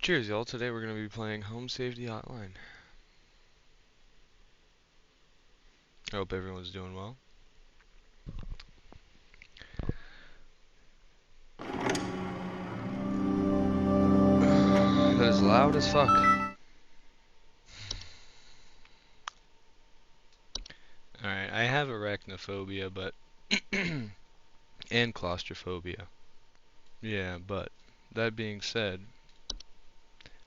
Cheers, y'all. Today we're going to be playing Home Safety Hotline. I hope everyone's doing well. That is loud as fuck. Alright, I have arachnophobia, but and claustrophobia. Yeah, but that being said,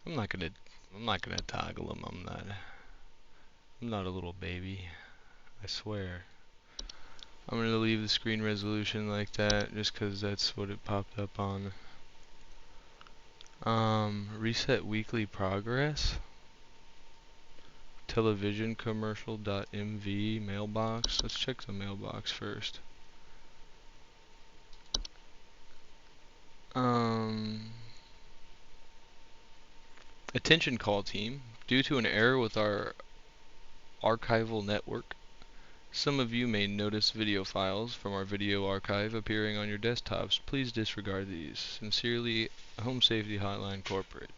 I'm not gonna toggle them. I'm not a little baby. I swear. I'm gonna leave the screen resolution like that just 'cause that's what it popped up on. Reset weekly progress. Television commercial.mv mailbox. Let's check the mailbox first. Attention call team. Due to an error with our archival network, some of you may notice video files from our video archive appearing on your desktops. Please disregard these. Sincerely, Home Safety Hotline Corporate.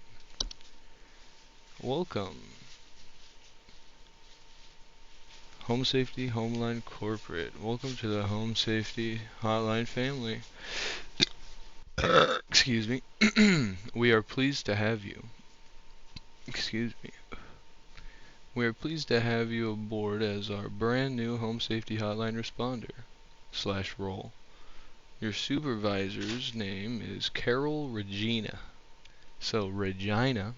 Welcome. Home Safety Homeline Corporate. Welcome to the Home Safety Hotline family. Excuse me. We are pleased to have you. Excuse me. We are pleased to have you aboard as our brand new Home Safety Hotline responder / role. Your supervisor's name is Carol Regina. So Regina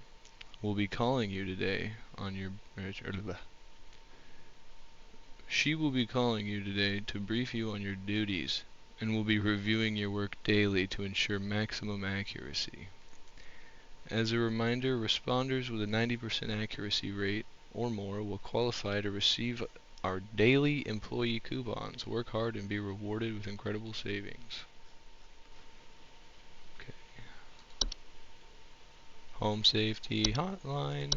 will be calling you today on your She will be calling you today to brief you on your duties and will be reviewing your work daily to ensure maximum accuracy. As a reminder, responders with a 90% accuracy rate or more will qualify to receive our daily employee coupons. Work hard and be rewarded with incredible savings. Okay. Home Safety Hotline.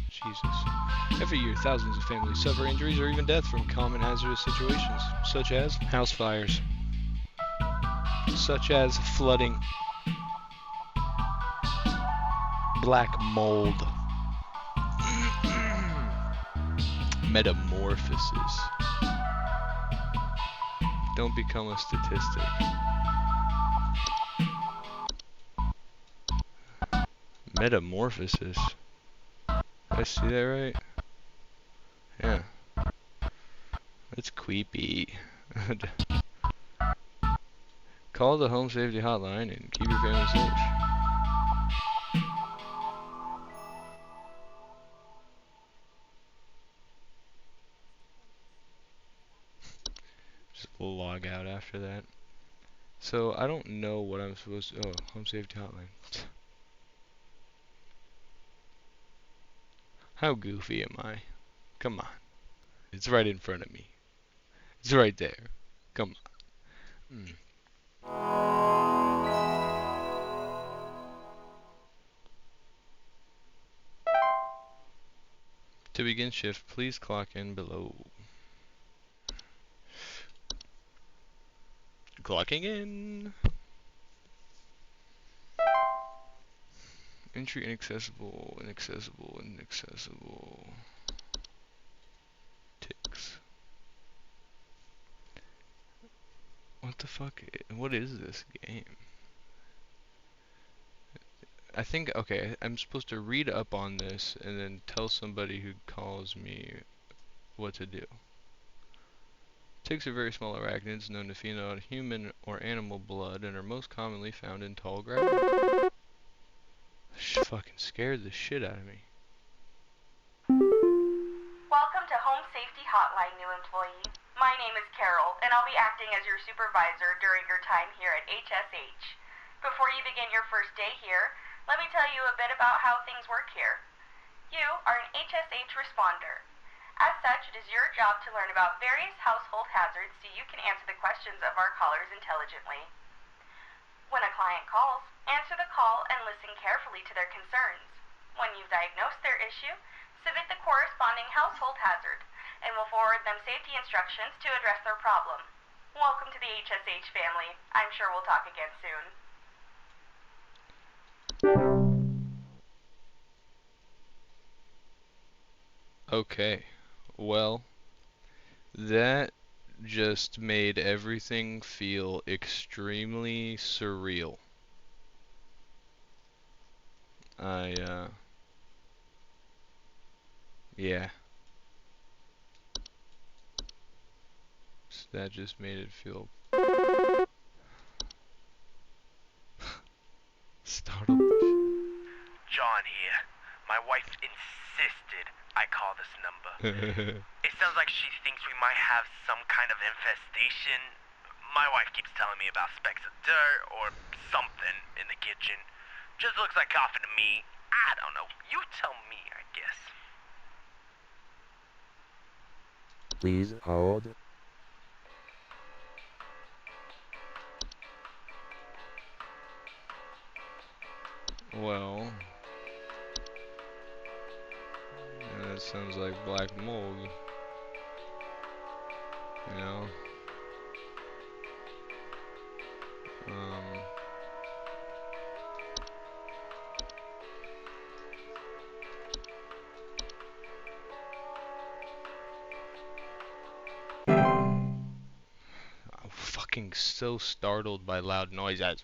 Jesus. Every year, thousands of families suffer injuries or even death from common hazardous situations, such as house fires, such as flooding, black mold, metamorphosis. Don't become a statistic. Metamorphosis. Did I see that right? Yeah. That's creepy. Call the Home Safety Hotline and keep your family safe. Just log out after that. So I don't know what I'm supposed to. Oh, Home Safety Hotline. How goofy am I? Come on. It's right in front of me. It's right there. Come on. To begin shift, please clock in below. Clocking in. Entry inaccessible, inaccessible, inaccessible. Ticks. What the fuck? What is this game? I think, okay, I'm supposed to read up on this and then tell somebody who calls me what to do. Ticks are very small arachnids known to feed on human or animal blood and are most commonly found in tall grass. Fucking scared the shit out of me. Welcome to Home Safety Hotline, new employee. My name is Carol, and I'll be acting as your supervisor during your time here at HSH. Before you begin your first day here, let me tell you a bit about how things work here. You are an HSH responder. As such, it is your job to learn about various household hazards so you can answer the questions of our callers intelligently. When a client calls, answer the call and listen carefully to their concerns. When you've diagnosed their issue, submit the corresponding household hazard. and will forward them safety instructions to address their problem. Welcome to the HSH family. I'm sure we'll talk again soon. Okay. Well, that just made everything feel extremely surreal. I, yeah. That just made it feel startled. John here. My wife insisted I call this number. It sounds like she thinks we might have some kind of infestation. My wife keeps telling me about specks of dirt or something in the kitchen. Just looks like coffee to me. I don't know. You tell me, I guess. Please hold. Well, yeah, that sounds like black mold. You know? Um, I'm fucking so startled by loud noises.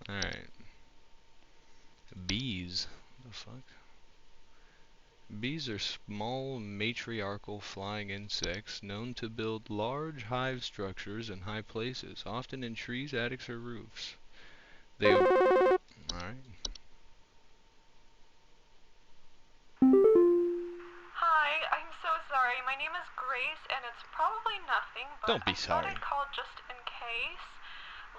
Alright. Bees. The fuck? Bees are small matriarchal flying insects known to build large hive structures in high places, often in trees, attics, or roofs. They. Alright. Hi, I'm so sorry. My name is Grace, and it's probably nothing, but Don't be I thought sorry. I'd call just in case.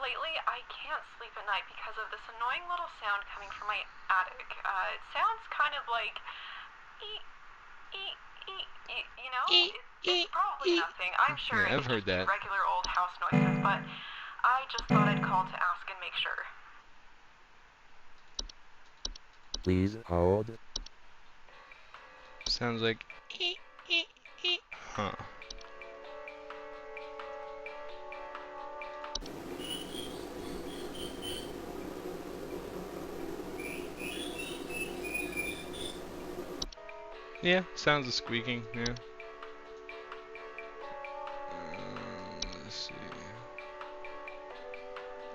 Lately, I can't sleep at night because of this annoying little sound coming from my attic. It sounds kind of like eek, eek, eek, eek, you know? It's probably nothing. I'm sure Yeah, it I've could heard just be that. regular old house noises, but I just thought I'd call to ask and make sure. Please hold. Sounds like. Huh. Yeah, sounds of squeaking, yeah. Let's see.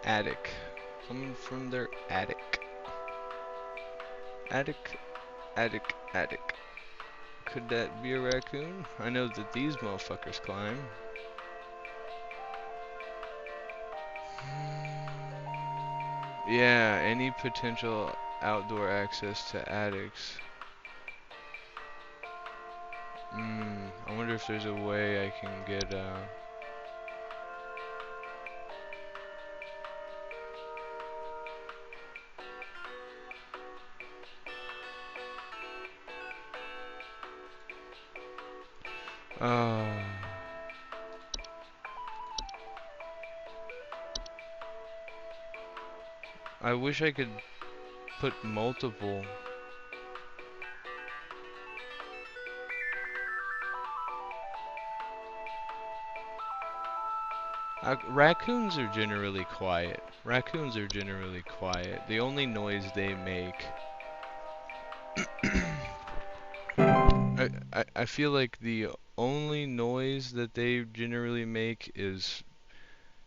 Attic. Coming from their attic. Attic, attic, attic. Could that be a raccoon? I know that these motherfuckers climb. Yeah, any potential outdoor access to attics. I wonder if there's a way I can get, I wish I could put multiple. Raccoons are generally quiet. Raccoons are generally quiet. The only noise they make. I feel like the only noise that they generally make is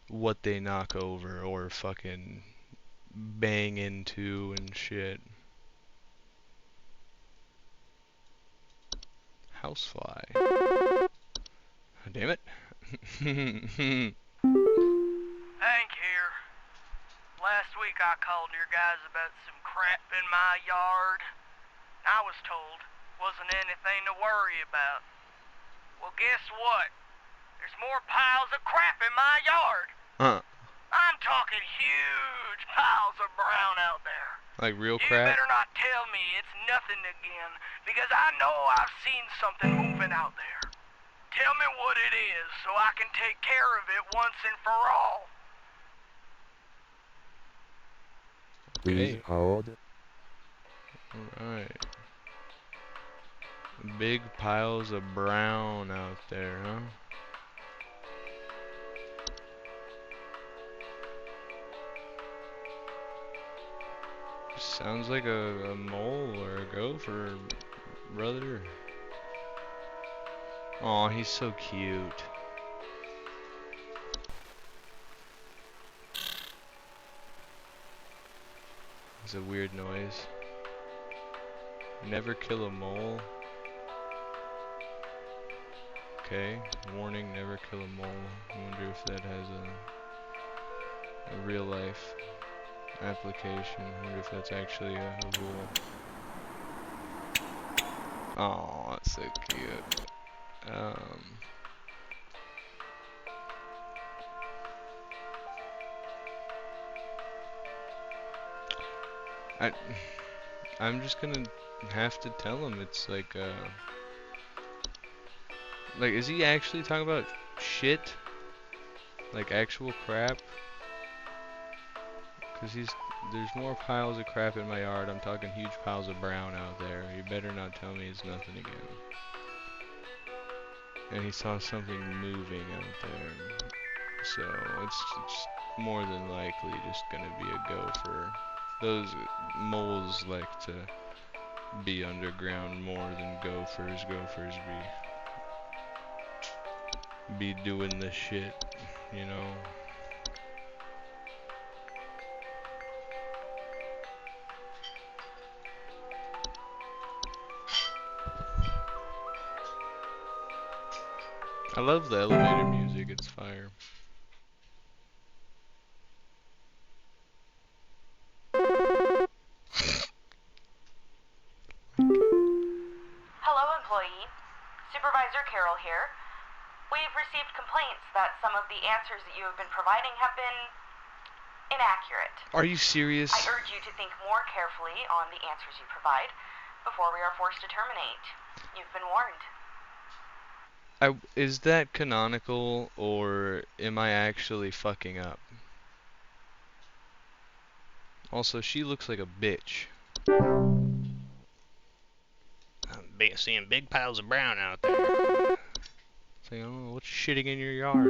what they knock over or fucking bang into and shit. Housefly. Damn it. Hank here. Last week I called your guys about some crap in my yard. I was told wasn't anything to worry about. Well, guess what? There's more piles of crap in my yard. Huh. I'm talking huge piles of brown out there. Like real You crap? better not tell me it's nothing again, because I know I've seen something moving out there. Tell me what it is so I can take care of it once and for all. Please Okay. hold. Alright. Big piles of brown out there, huh? Sounds like a mole or a gopher, brother. Aw, he's so cute. It's a weird noise. Never kill a mole. Okay, warning, never kill a mole. I wonder if that has a real life application. I wonder if that's actually a rule. Aw, that's so cute. I, I'm just gonna have to tell him it's like, is he actually talking about shit? Like actual crap? Cause there's more piles of crap in my yard. I'm talking huge piles of brown out there. You better not tell me it's nothing again. And he saw something moving out there. So it's more than likely just gonna be a gopher. Those moles like to be underground more than gophers. Gophers be doing the shit, you know. I love the elevator music, it's fire. Hello, employee. Supervisor Carol here. We've received complaints that some of the answers that you have been providing have been inaccurate. Are you serious? I urge you to think more carefully on the answers you provide before we are forced to terminate. You've been warned. Is that canonical or am I actually fucking up? Also, she looks like a bitch. I'm seeing big piles of brown out there. It's like, oh, what's shitting in your yard?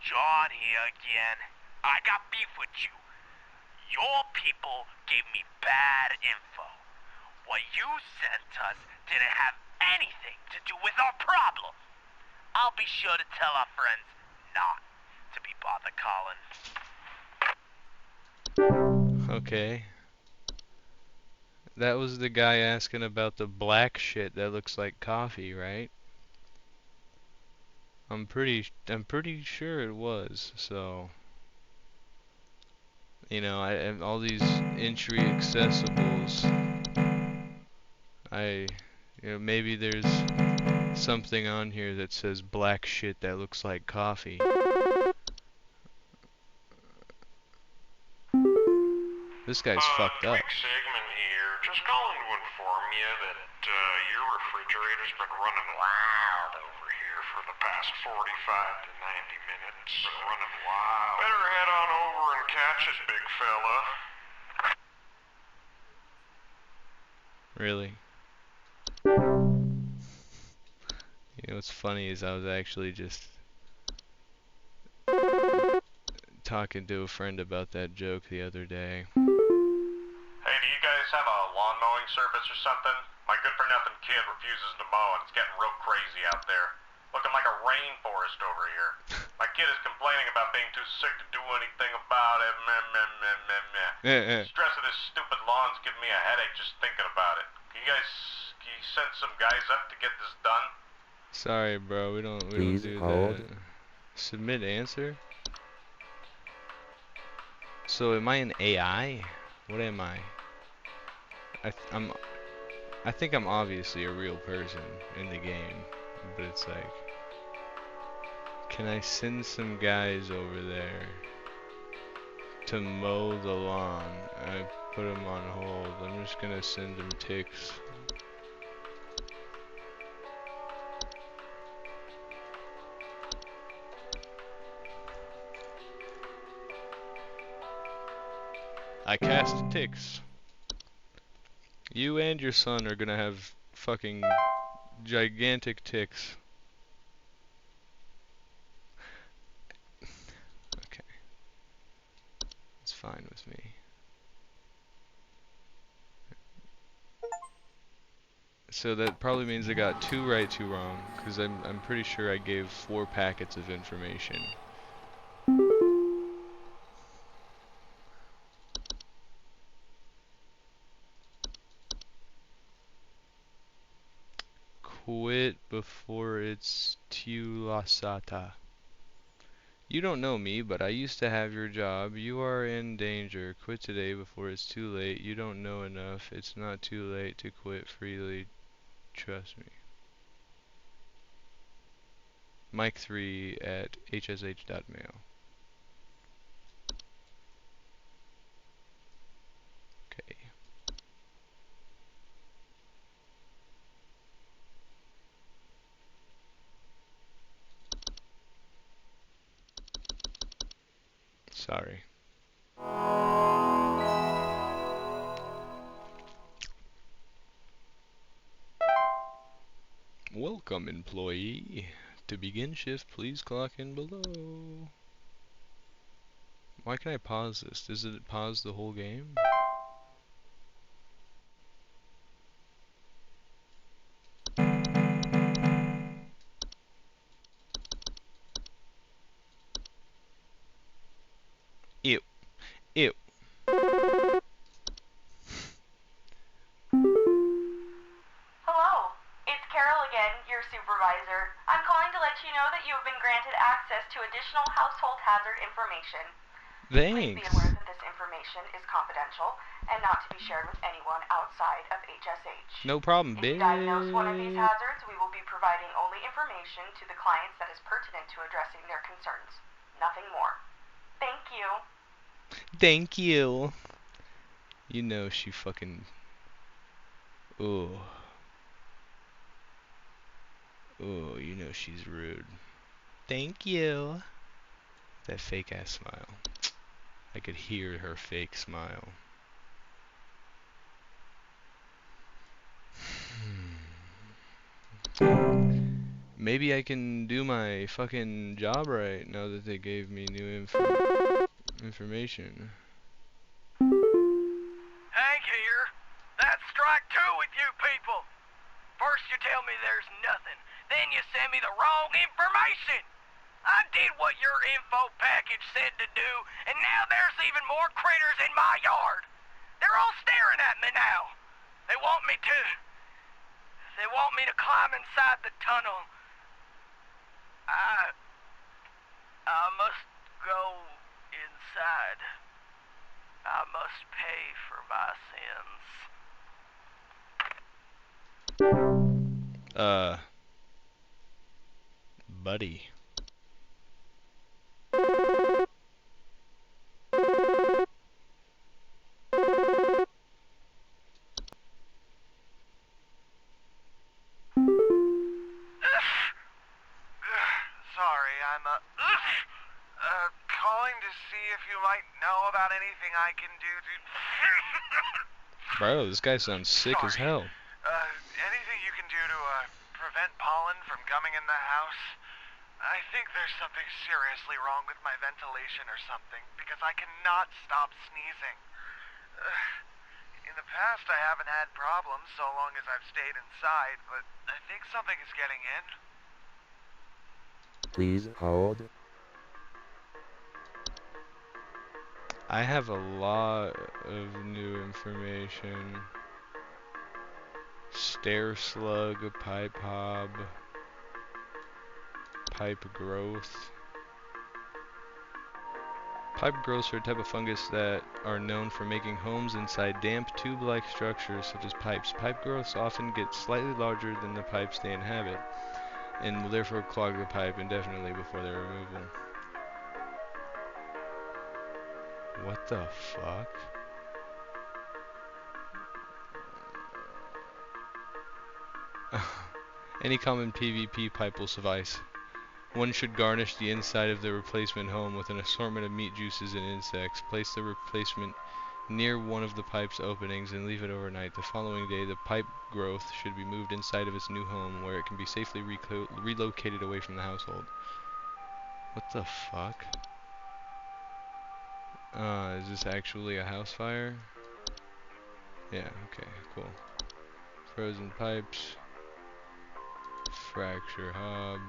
John here again. I got beef with you. Your people gave me bad info. What you sent us didn't have anything to do with our problem. I'll be sure to tell our friends not to be bothered calling. Okay. That was the guy asking about the black shit that looks like coffee, right? I'm pretty sure it was. So, you know, and all these entry accessibles. Maybe there's something on here that says black shit that looks like coffee. This guy's fucked up. Quick segment here. Just calling to inform you that your refrigerator's been running wild over here for the past 45 to 90 minutes. Been running wild. Better head on over and catch it, big fella. Really? You know what's funny is I was actually just talking to a friend about that joke the other day. Hey, do you guys have a lawn mowing service or something? My good-for-nothing kid refuses to mow and it's getting real crazy out there. Looking like a rainforest over here. My kid is complaining about being too sick to do anything about it. Meh, meh, meh, meh, meh. Stress of this stupid lawn's giving me a headache just thinking about it. Can you send some guys up to get this done? Sorry, bro. We don't Please do hold. that. Submit answer? So am I an AI? What am I? I think I'm obviously a real person in the game, but it's like, can I send some guys over there to mow the lawn? I put them on hold. I'm just gonna send them ticks. I cast ticks. You and your son are gonna have fucking gigantic ticks. Okay. It's fine with me. So that probably means I got 2 right, 2 wrong, because I'm pretty sure I gave 4 packets of information. Quit before it's Tulasata. You don't know me, but I used to have your job. You are in danger. Quit today before it's too late. You don't know enough. It's not too late to quit freely. Trust me. Mike3 at hsh.mail. Okay. Sorry. Welcome, employee. To begin shift, please clock in below. Why can I pause this? Does it pause the whole game? Ew. Ew. Hello, it's Carol again, your supervisor. I'm calling to let you know that you have been granted access to additional household hazard information. Please be Thanks. aware that this information is confidential and not to be shared with anyone outside of HSH. No problem, If you diagnose one of these hazards, we will be providing only information to the clients that is pertinent to addressing their concerns. Nothing more. Thank you. Thank you. You know she fucking... Ooh. Ooh, you know she's rude. Thank you. That fake ass smile. I could hear her fake smile. Maybe I can do my fucking job right now that they gave me new information. Hank here. That's strike 2 with you people. First you tell me there's nothing, then you send me the wrong information. I did what your info package said to do, and now there's even more critters in my yard. They're all staring at me now. They want me to climb inside the tunnel. I must go inside. I must pay for my sins. Buddy. Sorry, I'm calling to see if you might know about anything I can do to... Bro, this guy sounds sick as Sorry. hell. Anything you can do to prevent pollen from coming in the house? I think there's something seriously wrong with my ventilation or something, because I cannot stop sneezing. In the past, I haven't had problems so long as I've stayed inside, but I think something is getting in. Please hold. I have a lot of new information. Stair slug, pipe hob, pipe growth. Pipe growths are a type of fungus that are known for making homes inside damp, tube-like structures such as pipes. Pipe growths often get slightly larger than the pipes they inhabit, and will therefore clog the pipe indefinitely before their removal. What the fuck? Any common PvP pipe will suffice. One should garnish the inside of the replacement home with an assortment of meat juices and insects. Place the replacement near one of the pipe's openings and leave it overnight. The following day, the pipe growth should be moved inside of its new home where it can be safely relocated away from the household. What the fuck? Is this actually a house fire? Yeah, okay, cool. Frozen pipes. Fracture hob.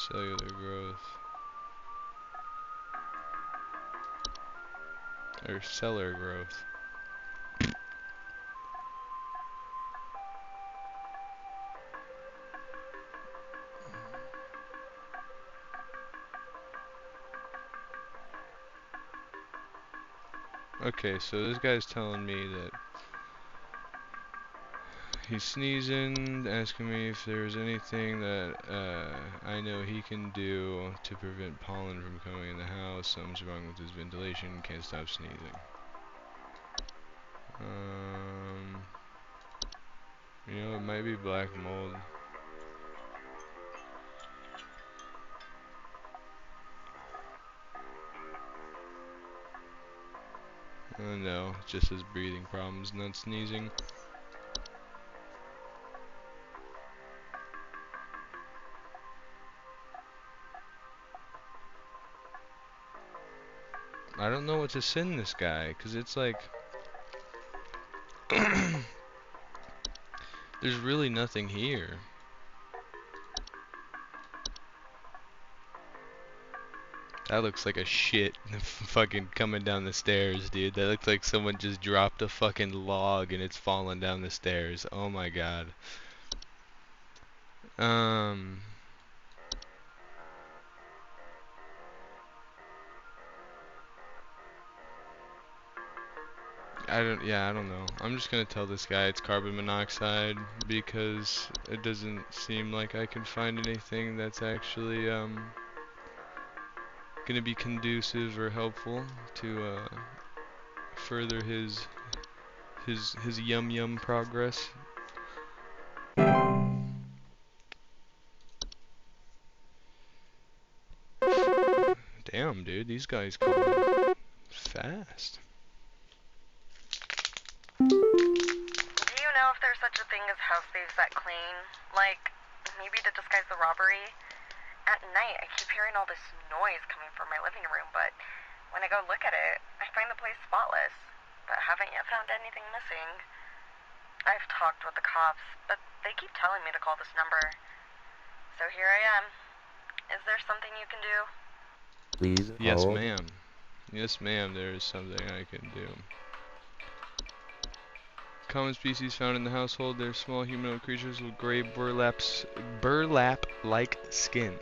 Cellular growth. Or cellar growth. Okay, so this guy's telling me that he's sneezing, asking me if there's anything that I know he can do to prevent pollen from coming in the house. Something's wrong with his ventilation, can't stop sneezing. You know, it might be black mold. No, it's just his breathing problems, not sneezing. I don't know what to send this guy, cause it's like there's really nothing here. That looks like a shit fucking coming down the stairs, dude. That looks like someone just dropped a fucking log and it's falling down the stairs. Oh my god. I don't know. I'm just gonna tell this guy it's carbon monoxide because it doesn't seem like I can find anything that's actually gonna be conducive or helpful to further his yum yum progress. Damn, dude, these guys call fast. Do you know if there's such a thing as house thieves that clean? Like, maybe to disguise the robbery? At night, I keep hearing all this noise coming from my living room, but when I go look at it, I find the place spotless, but haven't yet found anything missing. I've talked with the cops, but they keep telling me to call this number. So here I am. Is there something you can do? Please Yes, hold. ma'am. Yes, ma'am, there is something I can do. Common species found in the household, they're small humanoid creatures with gray burlap-like skin.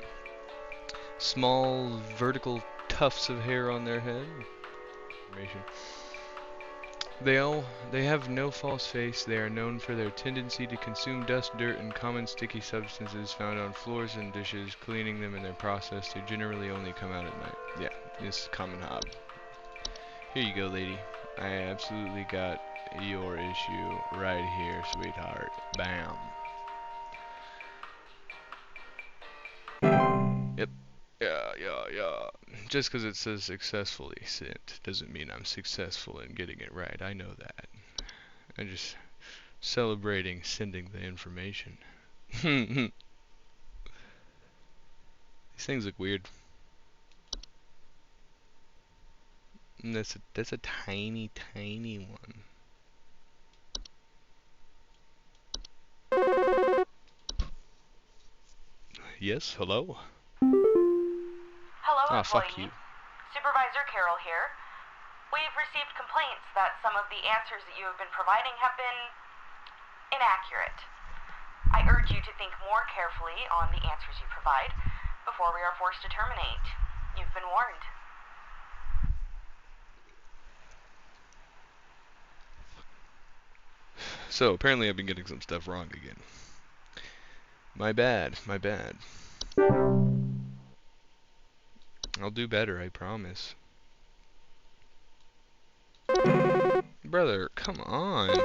Small vertical tufts of hair on their head. Information. They have no false face. They are known for their tendency to consume dust, dirt, and common sticky substances found on floors and dishes, cleaning them in their process. They generally only come out at night. Yeah, this is common hob. Here you go, lady. I absolutely got your issue right here, sweetheart. Bam. Yep. Yeah. Just because it says successfully sent doesn't mean I'm successful in getting it right. I know that. I'm just celebrating sending the information. These things look weird. And that's a tiny, tiny one. Yes, hello? Hello, Ah, employee. fuck you. Supervisor Carroll here. We've received complaints that some of the answers that you have been providing have been inaccurate. I urge you to think more carefully on the answers you provide before we are forced to terminate. You've been warned. So, apparently I've been getting some stuff wrong again. My bad. I'll do better, I promise. Brother, come on. Yo,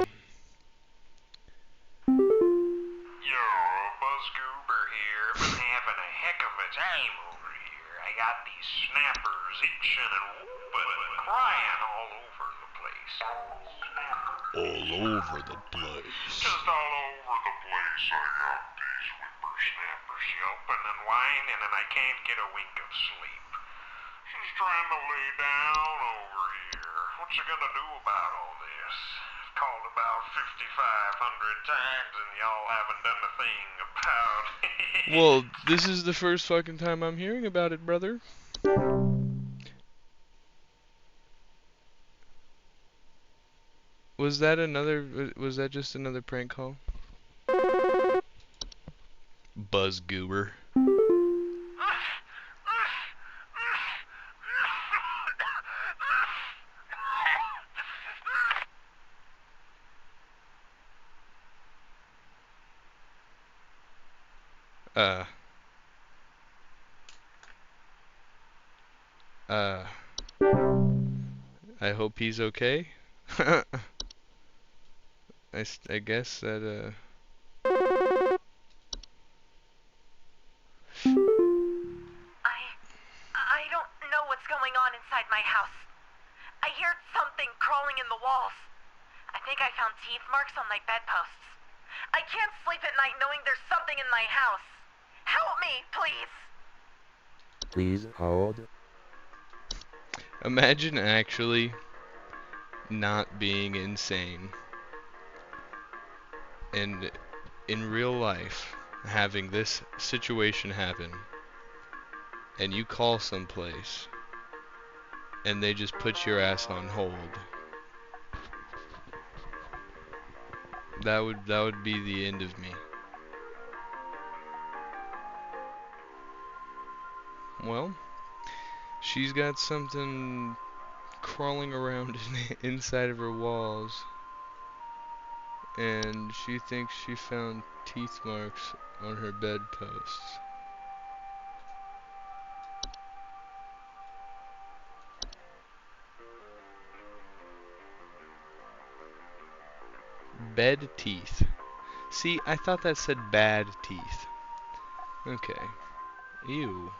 Buzzgoober here. Been having a heck of a time over here. I I got these snappers itching and whooping and crying all over the place. All over the place. Just all over the place. I got these whippersnappers yelping and whining, and I can't get a wink of sleep. She's trying to lay down over here. What's she gonna do about all this? I've called about 5,500 times, and y'all haven't done a thing about it. Well, this is the first fucking time I'm hearing about it, brother. Was that just another prank call? Buzz goober. Uh. I hope he's okay. I guess that, I don't know what's going on inside my house. I hear something crawling in the walls. I think I found teeth marks on my bedposts. I can't sleep at night knowing there's something in my house. Help me, please. Please hold. Imagine actually not being insane and in real life having this situation happen, and you call someplace and they just put your ass on hold. That would be the end of me. Well, she's got something crawling around inside of her walls, and she thinks she found teeth marks on her bedposts. Bed teeth. See, I thought that said bad teeth. Okay. Ew.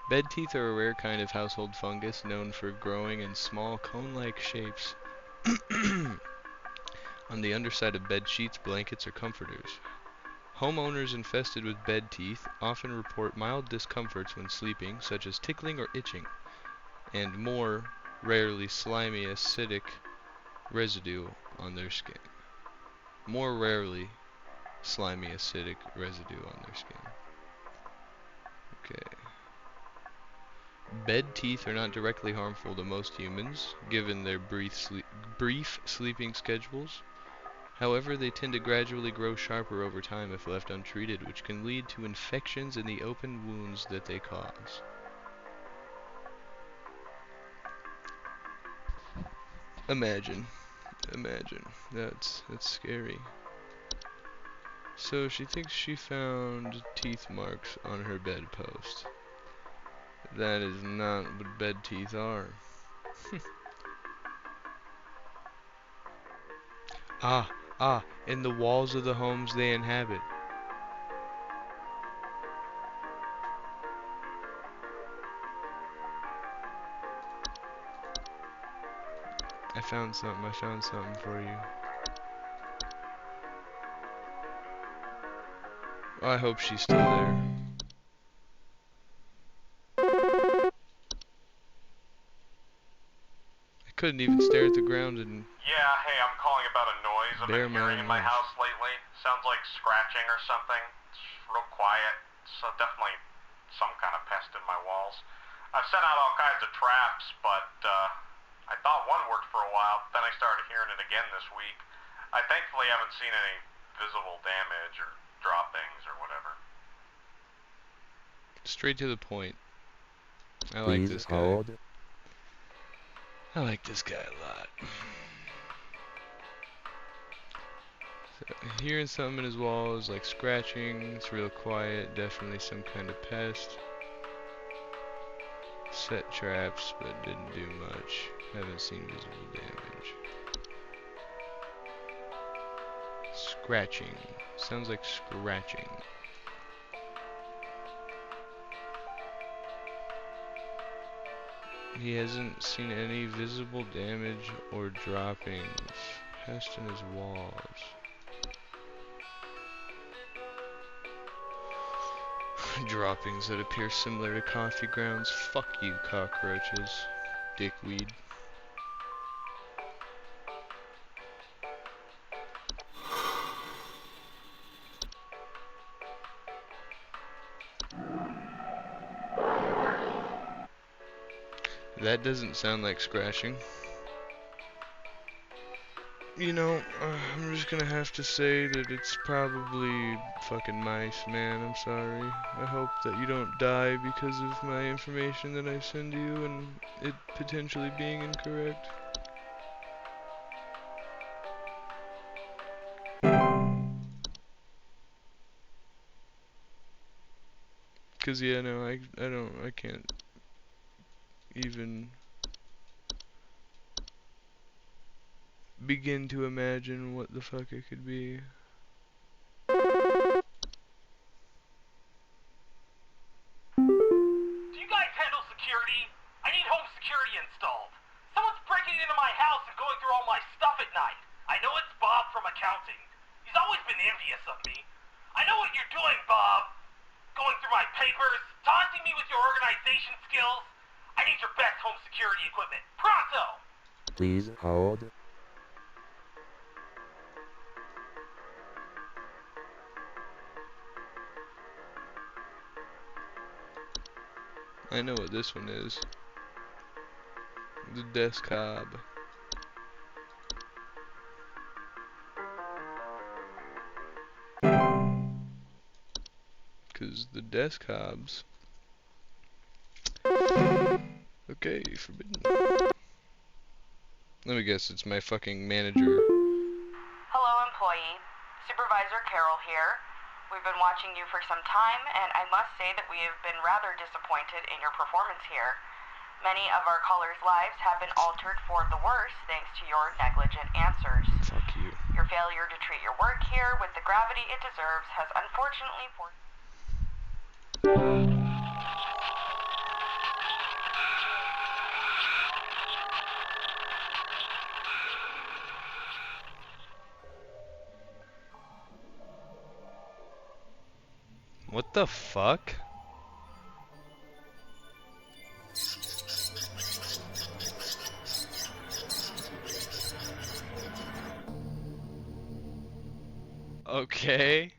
Bed teeth are a rare kind of household fungus known for growing in small cone-like shapes on the underside of bed sheets, blankets, or comforters. Homeowners infested with bed teeth often report mild discomforts when sleeping, such as tickling or itching, and more rarely slimy acidic residue on their skin. More rarely slimy acidic residue on their skin. Okay. Bed teeth are not directly harmful to most humans, given their brief sleeping schedules. However, they tend to gradually grow sharper over time if left untreated, which can lead to infections in the open wounds that they cause. Imagine. That's scary. So she thinks she found teeth marks on her bedpost. That is not what bed teeth are. In the walls of the homes they inhabit. I found something for you. Oh, I hope she's still there. I couldn't even stare at the ground and Yeah, hey, I'm calling about a noise I've been hearing in my nose. house lately. Sounds like scratching or something. It's real quiet. So definitely some kind of pest in my walls. I've sent out all kinds of traps, but I thought one worked for a while, but then I started hearing it again this week. I thankfully haven't seen any visible damage or droppings or whatever. Straight to the point. I like Please this guy. hold. I like this guy a lot. So, hearing something in his walls, like scratching. It's real quiet. Definitely some kind of pest. Set traps, but didn't do much. Haven't seen visible damage. Scratching. Sounds like scratching. He hasn't seen any visible damage or droppings. Pest in his walls. Droppings that appear similar to coffee grounds. Fuck you, cockroaches. Dickweed. That doesn't sound like scratching. You know, I'm just gonna have to say that it's probably fucking mice, man. I'm sorry. I hope that you don't die because of my information that I send you and it potentially being incorrect. Cause yeah, no, I can't even begin to imagine what the fuck it could be. Do you guys handle security? I need home security installed. Someone's breaking into my house and going through all my stuff at night. I know it's Bob from accounting. He's always been envious of me. I know what you're doing, Bob. Going through my papers, taunting me with your organization skills. I need your best home security equipment. Pronto! Please hold. I know what this one is. The desk hob. Cause the desk hobs. Okay, forbidden. Let me guess, it's my fucking manager. Hello, employee. Supervisor Carol here. We've been watching you for some time, and I must say that we have been rather disappointed in your performance here. Many of our callers' lives have been altered for the worse thanks to your negligent answers. Fuck you. Your failure to treat your work here with the gravity it deserves has unfortunately forced... What the fuck? Okay.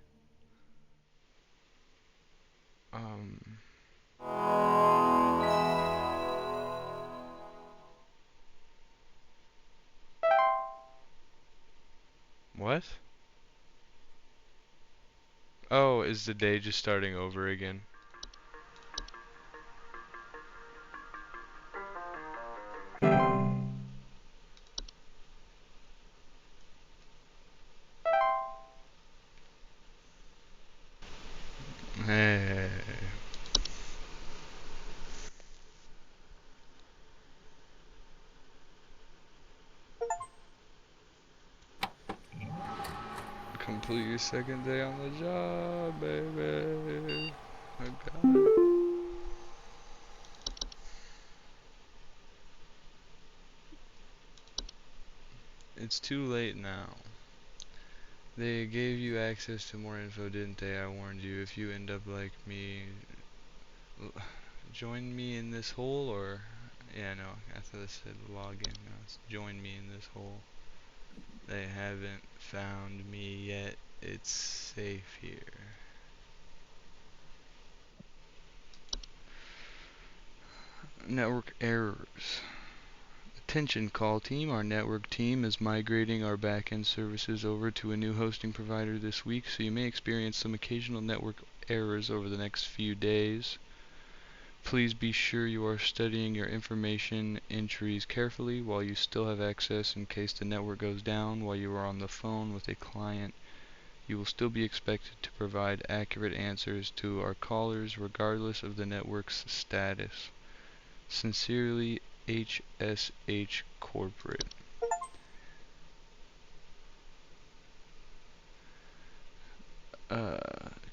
What? Oh, is the day just starting over again? Hey. Complete your second day on the job, baby. I got it. It's too late now. They gave you access to more info, didn't they? I warned you. If you end up like me, join me in this hole, or... Yeah, no, I thought it said login. No, it's join me in this hole. They haven't found me yet. It's safe here. Network errors. Attention call team, our network team is migrating our backend services over to a new hosting provider this week, so you may experience some occasional network errors over the next few days. Please be sure you are studying your information entries carefully while you still have access in case the network goes down while you are on the phone with a client. You will still be expected to provide accurate answers to our callers regardless of the network's status. Sincerely, HSH Corporate.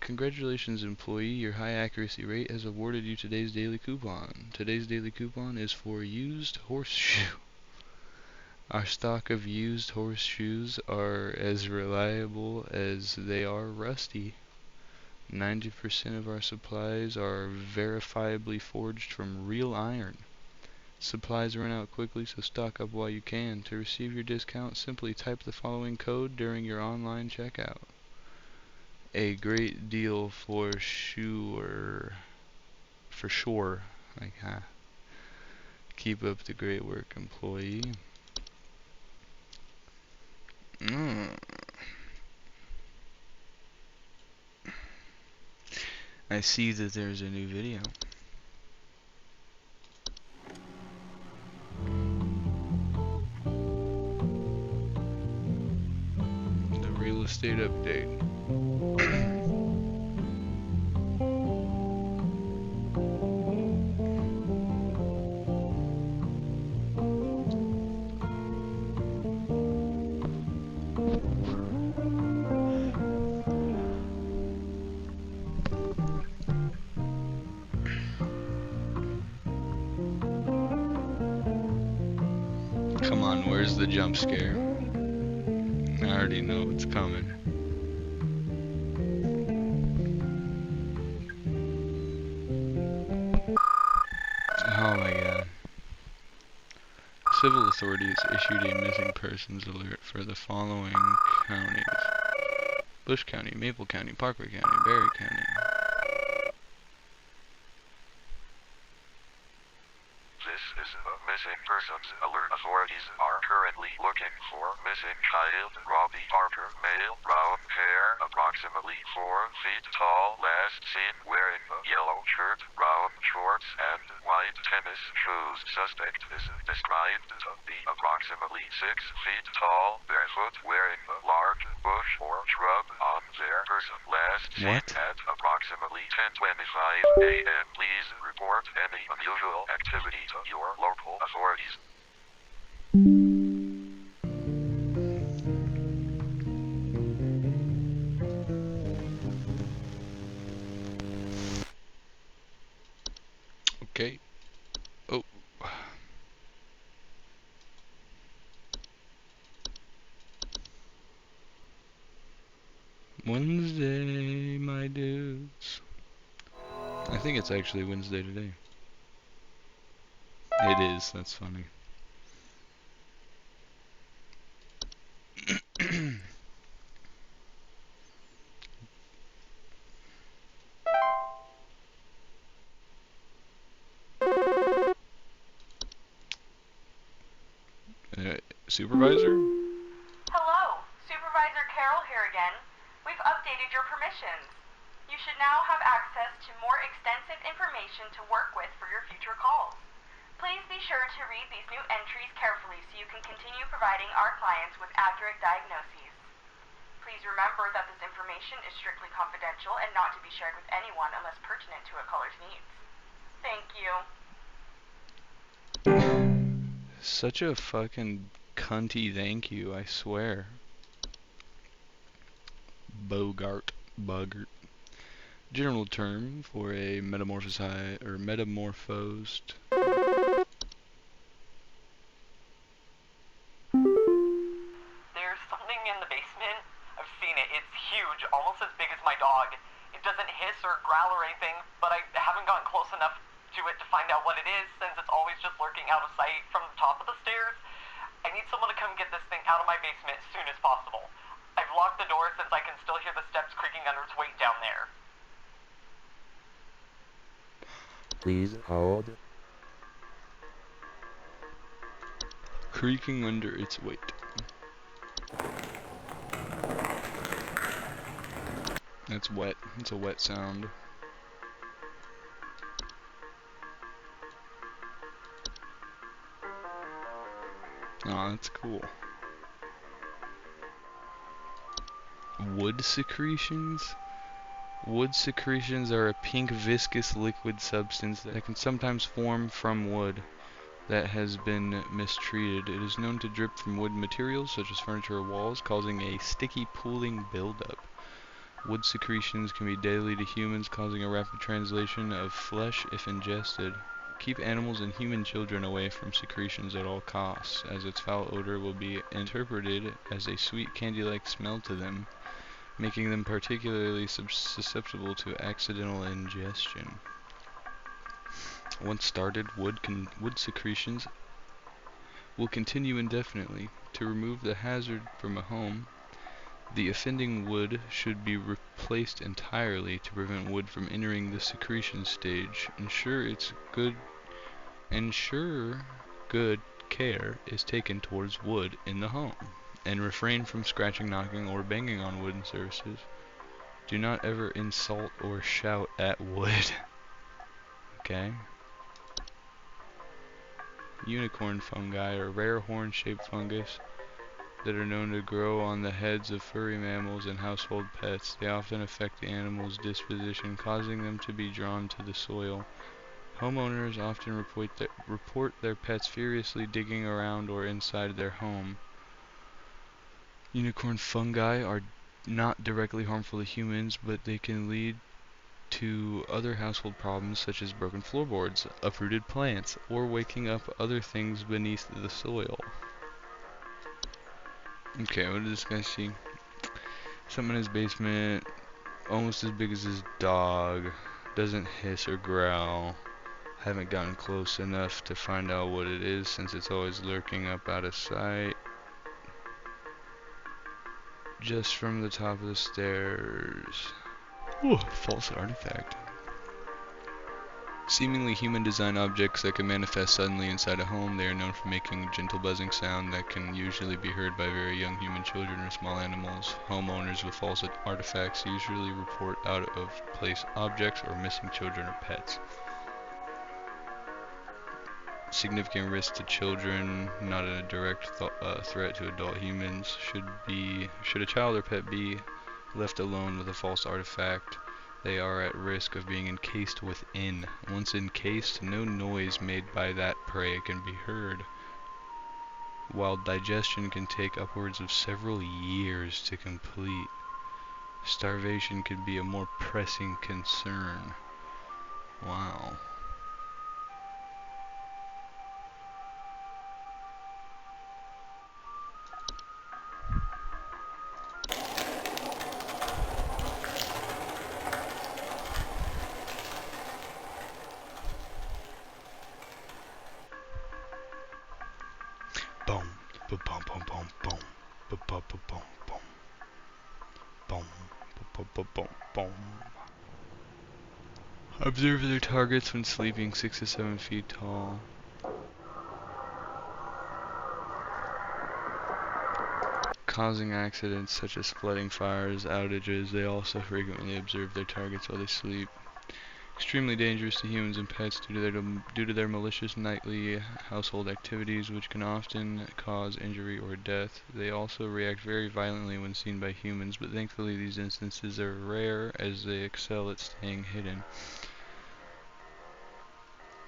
Congratulations, employee. Your high accuracy rate has awarded you today's daily coupon. Today's daily coupon is for used horseshoe. Our stock of used horseshoes are as reliable as they are rusty. 90% of our supplies are verifiably forged from real iron. Supplies run out quickly, so stock up while you can. To receive your discount, simply type the following code during your online checkout. A great deal for sure. For sure. Like, keep up the great work, employee. I see that there's a new video. The real estate update. Come on, where's the jump scare? I already know it's coming. Oh my god. Civil authorities issued a missing persons alert for the following counties: Bush County, Maple County, Parkway County, Berry County. This is a missing persons alert. Authorities are currently looking for missing child Robbie Parker, male, brown hair, approximately 4 feet tall, last seen wearing a yellow shirt, brown shorts, and white tennis shoes. Suspect is described to be approximately 6 feet tall, barefoot, wearing a large bush or shrub on their person. Last seen at approximately 10:25 a.m. Please report any unusual activity to your local authorities. Okay. Oh. Wednesday, my dudes. I think it's actually Wednesday today. It is, that's funny. Supervisor? Hello, Supervisor Carol here again. We've updated your permissions. You should now have access to more extensive information to work with for your future calls. Please be sure to read these new entries carefully so you can continue providing our clients with accurate diagnoses. Please remember that this information is strictly confidential and not to be shared with anyone unless pertinent to a caller's needs. Thank you. Such a fucking cunty thank you, I swear. Boggart. General term for a metamorphosed. There's something in the basement. I've seen it. It's huge, almost as big as my dog. It doesn't hiss or growl or anything, but I haven't gotten close enough to it to find out what it is, since it's always just lurking out of sight from the top of the stairs. I need someone to come get this thing out of my basement as soon as possible. I've locked the door since I can still hear the steps creaking under its weight down there. Please hold. Creaking under its weight. That's wet. It's a wet sound. Oh, that's cool. Wood secretions? Wood secretions are a pink viscous liquid substance that can sometimes form from wood that has been mistreated. It is known to drip from wood materials such as furniture or walls, causing a sticky pooling buildup. Wood secretions can be deadly to humans, causing a rapid translation of flesh if ingested. Keep animals and human children away from secretions at all costs, as its foul odor will be interpreted as a sweet candy-like smell to them, making them particularly susceptible to accidental ingestion. Once started, wood secretions will continue indefinitely. To remove the hazard from a home, the offending wood should be replaced entirely to prevent wood from entering the secretion stage. Ensure good care is taken towards wood in the home, and refrain from scratching, knocking, or banging on wooden surfaces. Do not ever insult or shout at wood. Okay. Unicorn fungi are rare horn-shaped fungus that are known to grow on the heads of furry mammals and household pets. They often affect the animal's disposition, causing them to be drawn to the soil. Homeowners often report their pets furiously digging around or inside their home. Unicorn fungi are not directly harmful to humans, but they can lead to other household problems such as broken floorboards, uprooted plants, or waking up other things beneath the soil. Okay, what did this guy see? Something in his basement, almost as big as his dog, doesn't hiss or growl. Haven't gotten close enough to find out what it is since it's always lurking up out of sight. Just from the top of the stairs. Ooh, false artifact. Seemingly human-designed objects that can manifest suddenly inside a home. They are known for making a gentle buzzing sound that can usually be heard by very young human children or small animals. Homeowners with false artifacts usually report out-of-place objects or missing children or pets. Significant risk to children, not a direct threat to adult humans. Should a child or pet be left alone with a false artifact, they are at risk of being encased within. Once encased, no noise made by that prey can be heard, while digestion can take upwards of several years to complete. Starvation can be a more pressing concern. Wow. Boom, boom, boom, boom, boom, boom, boom, boom, boom, boom, boom, boom, boom, boom, boom. Observe their targets when sleeping 6 to 7 feet tall. Causing accidents such as flooding, fires, outages. They also frequently observe their targets while they sleep. Extremely dangerous to humans and pets due to their malicious nightly household activities, which can often cause injury or death. They also react very violently when seen by humans, but thankfully these instances are rare as they excel at staying hidden.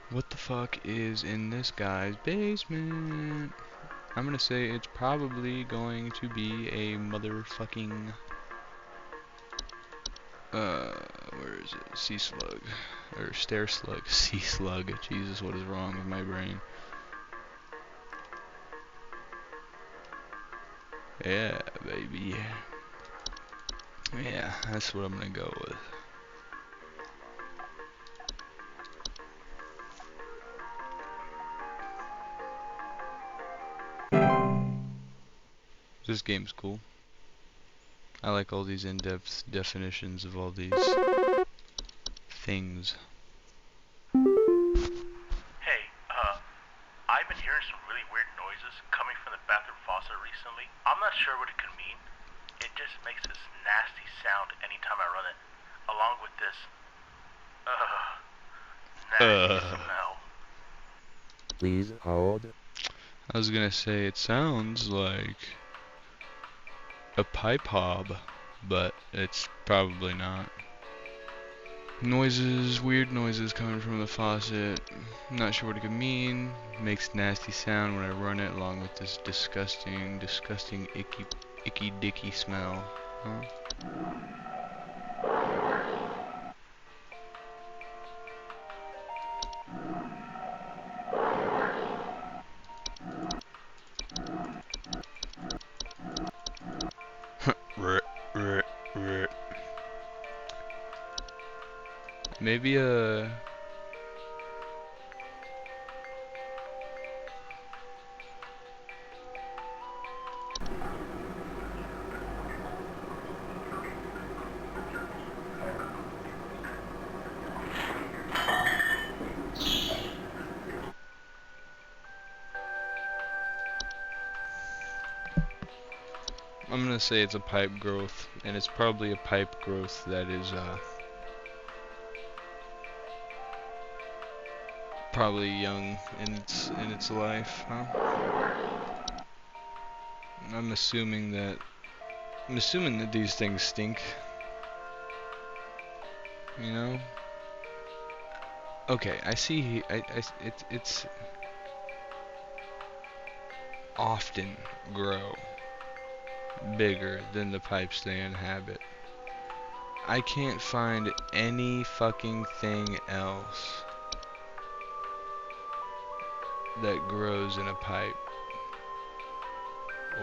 What the fuck is in this guy's basement? I'm gonna say it's probably going to be a motherfucking where is it? Sea slug. Or stair slug. Sea slug. Jesus, what is wrong with my brain? Yeah, baby. Yeah, that's what I'm gonna go with. This game's cool. I like all these in-depth definitions of all these things. Hey, I've been hearing some really weird noises coming from the bathroom faucet recently. I'm not sure what it could mean. It just makes this nasty sound anytime I run it, along with this, nasty smell. Please hold. I was gonna say it sounds like a pipe hob, but it's probably not. Noises, weird noises coming from the faucet. Not sure what it could mean. Makes nasty sound when I run it, along with this disgusting, icky dicky smell. Huh? Maybe I'm gonna say it's a pipe growth, and it's probably a pipe growth that is probably young in its life, huh? I'm assuming that these things stink. You know? Okay, I see. It's often grow bigger than the pipes they inhabit. I can't find any fucking thing else that grows in a pipe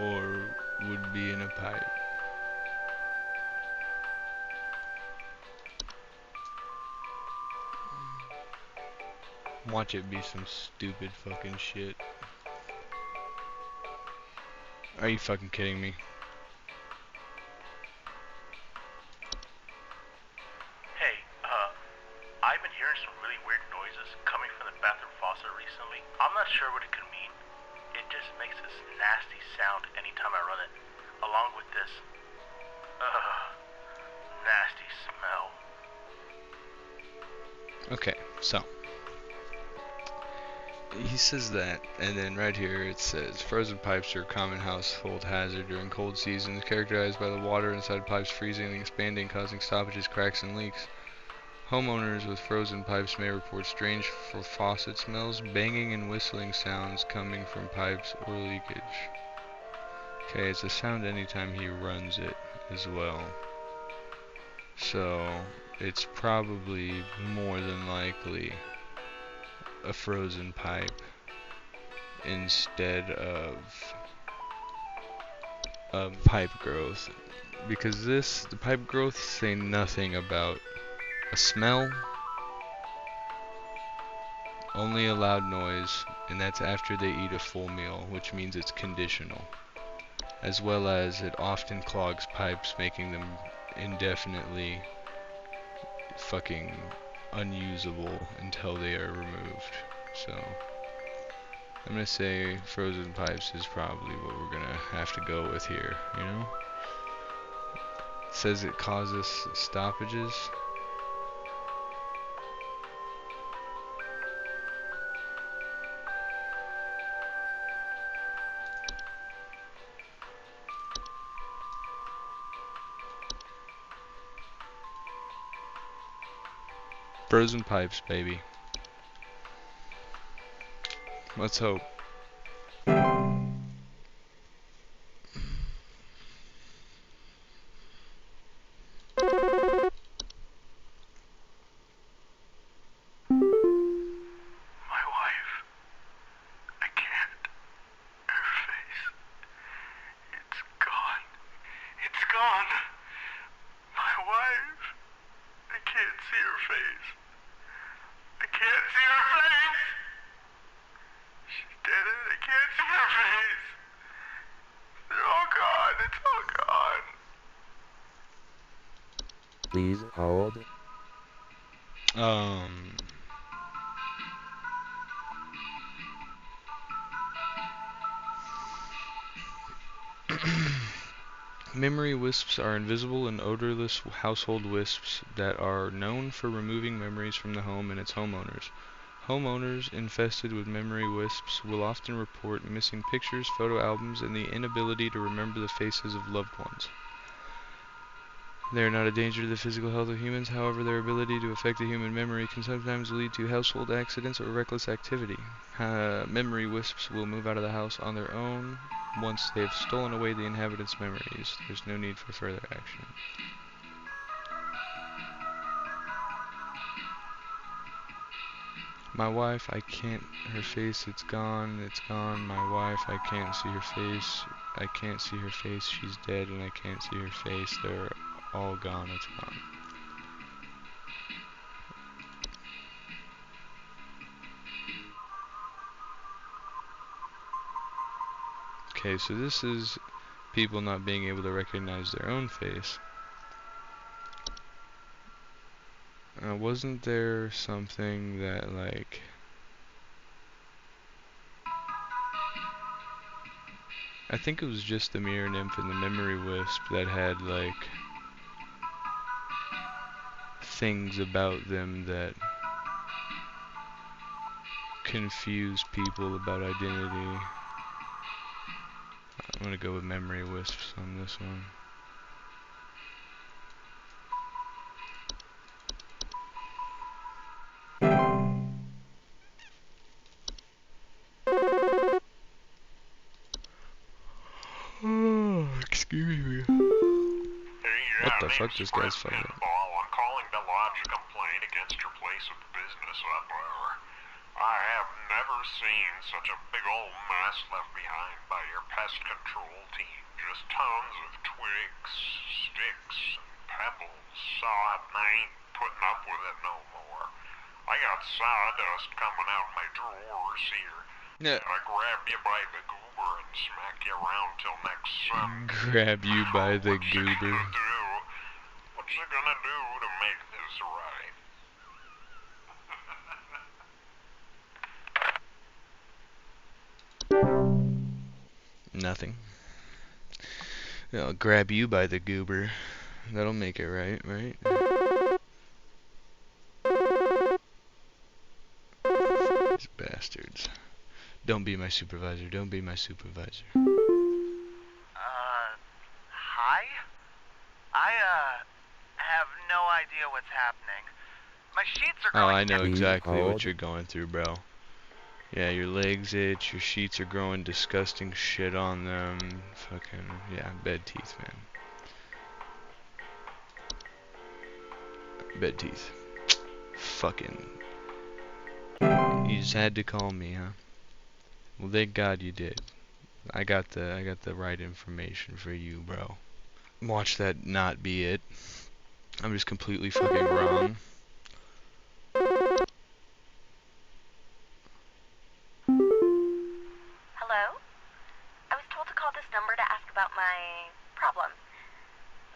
or would be in a pipe. Watch it be some stupid fucking shit. Are you fucking kidding me? Hey, I've been hearing some really weird noises coming from the bathroom faucet recently. I'm not sure what it could mean. It just makes this nasty sound anytime I run it, along with this, nasty smell. Okay, so he says that, and then right here it says frozen pipes are a common household hazard during cold seasons, characterized by the water inside pipes freezing and expanding, causing stoppages, cracks, and leaks. Homeowners with frozen pipes may report strange faucet smells, banging and whistling sounds coming from pipes or leakage. Okay, it's a sound anytime he runs it as well. So it's probably more than likely a frozen pipe instead of pipe growth, because the pipe growth say nothing about a smell, only a loud noise, and that's after they eat a full meal, which means it's conditional, as well as it often clogs pipes, making them indefinitely fucking unusable until they are removed. So I'm gonna say frozen pipes is probably what we're gonna have to go with here, you know? It says it causes stoppages. Frozen pipes, baby. Let's hope. My wife. I can't. Her face. It's gone. It's gone. My wife. I can't see her face. I can't see her face. She's dead and I can't see her face. They're all gone. It's all gone. Please hold. Memory wisps are invisible and odorless household wisps that are known for removing memories from the home and its homeowners. Homeowners infested with memory wisps will often report missing pictures, photo albums, and the inability to remember the faces of loved ones. They are not a danger to the physical health of humans, however, their ability to affect the human memory can sometimes lead to household accidents or reckless activity. Memory wisps will move out of the house on their own once they have stolen away the inhabitants' memories. There's no need for further action. My wife, I can't, her face, it's gone, it's gone. My wife, I can't see her face, I can't see her face, she's dead and I can't see her face. They're all gone, it's gone. Okay, so this is people not being able to recognize their own face. Wasn't there something that, like, I think it was just the Mirror Nymph and the Memory Wisp that had, like, things about them that confuse people about identity. I'm gonna go with Memory Wisps on this one. Excuse me. Hey, What yeah, the fuck, name's this Fred guy's fucking. Pinball. I'm calling to lodge a complaint against your place of business up there. I have never seen such a big old mess left behind by your pest control team. Just tons of twigs, sticks, and pebbles. I ain't putting up with it no more. I got sawdust coming out my drawers here. Yeah. I grab you by the goober and smack you around till next Sunday. Grab you by the What's it goober. gonna do? What's it gonna do to make this right? Nothing. I'll grab you by the goober. That'll make it right, right? These bastards. Don't be my supervisor. Don't be my supervisor. Hi? I, have no idea what's happening. My sheets are Oh, growing. I know Please exactly what hold. you're going through, bro. Yeah, your legs itch, your sheets are growing disgusting shit on them. Fucking, yeah, bed teeth, man. Bed teeth. Fucking. You just had to call me, huh? Well, thank God you did. I got the right information for you, bro. Watch that not be it. I'm just completely fucking wrong. Hello? I was told to call this number to ask about my problem.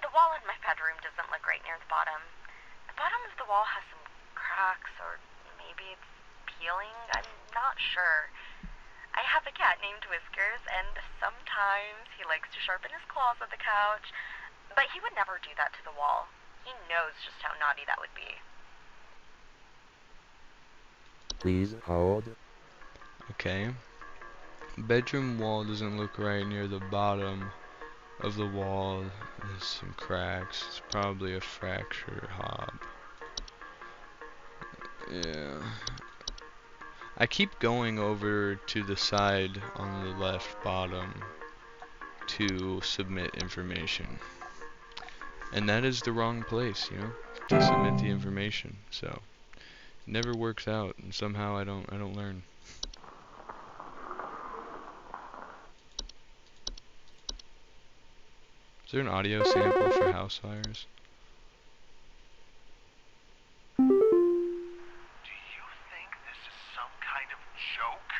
The wall in my bedroom doesn't look right near the bottom. The bottom of the wall has some cracks, or maybe it's peeling. I'm not sure. I have a cat named Whiskers, and sometimes he likes to sharpen his claws at the couch, but he would never do that to the wall. He knows just how naughty that would be. Please hold. Okay. Bedroom wall doesn't look right near the bottom of the wall. There's some cracks. It's probably a fracture hob. Yeah. I keep going over to the side on the left bottom to submit information. And that is the wrong place, you know, to submit the information. So it never works out, and somehow I don't learn. Is there an audio sample for house fires? Do you think this is some kind of joke?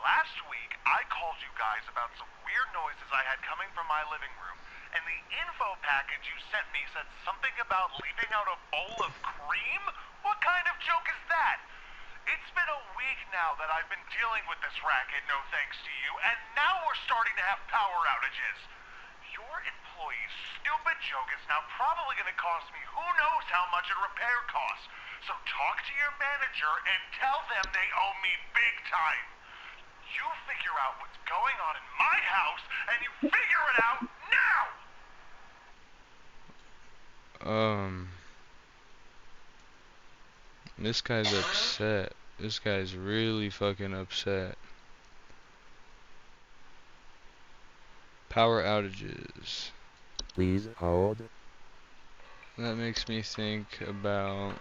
Last week, I called you guys about some weird noises I had coming from my living room, and the info package you sent me said something about leaving out a bowl of cream? What kind of joke is that? It's been a week now that I've been dealing with this racket, no thanks to you, and now we're starting to have power outages. Your employee's stupid joke is now probably going to cost me who knows how much in repair costs. So talk to your manager and tell them they owe me big time. You figure out what's going on in my house, and you figure it out now! This guy's upset. This guy's really fucking upset. Power outages. Please hold. That makes me think about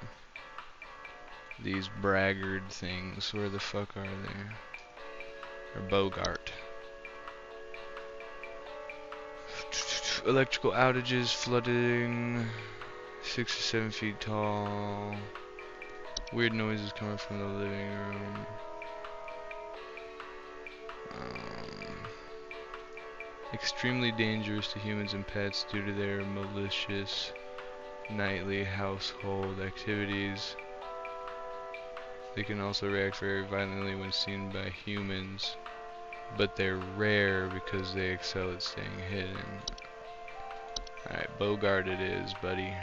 These braggart things, where the fuck are they? Or Bogart. Electrical outages, flooding, 6 to 7 feet tall. Weird noises coming from the living room. Extremely dangerous to humans and pets due to their malicious nightly household activities. They can also react very violently when seen by humans, but they're rare because they excel at staying hidden. Alright, Bogart it is, buddy.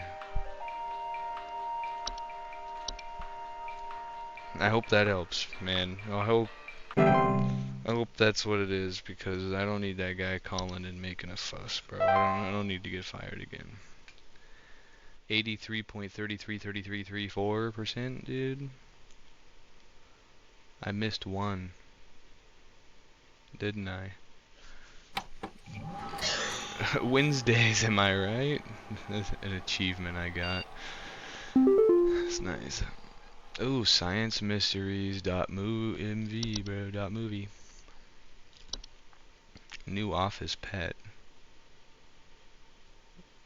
I hope that helps, man. I hope that's what it is, because I don't need that guy calling and making a fuss, bro. I don't need to get fired again. 83.333334%, dude. I missed one, didn't I? Wednesdays, am I right? That's an achievement I got. That's nice. Oh, science mysteries .mv, bro. .movie. New office pet.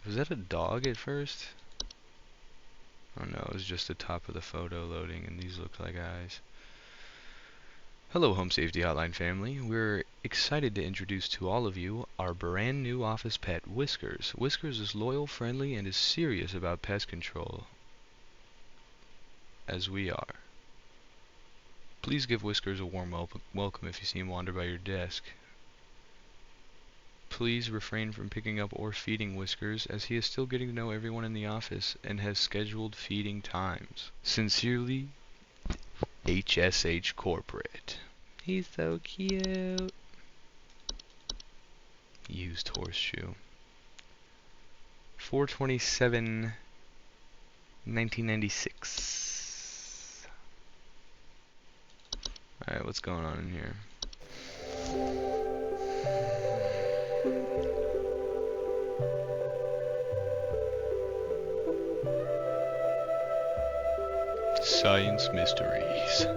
Was that a dog at first? Oh no, it was just the top of the photo loading, and these look like eyes. Hello, Home Safety Hotline family. We're excited to introduce to all of you our brand new office pet, Whiskers. Whiskers is loyal, friendly, and is serious about pest control, as we are. Please give Whiskers a warm welcome if you see him wander by your desk. Please refrain from picking up or feeding Whiskers, as he is still getting to know everyone in the office and has scheduled feeding times. Sincerely, HSH Corporate. He's so cute. Used horseshoe. 4/27/1996. Alright, what's going on in here? Science mysteries.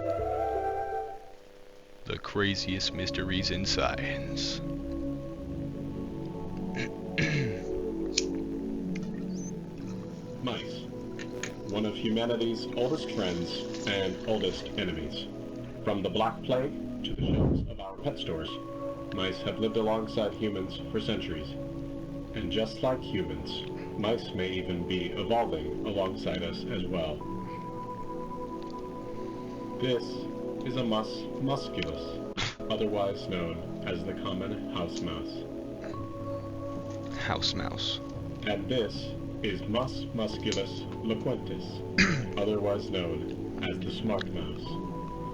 The craziest mysteries in science. Mice. One of humanity's oldest friends and oldest enemies. From the Black Plague to the shelves of our pet stores, mice have lived alongside humans for centuries. And just like humans, mice may even be evolving alongside us as well. This is a mus musculus, otherwise known as the common house mouse. House mouse. And this is Mus musculus loquentis, otherwise known as the smart mouse,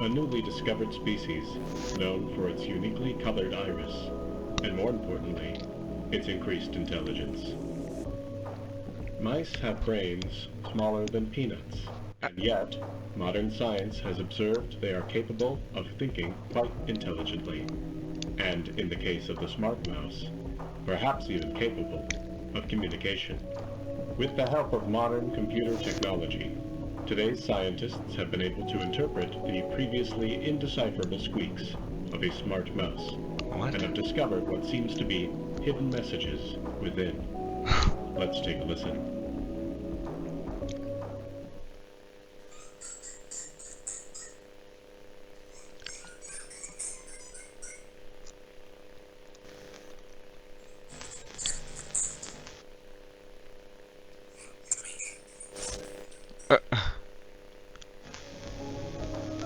a newly discovered species known for its uniquely colored iris, and more importantly, its increased intelligence. Mice have brains smaller than peanuts, and yet, modern science has observed they are capable of thinking quite intelligently, and in the case of the smart mouse, perhaps even capable of communication. With the help of modern computer technology, today's scientists have been able to interpret the previously indecipherable squeaks of a smart mouse, and have discovered what seems to be hidden messages within. Let's take a listen.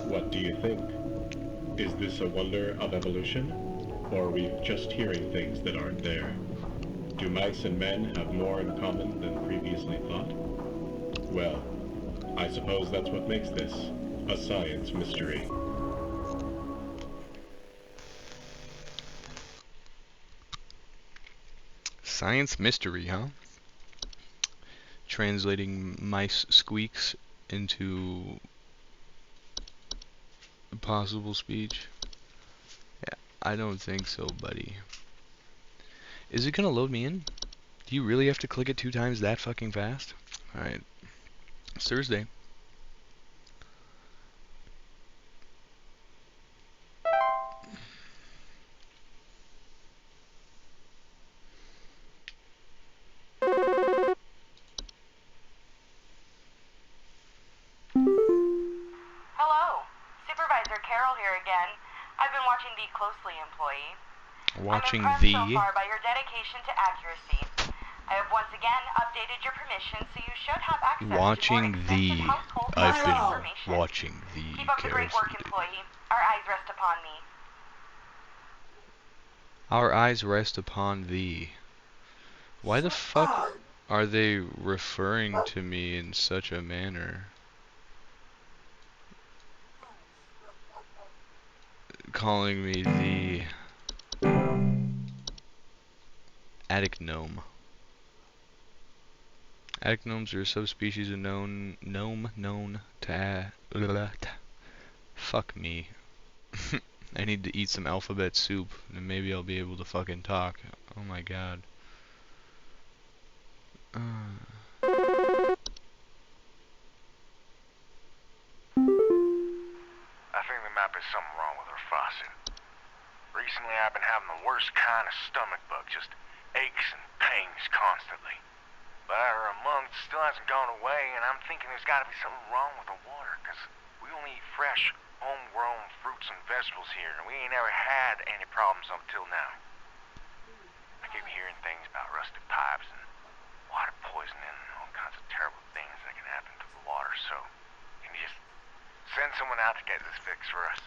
What do you think? Is this a wonder of evolution? Or are we just hearing things that aren't there? Do mice and men have more in common than previously thought? Well, I suppose that's what makes this a science mystery. Science mystery, huh? Translating mice squeaks into possible speech? Yeah, I don't think so, buddy. Is it gonna load me in? Do you really have to click it 2 times that fucking fast? Alright. It's Thursday. watching thee closely, employee. Watching I'm impressed so thee. far by your dedication to accuracy. I have once again updated your permission, so you should have access to more Watching extensive thee. household I've personal been information. watching thee Keep up the great work, carefully. employee. Our eyes rest upon thee. Our eyes rest upon thee. Why the fuck are they referring to me in such a manner? Calling me the attic gnome. Attic gnomes are a subspecies of gnome known to fuck me. I need to eat some alphabet soup and maybe I'll be able to fucking talk. Oh my god. I think there might be something wrong with her faucet. Recently I've been having the worst kind of stomach bug, just aches and pains constantly. But after a month, it still hasn't gone away, and I'm thinking there's gotta be something wrong with the water, 'cause we only eat fresh, homegrown fruits and vegetables here, and we ain't ever had any problems up till now. I keep hearing things about rusted pipes and water poisoning and all kinds of terrible things that can happen to the water, so can you just send someone out to get this fixed for us?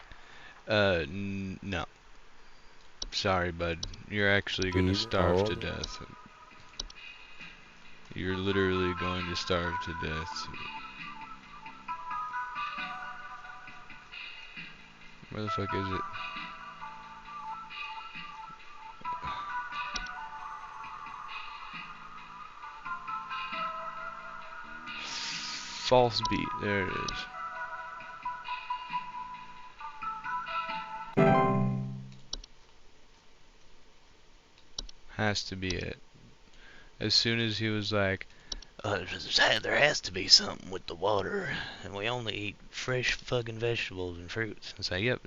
No. Sorry, bud. You're actually gonna Please starve to hold. death. You're literally going to starve to death. Where the fuck is it? False beat. There it is. Has to be it. As soon as he was like, there has to be something with the water, and we only eat fresh fucking vegetables and fruits. It's like, yep.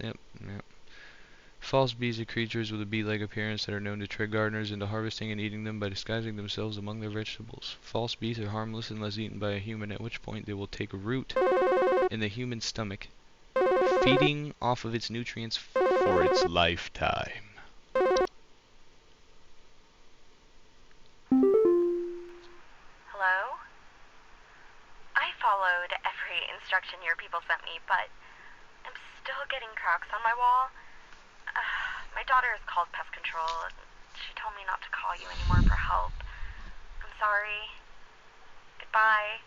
False bees are creatures with a bee-like appearance that are known to trick gardeners into harvesting and eating them by disguising themselves among their vegetables. False bees are harmless unless eaten by a human, at which point they will take root in the human stomach, feeding off of its nutrients for its lifetime. Hello? I followed every instruction your people sent me, but I'm still getting cracks on my wall. My daughter has called pest control. She told me not to call you anymore for help. I'm sorry. Goodbye.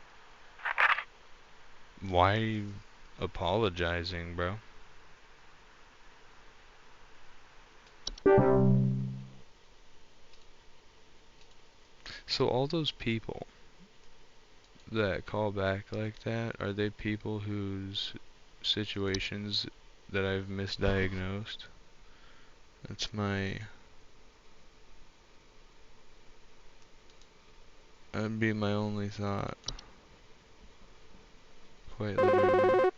Why are you apologizing, bro? So all those people that call back like that, are they people whose situations that I've misdiagnosed? That'd be my only thought. Quite literally.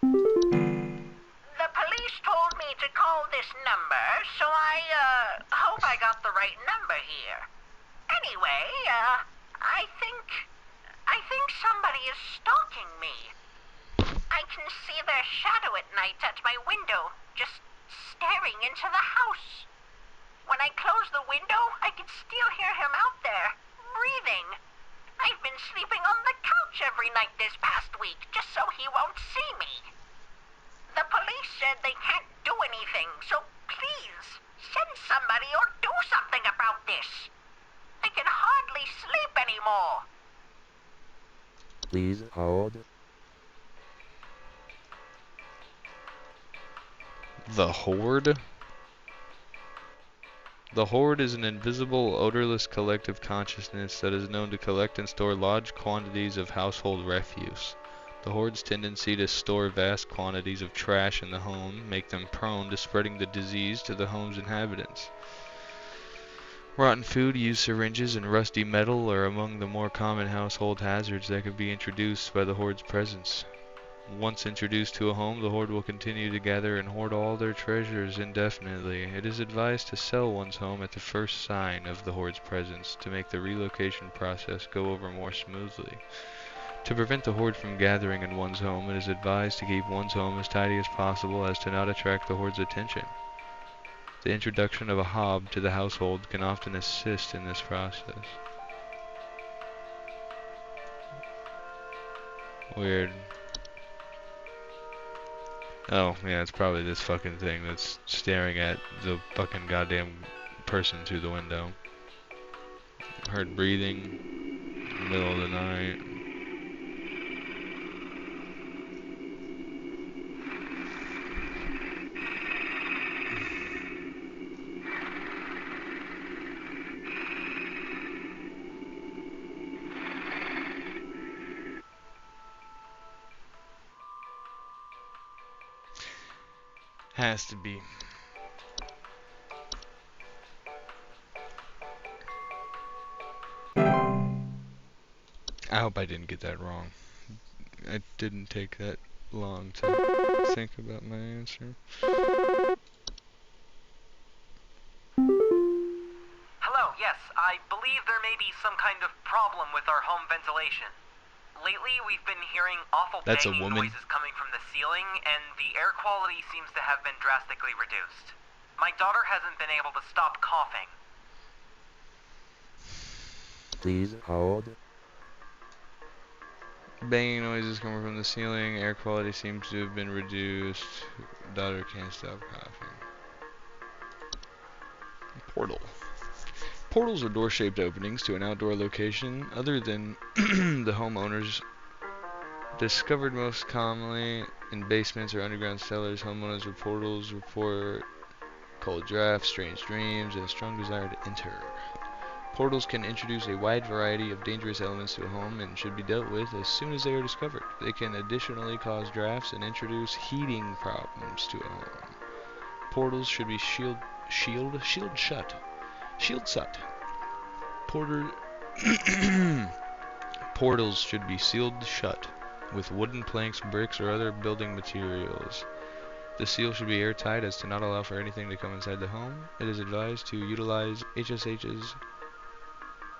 The police told me to call this number, so I hope I got the right number here. Anyway, I think somebody is stalking me. I can see their shadow at night at my window, just staring into the house. When I close the window, I can still hear him out there, breathing. I've been sleeping on the couch every night this past week, just so he won't see me. The police said they can't do anything, so please, send somebody or do something about this. I can hardly sleep anymore. Please hold. The Horde? The Horde is an invisible, odorless collective consciousness that is known to collect and store large quantities of household refuse. The Horde's tendency to store vast quantities of trash in the home make them prone to spreading the disease to the home's inhabitants. Rotten food, used syringes, and rusty metal are among the more common household hazards that could be introduced by the Horde's presence. Once introduced to a home, the Horde will continue to gather and hoard all their treasures indefinitely. It is advised to sell one's home at the first sign of the Horde's presence to make the relocation process go over more smoothly. To prevent the horde from gathering in one's home, it is advised to keep one's home as tidy as possible as to not attract the horde's attention. The introduction of a hob to the household can often assist in this process. Weird. Oh, yeah, it's probably this fucking thing that's staring at the fucking goddamn person through the window. Heard breathing in the middle of the night. Has to be. I hope I didn't get that wrong. It didn't take that long to think about my answer. Hello, yes, I believe there may be some kind of problem with our home ventilation. Lately, we've been hearing awful That's a banging woman. noises coming from the ceiling, and the air quality seems to have been drastically reduced. My daughter hasn't been able to stop coughing. Please hold. Banging noises coming from the ceiling. Air quality seems to have been reduced. Daughter can't stop coughing. Portal. Portals are door-shaped openings to an outdoor location other than the homeowners. Discovered most commonly in basements or underground cellars, homeowners with portals report cold drafts, strange dreams, and a strong desire to enter. Portals can introduce a wide variety of dangerous elements to a home and should be dealt with as soon as they are discovered. They can additionally cause drafts and introduce heating problems to a home. Portals should be shield shut. Portals should be sealed shut with wooden planks, bricks, or other building materials. The seal should be airtight as to not allow for anything to come inside the home. It is advised to utilize HSH's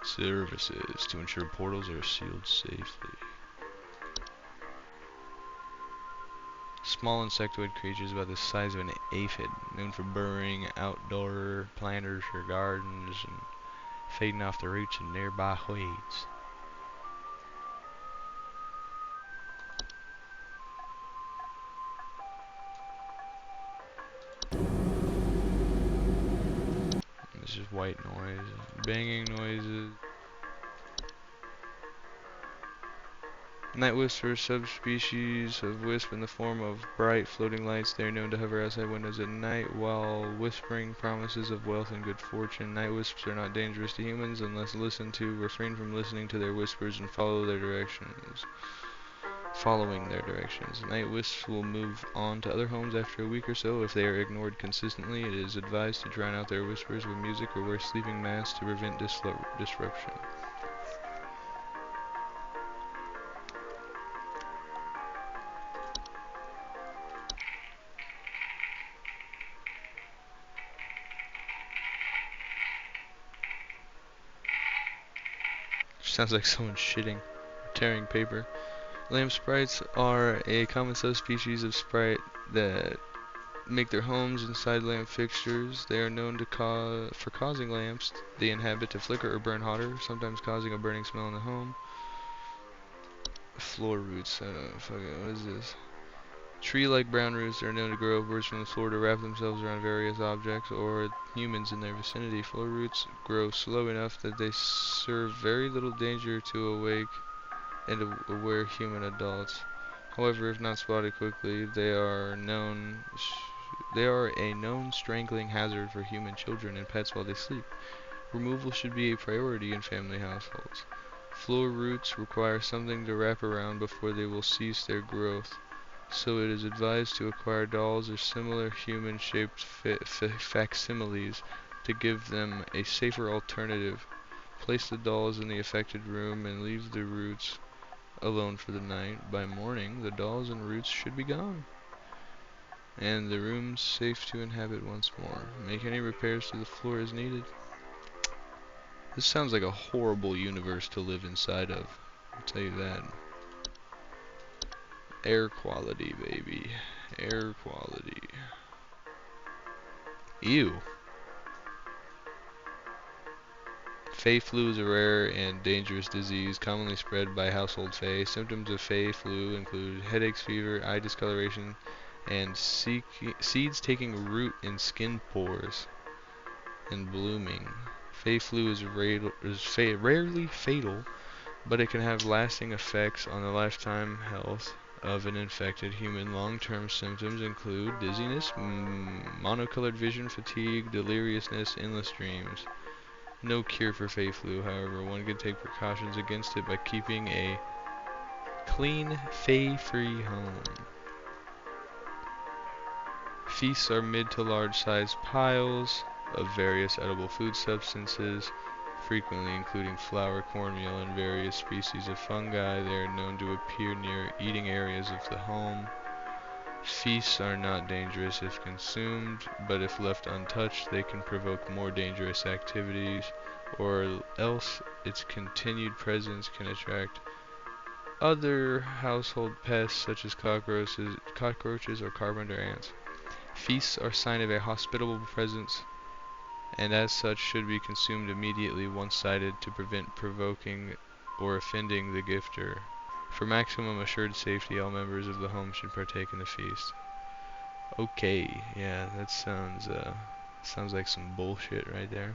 services to ensure portals are sealed safely. Small insectoid creatures about the size of an aphid, known for burrowing outdoor planters or gardens and feeding off the roots of nearby weeds. This is white noise, banging noises. Night wisps are a subspecies of wisp in the form of bright floating lights. They are known to hover outside windows at night while whispering promises of wealth and good fortune. Night wisps are not dangerous to humans unless listened to. Refrain from listening to their whispers and follow their directions. Following their directions. Night wisps will move on to other homes after a week or so. If they are ignored consistently, it is advised to drown out their whispers with music or wear sleeping masks to prevent disruption. Sounds like someone shitting, tearing paper. Lamp sprites are a common subspecies of sprite that make their homes inside lamp fixtures. They are known to for causing lamps they inhabit to flicker or burn hotter, sometimes causing a burning smell in the home. Floor roots. What is this? Tree-like brown roots are known to grow upwards from the floor to wrap themselves around various objects or humans in their vicinity. Floor roots grow slow enough that they serve very little danger to awake and aware human adults. However, if not spotted quickly, they are a known strangling hazard for human children and pets while they sleep. Removal should be a priority in family households. Floor roots require something to wrap around before they will cease their growth, so it is advised to acquire dolls or similar human-shaped facsimiles to give them a safer alternative. Place the dolls in the affected room and leave the roots alone for the night. By morning, the dolls and roots should be gone, and the room safe to inhabit once more. Make any repairs to the floor as needed. This sounds like a horrible universe to live inside of, I'll tell you that. Air quality, baby. Air quality. Ew. Fey flu is a rare and dangerous disease commonly spread by household Fey. Symptoms of Fey flu include headaches, fever, eye discoloration, and seeds taking root in skin pores and blooming. Fey flu is rarely fatal, but it can have lasting effects on the lifetime health of an infected human. Long-term symptoms include dizziness, monocolored vision, fatigue, deliriousness, endless dreams. No cure for Fey flu, however, one can take precautions against it by keeping a clean, Fey-free home. Feasts are mid to large sized piles of various edible food substances, frequently including flour, cornmeal, and various species of fungi. They are known to appear near eating areas of the home. Feasts are not dangerous if consumed, but if left untouched, they can provoke more dangerous activities, or else its continued presence can attract other household pests such as cockroaches or carpenter ants. Feasts are sign of a hospitable presence, and as such should be consumed immediately once sighted to prevent provoking or offending the gifter. For maximum assured safety, all members of the home should partake in the feast. Okay, yeah, that sounds like some bullshit right there.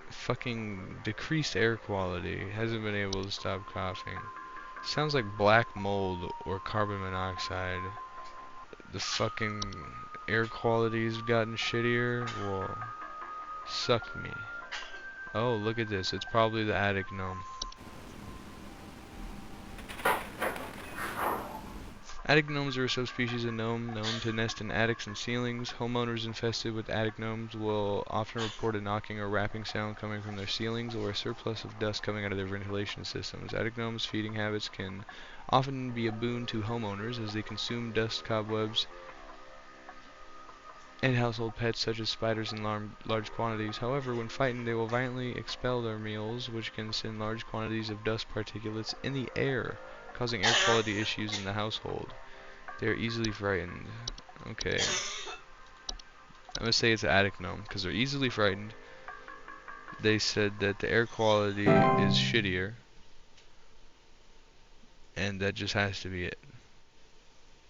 Fucking decreased air quality, hasn't been able to stop coughing. Sounds like black mold or carbon monoxide. The fucking air quality's gotten shittier. Well, suck me. Oh, look at this. It's probably the attic gnome. Attic gnomes are a subspecies of gnome known to nest in attics and ceilings. Homeowners infested with attic gnomes will often report a knocking or rapping sound coming from their ceilings or a surplus of dust coming out of their ventilation systems. Attic gnomes' feeding habits can often be a boon to homeowners as they consume dust, cobwebs, and household pets such as spiders in large quantities. However, when frightened, they will violently expel their meals, which can send large quantities of dust particulates in the air, causing air quality issues in the household. They are easily frightened. Okay. I'm gonna say it's an attic gnome, because they're easily frightened. They said that the air quality is shittier, and that just has to be it.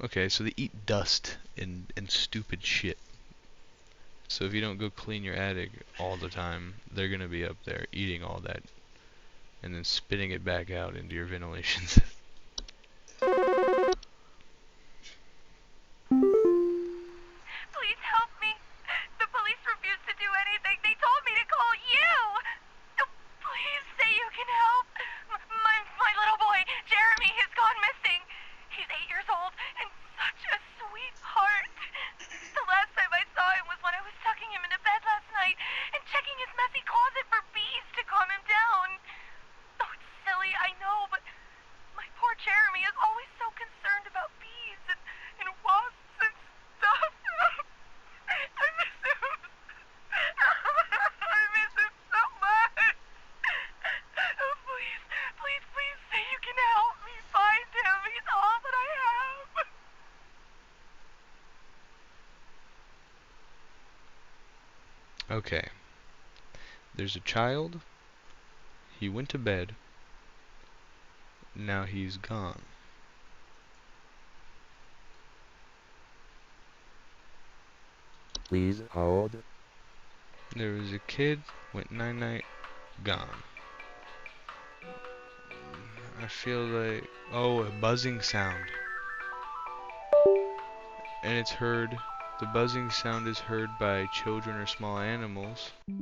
Okay, so they eat dust and stupid shit. So if you don't go clean your attic all the time, they're gonna be up there eating all that and then spitting it back out into your ventilation system. Please help me. The police refuse to do anything. They told me to call you. Please say you can help. My little boy, Jeremy, has gone missing. He's 8 years old and such a sweetheart. The last time I saw him was when I was tucking him into bed last night and checking his messy closet for bees to calm him down. Oh, it's silly, I know, but my poor Jeremy is always so concerned about bees and wasps and stuff. I miss him. I miss him so much. Oh, please say you can help me find him. He's all that I have. Okay. There's a child. He went to bed. Now he's gone. Please hold. There was a kid, went night-night, gone. I feel like... Oh, a buzzing sound. And it's heard... The buzzing sound is heard by children or small animals. Please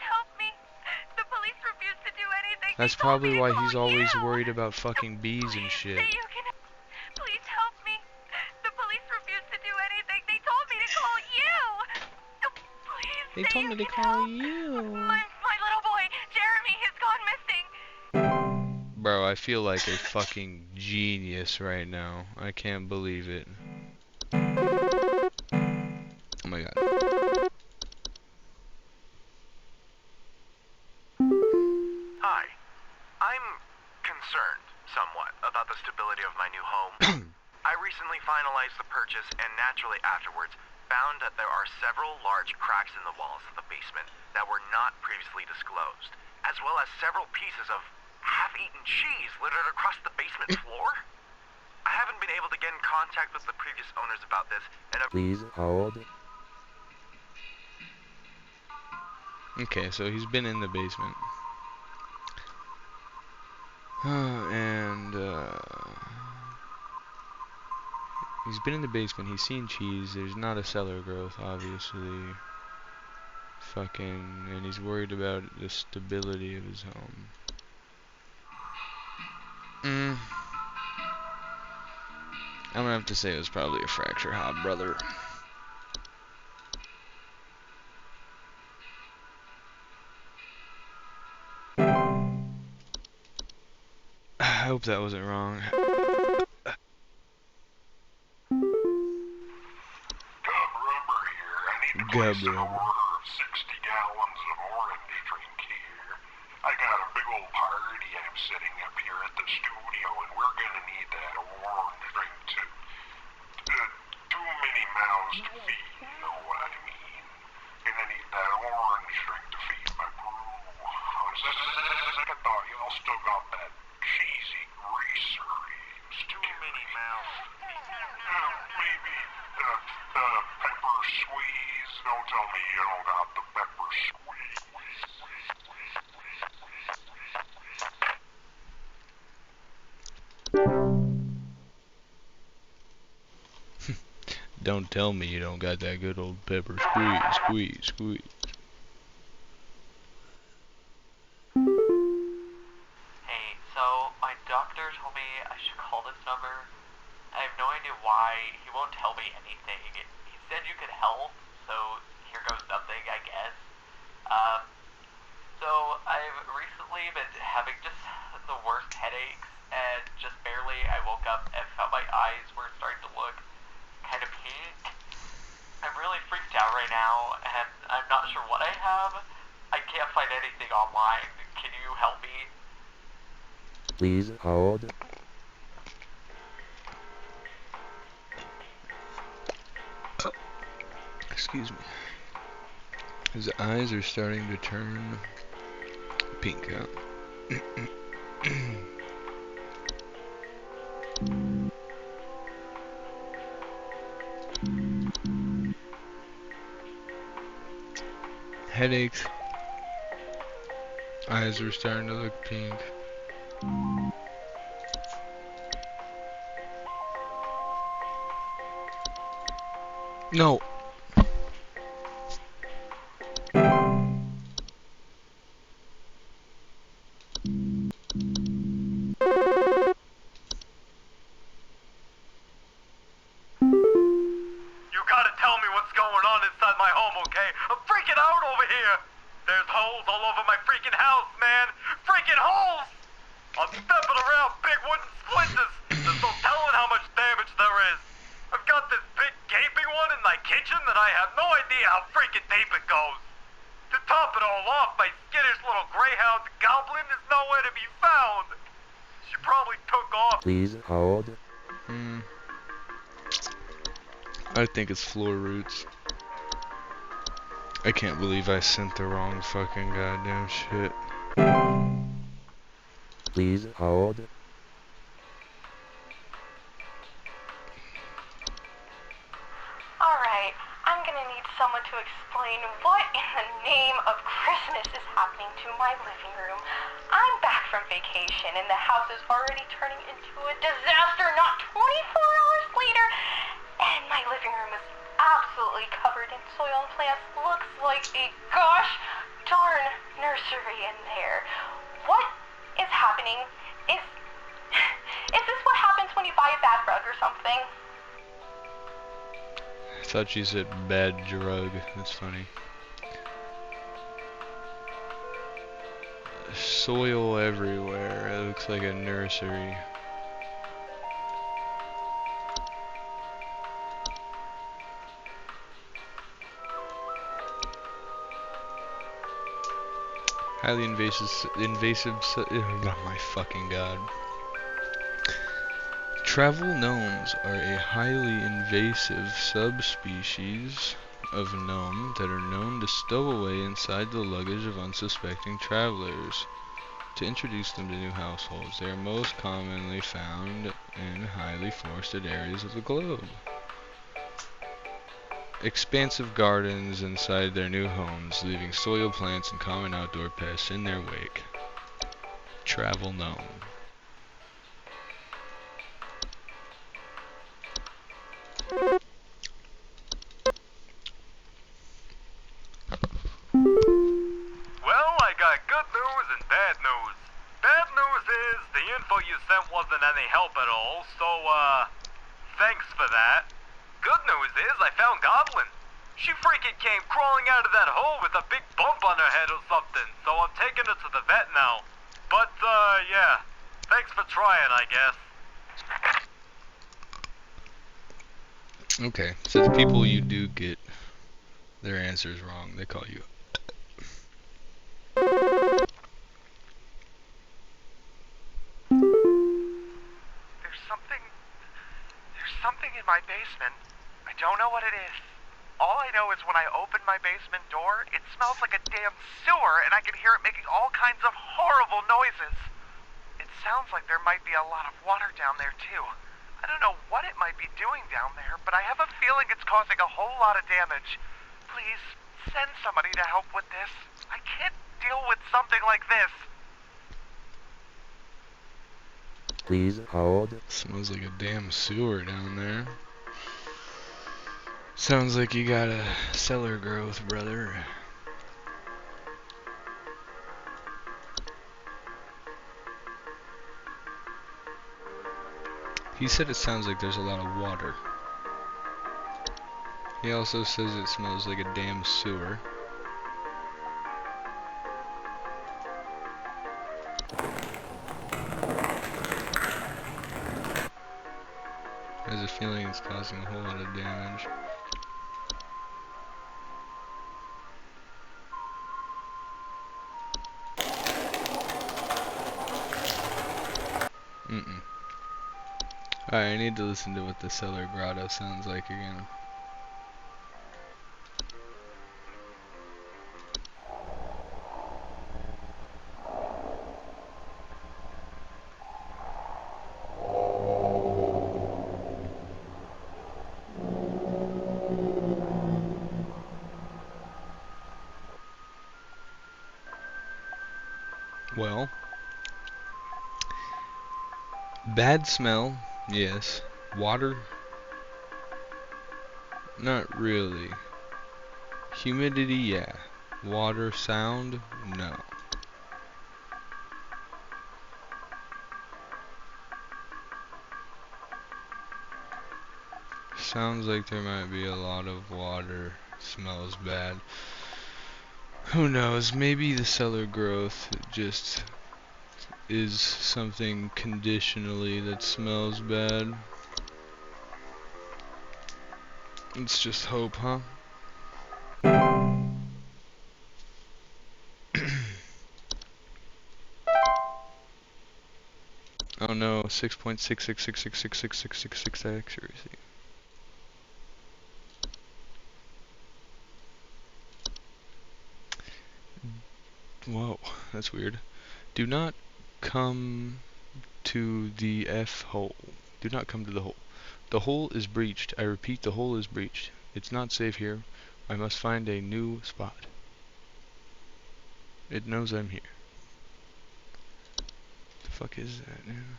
help me. The police refuse to do anything. That's They told me probably to why call he's always you. worried about fucking bees and shit. Say you can. Please help me. The police refuse to do anything. They told me to call you. Please They say told you me to can call help. you. My little boy, Jeremy, has gone missing. Bro, I feel like a fucking genius right now. I can't believe it. Oh my god. Hi. I'm stability of my new home. I recently finalized the purchase and naturally afterwards found that there are several large cracks in the walls of the basement that were not previously disclosed, as well as several pieces of half-eaten cheese littered across the basement floor. I haven't been able to get in contact with the previous owners about this, and Please hold. Okay, so he's been in the basement. And, he's been in the basement, he's seen cheese, there's not a cellar growth, obviously. Fucking, and he's worried about the stability of his home. I'm gonna have to say it was probably a fracture hob, brother. I hope that wasn't wrong. Gub rubber. Order of 60 gallons of orange drink here. I got a big old party I'm setting up here at the studio, and we're gonna need that orange drink too. Too many mouths to feed, you know what I mean? Gonna need that orange drink to feed my brew. Second thought, y'all still got that cheesy greaser. Too many mouths. Maybe pepper squeeze. Don't tell me you don't got the pepper squeeze. Don't tell me you don't got that good old pepper squeeze. Hey, so my doctor told me I should call this number. I have no idea why. He won't tell me anything. He said you could help, so here goes nothing, I guess. So I've recently been having just the worst headaches, and just barely I woke up and found my eyes were starting to look kind of pink. I'm really freaked out right now, and I'm not sure what I have. I can't find anything online. Can you help me? Please hold. Excuse me. His eyes are starting to turn pink out. Headaches. Eyes are starting to look pink. No. Please hold. I think it's floor roots. I can't believe I sent the wrong fucking goddamn shit. Please hold. Alright, I'm gonna need someone to explain what in the name of Christmas is happening to my living room. I'm back from vacation and the house is already turning into a disaster not 24 hours later. And my living room is absolutely covered in soil and plants. Looks like a gosh darn nursery in there. What is happening? Is this what happens when you buy a bad rug or something? I thought you said bad drug. That's funny. Soil everywhere. It looks like a nursery. Highly invasive, oh my fucking god. Travel gnomes are a highly invasive subspecies of gnome that are known to stow away inside the luggage of unsuspecting travelers to introduce them to new households. They are most commonly found in highly forested areas of the globe. Expansive gardens inside their new homes, leaving soil plants and common outdoor pests in their wake. Travel gnome. Well, I got good news and bad news. Bad news is the info you sent wasn't any help at all, so, thanks for that. Good news is I found Goblin. She freaking came crawling out of that hole with a big bump on her head or something, so I'm taking her to the vet now. But, yeah. Thanks for trying, I guess. Okay, so the people you do get their answers wrong, they call you. There's something in my basement. I don't know what it is. All I know is when I open my basement door, it smells like a damn sewer, and I can hear it making all kinds of horrible noises. It sounds like there might be a lot of water down there, too. I don't know what it might be doing down there, but I have a feeling it's causing a whole lot of damage. Please, send somebody to help with this. I can't deal with something like this. Please hold. Smells like a damn sewer down there. Sounds like you got a cellar growth, brother. He said it sounds like there's a lot of water. He also says it smells like a damn sewer. I have a feeling it's causing a whole lot of damage. Alright, I need to listen to what the cellar grotto sounds like again. Well, bad smell, yes. Water, not really. Humidity, yeah. Water sound, no. Sounds like there might be a lot of water. Smells bad. Who knows? Maybe the cellar growth just is something conditionally that smells bad. Let's just hope, huh? Oh no, 6.6666666666 accuracy. Whoa, that's weird. Do not come to the F hole. Do not come to the hole. The hole is breached. I repeat, the hole is breached. It's not safe here. I must find a new spot. It knows I'm here. The fuck is that now?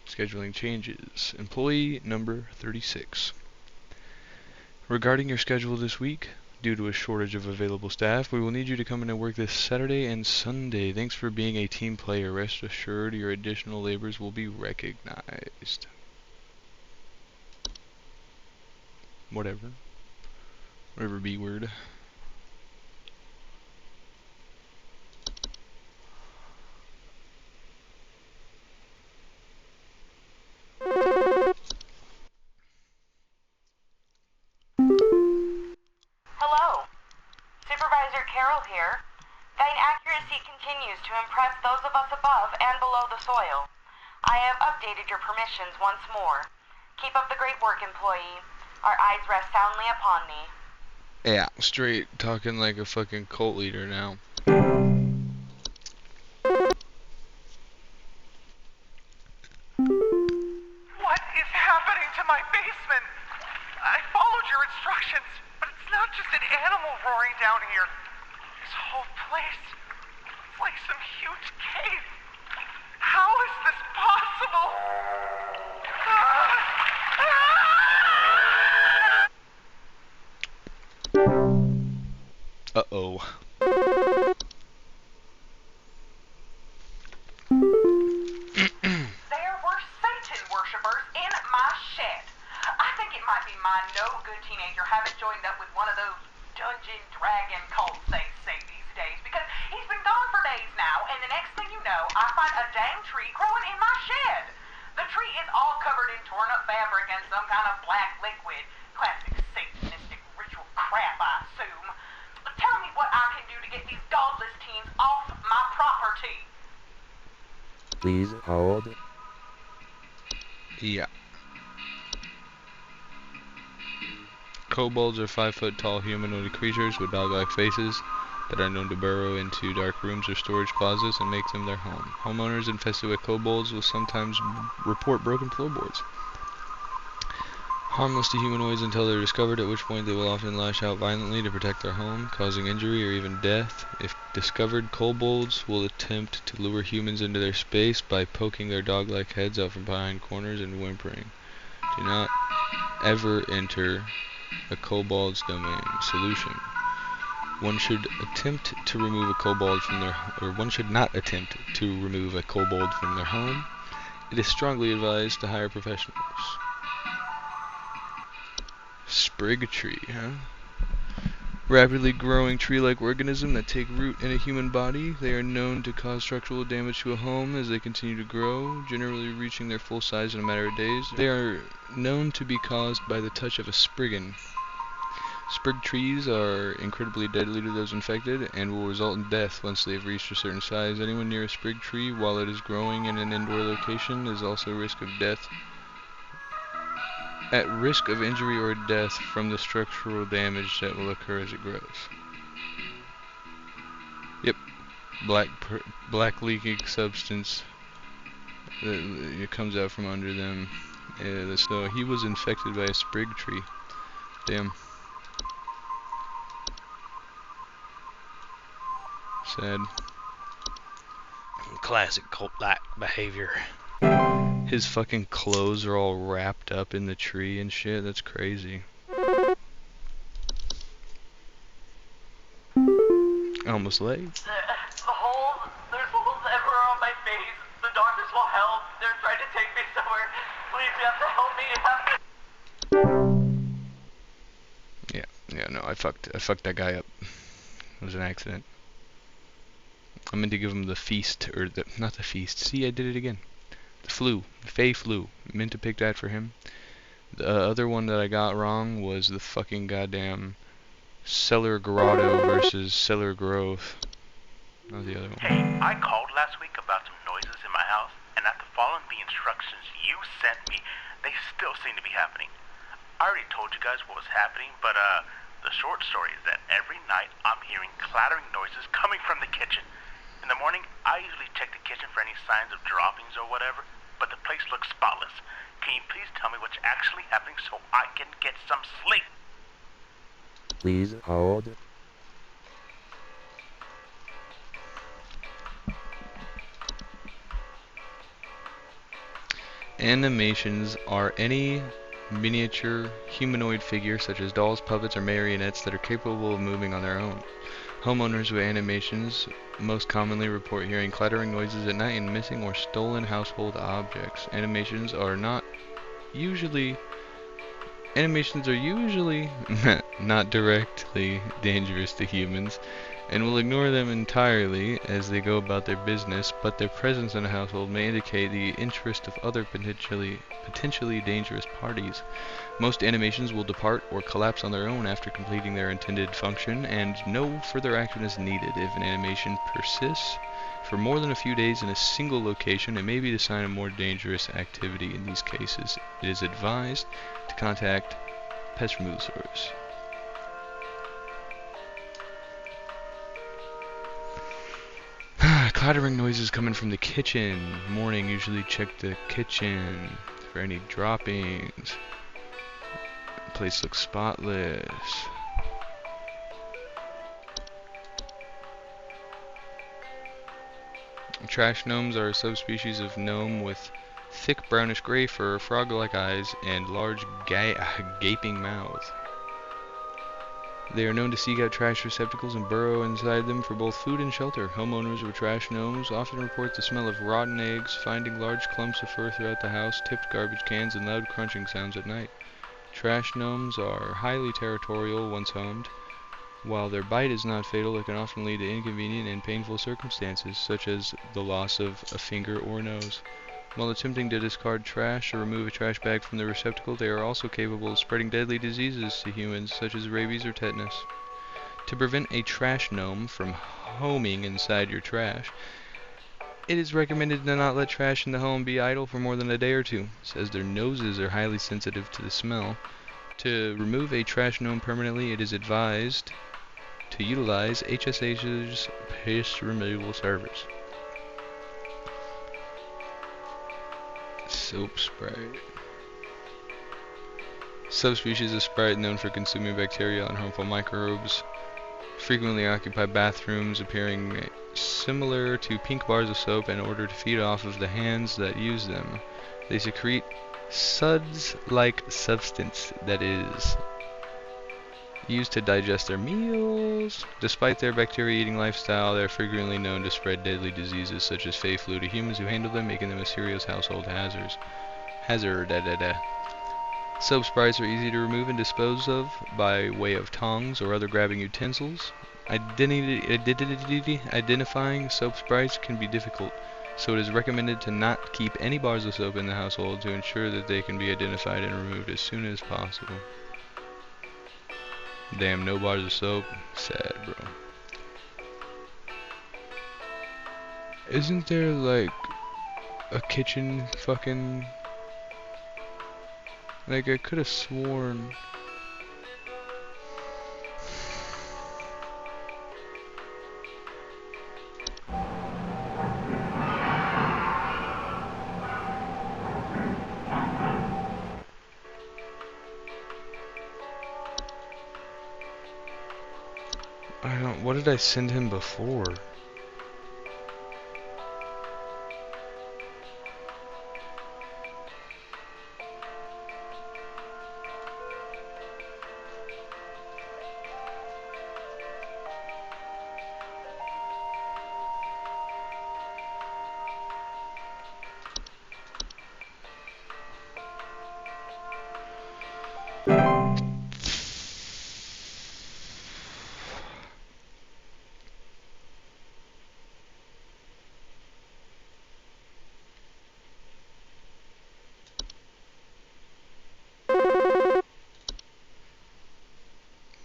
Scheduling changes. Employee number 36. Regarding your schedule this week, due to a shortage of available staff, we will need you to come in and work this Saturday and Sunday. Thanks for being a team player. Rest assured your additional labors will be recognized. Whatever. Whatever B word. Hello. Supervisor Carroll here. Thine accuracy continues to impress those of us above and below the soil. I have updated your permissions once more. Keep up the great work, employee. Our eyes rest soundly upon thee. Yeah, straight talking like a fucking cult leader now. What is happening to my basement? I followed your instructions, but it's not just an animal roaring down here. This whole place, it's like some huge cave. How is this possible? Uh-oh. There were Satan worshippers in my shed. I think it might be my no-good teenager having joined up with one of those Dungeon Dragon cults they say these days, because he's been gone for days now, and the next thing you know, I find a dang tree growing in my shed. The tree is all covered in torn-up fabric and some kind of black liquid. Classic Satanistic ritual crap, I assume. Tell me what I can do to get these godless teens off my property. Please hold. Yeah. Kobolds are 5-foot-tall humanoid creatures with dog-like faces that are known to burrow into dark rooms or storage closets and make them their home. Homeowners infested with kobolds will sometimes report broken floorboards. Harmless to humanoids until they're discovered, at which point they will often lash out violently to protect their home, causing injury or even death. If discovered, kobolds will attempt to lure humans into their space by poking their dog-like heads out from behind corners and whimpering. Do not ever enter a kobold's domain. Solution: one should attempt to remove a kobold from their, or one should not attempt to remove a kobold from their home. It is strongly advised to hire professionals. Sprig tree, huh? Rapidly growing tree-like organism that take root in a human body. They are known to cause structural damage to a home as they continue to grow, generally reaching their full size in a matter of days. They are known to be caused by the touch of a spriggan. Sprig trees are incredibly deadly to those infected and will result in death once they've reached a certain size. Anyone near a sprig tree while it is growing in an indoor location is also at risk of death. At risk of injury or death from the structural damage that will occur as it grows. Yep, black leaking substance that it comes out from under them. Yeah, so he was infected by a sprig tree. Damn. Sad. Classic cult-like behavior. His fucking clothes are all wrapped up in the tree and shit. That's crazy. Almost late. There's holes everywhere on my face. The doctors will help. They're trying to take me somewhere. Please, you have to help me. You have to... Yeah, no, I fucked that guy up. It was an accident. I meant to give him the feast, or not the feast. See, I did it again. The flu, the Fey flu. I meant to pick that for him. The other one that I got wrong was the fucking goddamn cellar grotto versus cellar growth. That was the other one. Hey, I called last week about some noises in my house, and after following the instructions you sent me, they still seem to be happening. I already told you guys what was happening, but the short story is that every night I'm hearing clattering noises coming from the kitchen. In the morning, I usually check the kitchen for any signs of droppings or whatever, but the place looks spotless. Can you please tell me what's actually happening so I can get some sleep? Please hold. Animations are any miniature humanoid figure such as dolls, puppets, or marionettes that are capable of moving on their own. Homeowners with animations most commonly report hearing clattering noises at night and missing or stolen household objects. Animations are usually not directly dangerous to humans and will ignore them entirely as they go about their business, but their presence in a household may indicate the interest of other potentially dangerous parties. Most animations will depart or collapse on their own after completing their intended function, and no further action is needed. If an animation persists, for more than a few days in a single location, it may be the sign of more dangerous activity. In these cases, it is advised to contact pest removal service. Clattering noises coming from the kitchen. Morning, usually check the kitchen for any droppings. The place looks spotless. Trash gnomes are a subspecies of gnome with thick brownish gray fur, frog-like eyes, and large gaping mouths. They are known to seek out trash receptacles and burrow inside them for both food and shelter. Homeowners of trash gnomes often report the smell of rotten eggs, finding large clumps of fur throughout the house, tipped garbage cans, and loud crunching sounds at night. Trash gnomes are highly territorial once homed. While their bite is not fatal, it can often lead to inconvenient and painful circumstances, such as the loss of a finger or nose. While attempting to discard trash or remove a trash bag from the receptacle, they are also capable of spreading deadly diseases to humans, such as rabies or tetanus. To prevent a trash gnome from homing inside your trash, it is recommended to not let trash in the home be idle for more than a day or two, as their noses are highly sensitive to the smell. To remove a trash gnome permanently, it is advised to utilize HSH's pest removal service. Soap Sprite. Subspecies of Sprite known for consuming bacteria and harmful microbes. Frequently occupy bathrooms, appearing similar to pink bars of soap in order to feed off of the hands that use them. They secrete suds-like substance that is used to digest their meals. Despite their bacteria-eating lifestyle, they are frequently known to spread deadly diseases such as Fey flu to humans who handle them, making them a serious household hazard. Soap sprites are easy to remove and dispose of by way of tongs or other grabbing utensils. Identifying soap sprites can be difficult, so it is recommended to not keep any bars of soap in the household to ensure that they can be identified and removed as soon as possible. Damn, no bars of soap. Sad, bro. Isn't there like a kitchen fucking... Like I could have sworn... What did I send him before?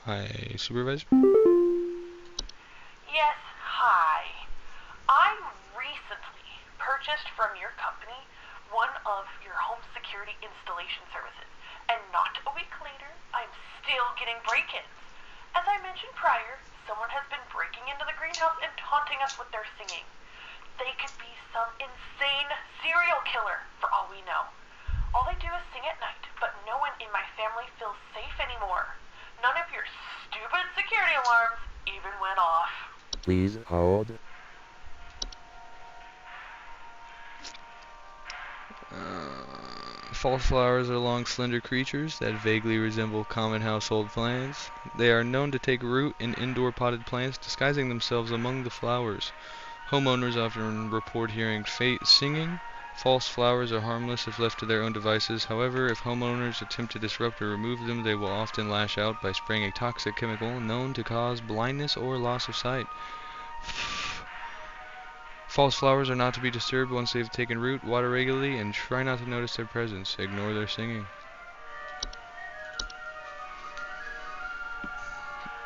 Hi, supervisor? Yes, hi. I recently purchased from your company one of your home security installation services, and not a week later, I'm still getting break-ins. As I mentioned prior, someone has been breaking into the greenhouse and taunting us with their singing. They could be some insane serial killer, for all we know. All they do is sing at night, but no one in my family feels safe anymore. None of your stupid security alarms even went off. Please hold. False flowers are long, slender creatures that vaguely resemble common household plants. They are known to take root in indoor potted plants, disguising themselves among the flowers. Homeowners often report hearing faint singing. False flowers are harmless if left to their own devices. However, if homeowners attempt to disrupt or remove them, they will often lash out by spraying a toxic chemical known to cause blindness or loss of sight. False flowers are not to be disturbed once they have taken root. Water regularly and try not to notice their presence. Ignore their singing.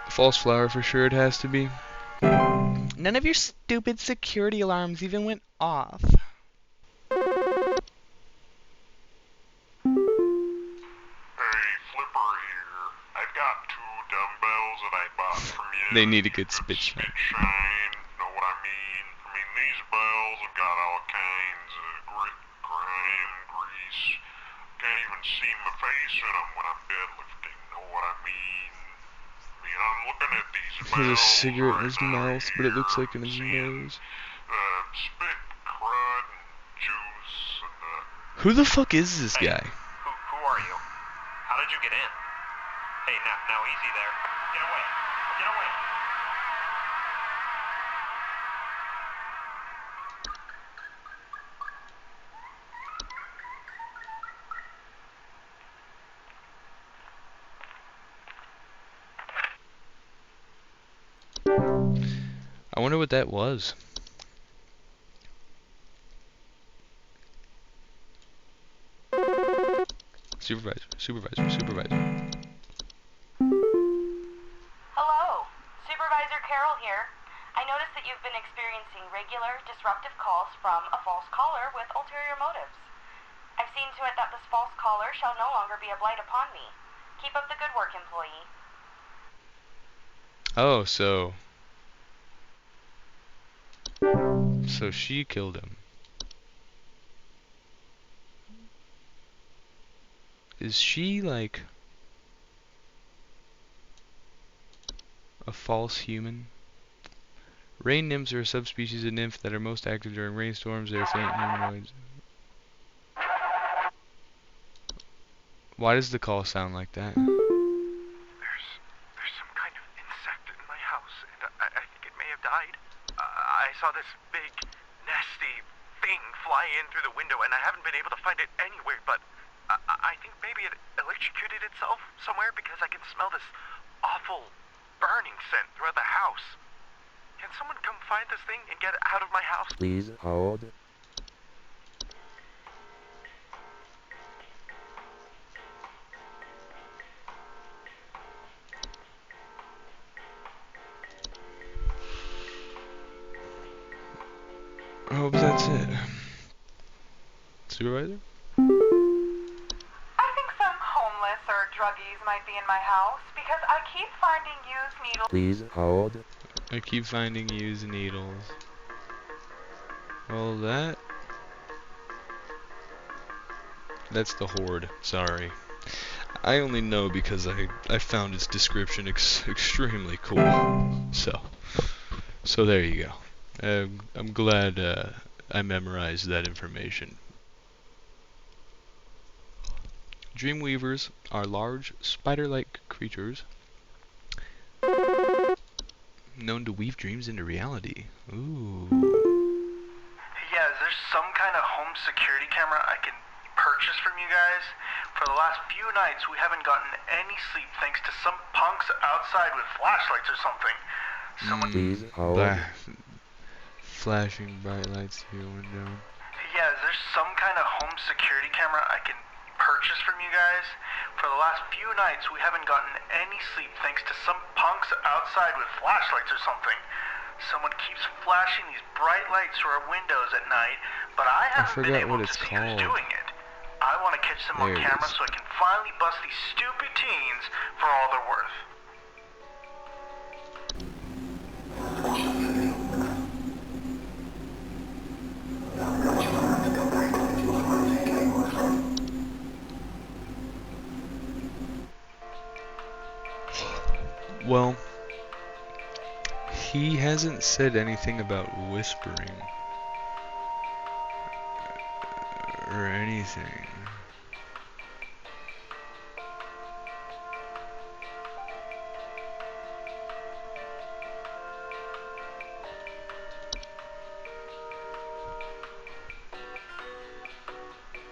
False flower for sure it has to be. None of your stupid security alarms even went off. Hey, Flipper here. I've got 2 dumbbells that I bought from you. They need a good spit shine. Spit shine, know what I mean? I mean, these bells have got all kinds of grime, grease. Can't even see my face in them when I'm deadlifting, know what I mean? I mean, I'm looking at these He bells has a cigarette in right his now mouth, but it looks here, like in his seeing, nose. spit, crud, and juice, and, Who the fuck is this Hey. guy? Who are you? How did you get in? Hey, now easy there. Get away. Get away. I wonder what that was. Supervisor. Hello, Supervisor Carroll here. I noticed that you've been experiencing regular, disruptive calls from a false caller with ulterior motives. I've seen to it that this false caller shall no longer be a blight upon me. Keep up the good work, employee. Oh, so she killed him. Is she like a false human? Rain nymphs are a subspecies of nymph that are most active during rainstorms. They are faint humanoids. Why does the call sound like that? There's some kind of insect in my house, and I think it may have died. I saw this big, nasty thing fly in through the window, and I haven't been able to find it anywhere, but I think maybe it electrocuted itself somewhere because I can smell this awful burning scent throughout the house. Can someone come find this thing and get it out of my house? Please hold. I hope that's it. Supervisor? I think some homeless or druggies might be in my house because I keep finding used needles. Please hold. I keep finding used needles. Well, that's the Horde. Sorry. I only know because I found its description extremely cool. So there you go. I'm glad I memorized that information. Dreamweavers are large, spider-like creatures known to weave dreams into reality. Ooh. Yeah, is there some kind of home security camera I can purchase from you guys? For the last few nights, we haven't gotten any sleep thanks to some punks outside with flashlights or something. Please hold. Flashing bright lights through your window. Yeah, is there some kind of home security camera I can purchase from you guys? For the last few nights, we haven't gotten any sleep thanks to some punks outside with flashlights or something. Someone keeps flashing these bright lights through our windows at night, but I haven't been forgot able what to it's see who's called. doing it. I want to catch them on There it camera is. so I can finally bust these stupid teens for all they're worth. Well, he hasn't said anything about whispering or anything.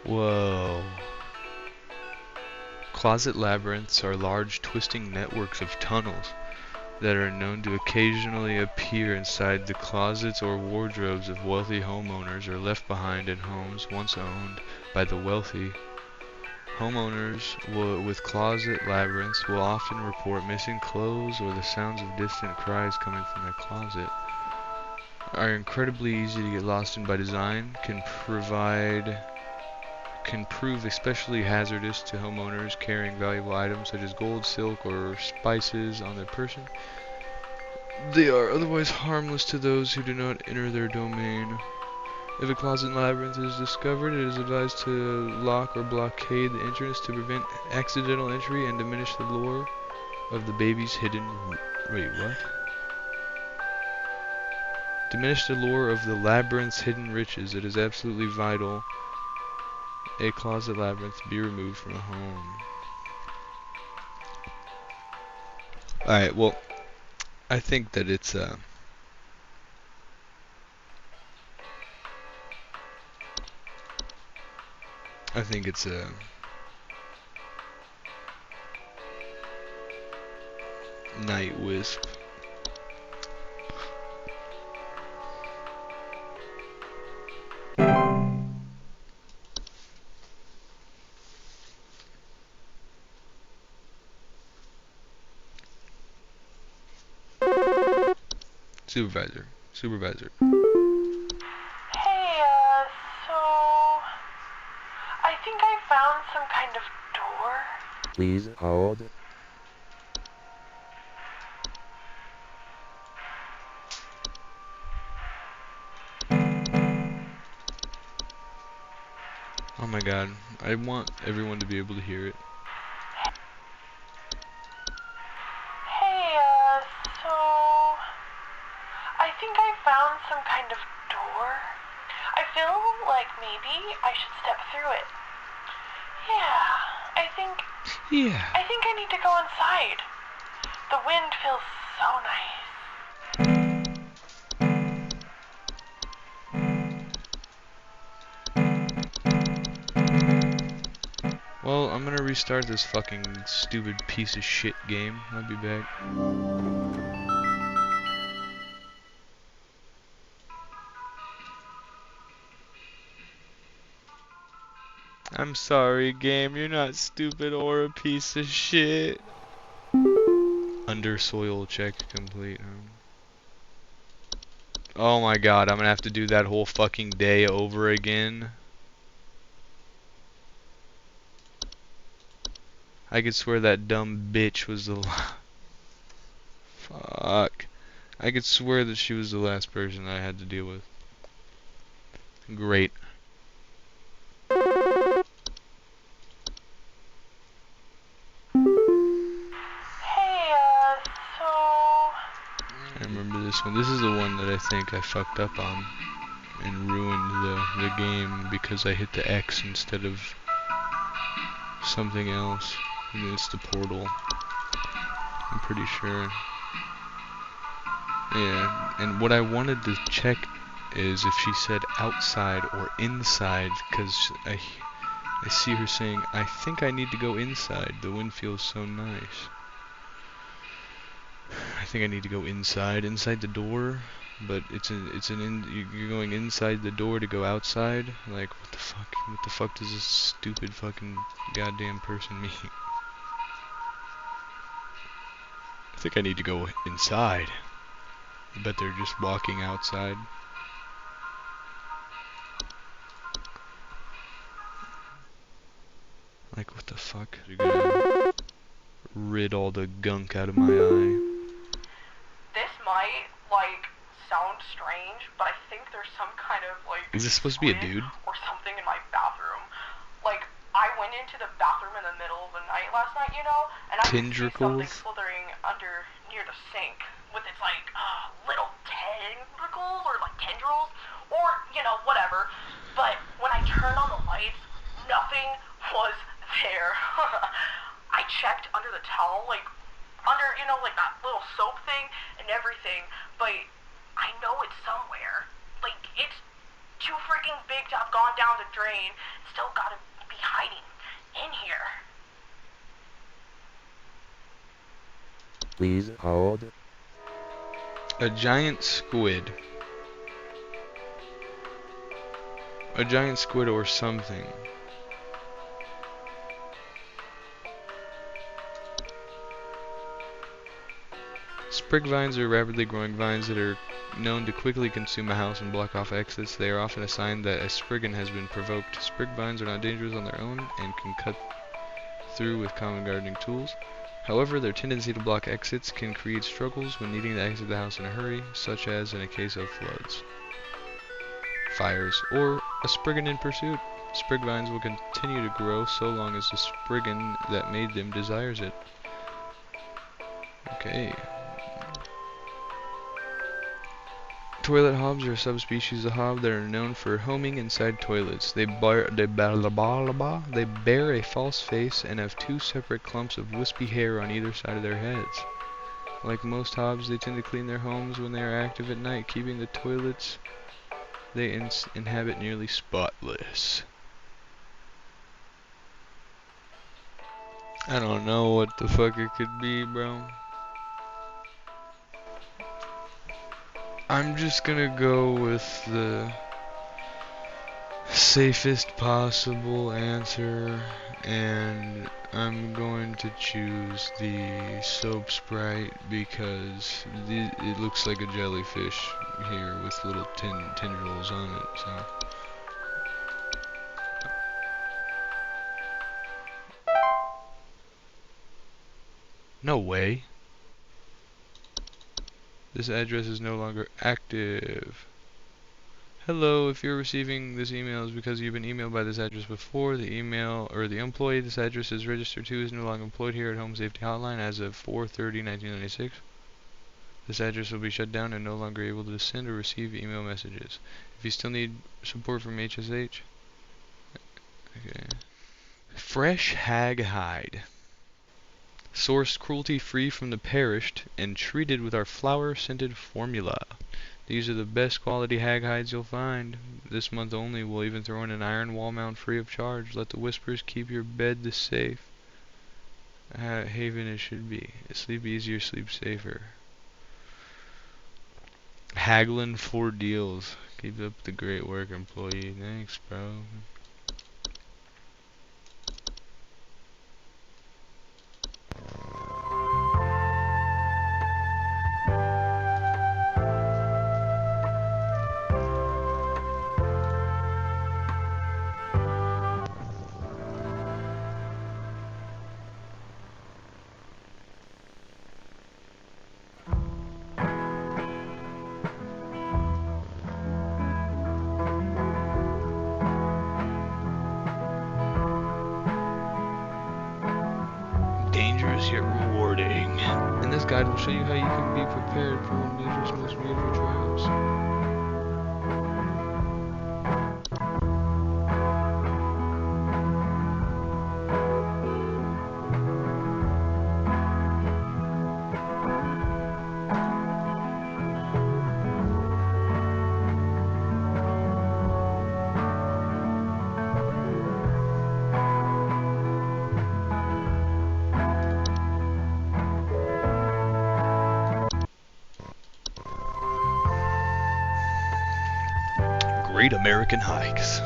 Whoa. Closet labyrinths are large twisting networks of tunnels that are known to occasionally appear inside the closets or wardrobes of wealthy homeowners or left behind in homes once owned by the wealthy. Homeowners with closet labyrinths will often report missing clothes or the sounds of distant cries coming from their closet. are incredibly easy to get lost in by design, can prove especially hazardous to homeowners carrying valuable items such as gold, silk, or spices on their person. They are otherwise harmless to those who do not enter their domain. If a closet labyrinth is discovered, it is advised to lock or blockade the entrance to prevent accidental entry and diminish the lure of the baby's hidden... Wait, what? Diminish the lure of the labyrinth's hidden riches. It is absolutely vital a closet labyrinth be removed from a home. Alright, well, I think that it's, I think it's a night wisp. Supervisor. Hey, so... I think I found some kind of door. Please hold. Oh my god, I want everyone to be able to hear it. Hey, so... I think I found some kind of door. I feel like maybe I should step through it. Yeah, I think I need to go inside. The wind feels so nice. Well, I'm gonna restart this fucking stupid piece of shit game. I'll be back. I'm sorry, game. You're not stupid or a piece of shit. Under soil check complete. Oh my god, I'm gonna have to do that whole fucking day over again. I could swear that dumb bitch was the fuck. I could swear that she was the last person I had to deal with. Great. Hey, so... I remember this one. This is the one that I think I fucked up on and ruined the game because I hit the X instead of something else. And it's the portal. I'm pretty sure. Yeah, and what I wanted to check is if she said outside or inside, because I see her saying, I think I need to go inside. The wind feels so nice. I think I need to go inside the door, but you're going inside the door to go outside? Like, what the fuck? What the fuck does this stupid fucking goddamn person mean? I think I need to go inside. I bet they're just walking outside. Like, what the fuck? You're gonna rid all the gunk out of my eye. This might, like, sound strange, but I think there's some kind of, like... Is this supposed to be a squid dude? or something in my bathroom. Like, I went into the bathroom in the middle of the night last night, you know? And I could see something slithering under near the sink with its, like, little tentacles or, like, tendrils or, you know, whatever. But when I turned on the lights, nothing was there. I checked under the towel, like, under, you know, like that little soap thing and everything, but I know it's somewhere. Like, it's too freaking big to have gone down the drain. Still gotta be hiding in here. Please hold. A giant squid. A giant squid or something. Sprig vines are rapidly growing vines that are known to quickly consume a house and block off exits, they are often a sign that a spriggan has been provoked. Sprig vines are not dangerous on their own and can cut through with common gardening tools. However, their tendency to block exits can create struggles when needing to exit the house in a hurry, such as in a case of floods, fires, or a spriggan in pursuit. Sprig vines will continue to grow so long as the spriggan that made them desires it. Okay. Toilet hobs are a subspecies of hob that are known for homing inside toilets. They bear a false face and have two separate clumps of wispy hair on either side of their heads. Like most hobs, they tend to clean their homes when they are active at night, keeping the toilets they inhabit nearly spotless. I don't know what the fuck it could be, bro. I'm just gonna go with the safest possible answer, and I'm going to choose the soap sprite because it looks like a jellyfish here with little tendrils on it, so. No way. This address is no longer active. Hello, if you're receiving this email is because you've been emailed by this address before. The email or the employee this address is registered to is no longer employed here at Home Safety Hotline as of 4/30/1996. This address will be shut down and no longer able to send or receive email messages. If you still need support from HSH, okay. Fresh hag hide. Sourced cruelty-free from the perished and treated with our flower-scented formula. These are the best quality hag hides you'll find. This month only, we'll even throw in an iron wall mount free of charge. Let the whispers keep your bed the safe haven it should be. Sleep easier, sleep safer. Haggling for deals. Keep up the great work, employee. Thanks, bro. Dangerous yet rewarding. And this guide will show you how you can be prepared for one of nature's most beautiful trails. Great American Hikes.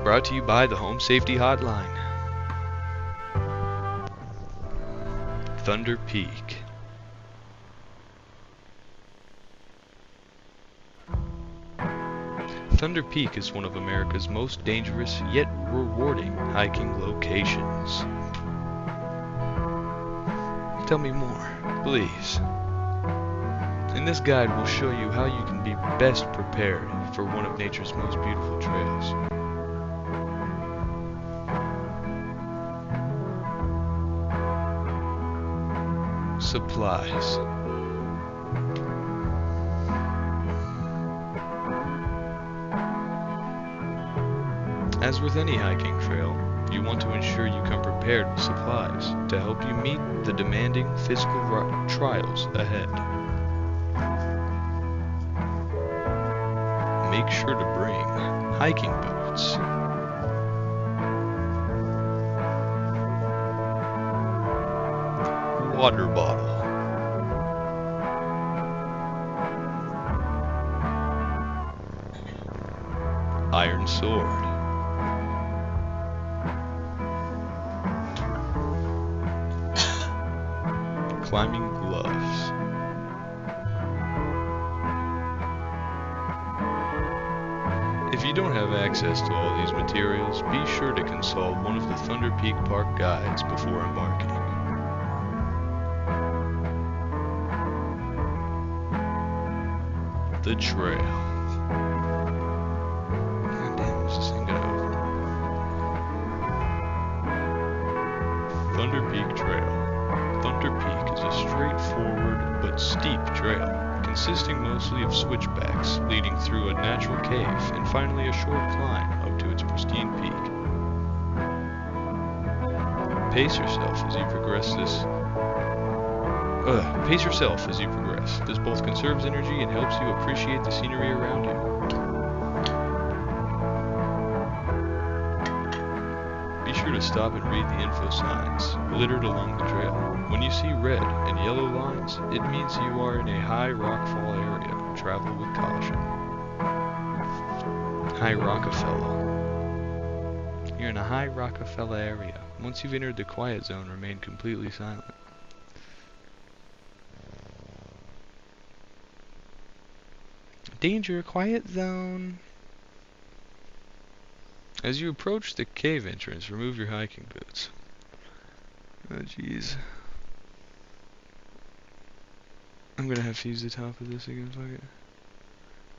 Brought to you by the Home Safety Hotline. Thunder Peak. Thunder Peak is one of America's most dangerous yet rewarding hiking locations. Tell me more, please. In this guide, we'll show you how you can be best prepared for one of nature's most beautiful trails. Supplies. As with any hiking trail, you want to ensure you come prepared with supplies to help you meet the demanding physical trials ahead. Make sure to bring hiking boots, water bottle, iron sword, climbing gloves, you don't have access to all these materials, be sure to consult one of the Thunder Peak Park guides before embarking. The trail. God damn, is this thing gonna open? Thunder Peak Trail. Thunder Peak is a straightforward but steep trail, consisting mostly of switchbacks leading through a natural cave and finally a short climb up to its pristine peak. Pace yourself as you progress. This both conserves energy and helps you appreciate the scenery around you. Be sure to stop and read the info signs littered along the trail. When you see red and yellow lines, it means you are in a high rockfall area. Travel with caution. High Rockefeller. You're in a high Rockefeller area. Once you've entered the quiet zone, remain completely silent. Danger, quiet zone. As you approach the cave entrance, remove your hiking boots. Oh jeez. I'm gonna have to use the top of this again, fuck it.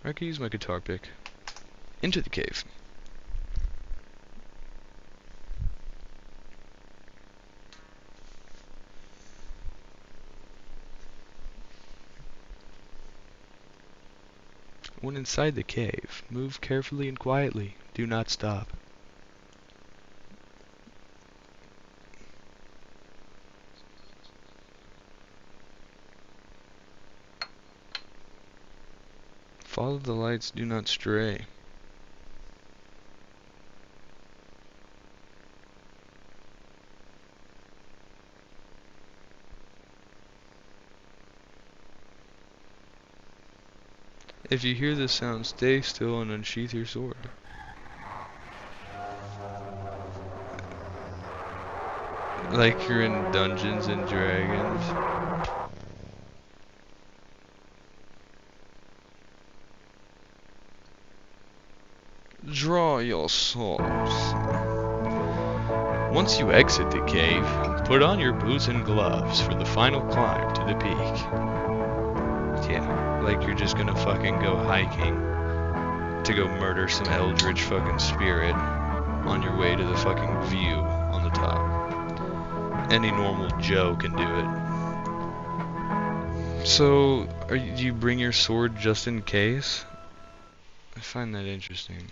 I can use my guitar pick. Into the cave. When inside the cave, move carefully and quietly. Do not stop. Follow the lights, do not stray. If you hear this sound, stay still and unsheath your sword. Like you're in Dungeons and Dragons. Draw your swords. Once you exit the cave, put on your boots and gloves for the final climb to the peak. Yeah, like you're just gonna fucking go hiking to go murder some eldritch fucking spirit on your way to the fucking view on the top. Any normal Joe can do it. So, do you bring your sword just in case? I find that interesting.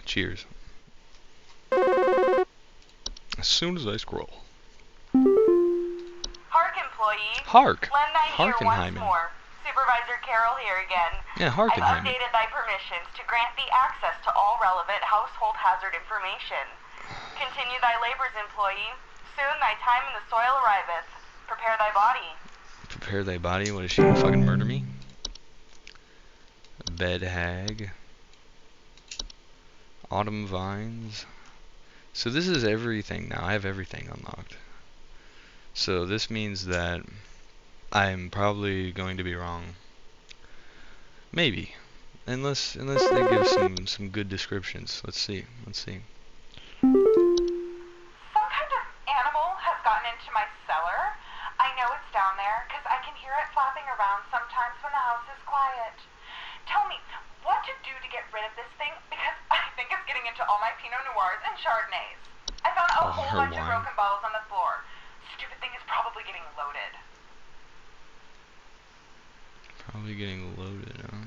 Cheers. As soon as I scroll. Hark, employee. Hark. Lend thy ear once Harkenheimen. more. Supervisor Carroll here again. Yeah, I've Harkenheimen. updated thy permissions to grant thee access to all relevant household hazard information. Continue thy labors, employee. Soon thy time in the soil arriveth. Prepare thy body. Prepare thy body? What, is she gonna fucking murder me? Bed hag. Autumn vines. So this is everything now. I have everything unlocked. So this means that I'm probably going to be wrong. Maybe. Unless they give some good descriptions. Let's see. Some kind of animal has gotten into my cellar. I know it's down there because I can hear it flapping around sometimes when the house is quiet. Tell me what to do to get rid of this thing because I think it's getting into all my Pinot Noirs and Chardonnays. I found a whole bunch of broken bottles on the floor. Stupid thing is probably getting loaded. Probably getting loaded, huh?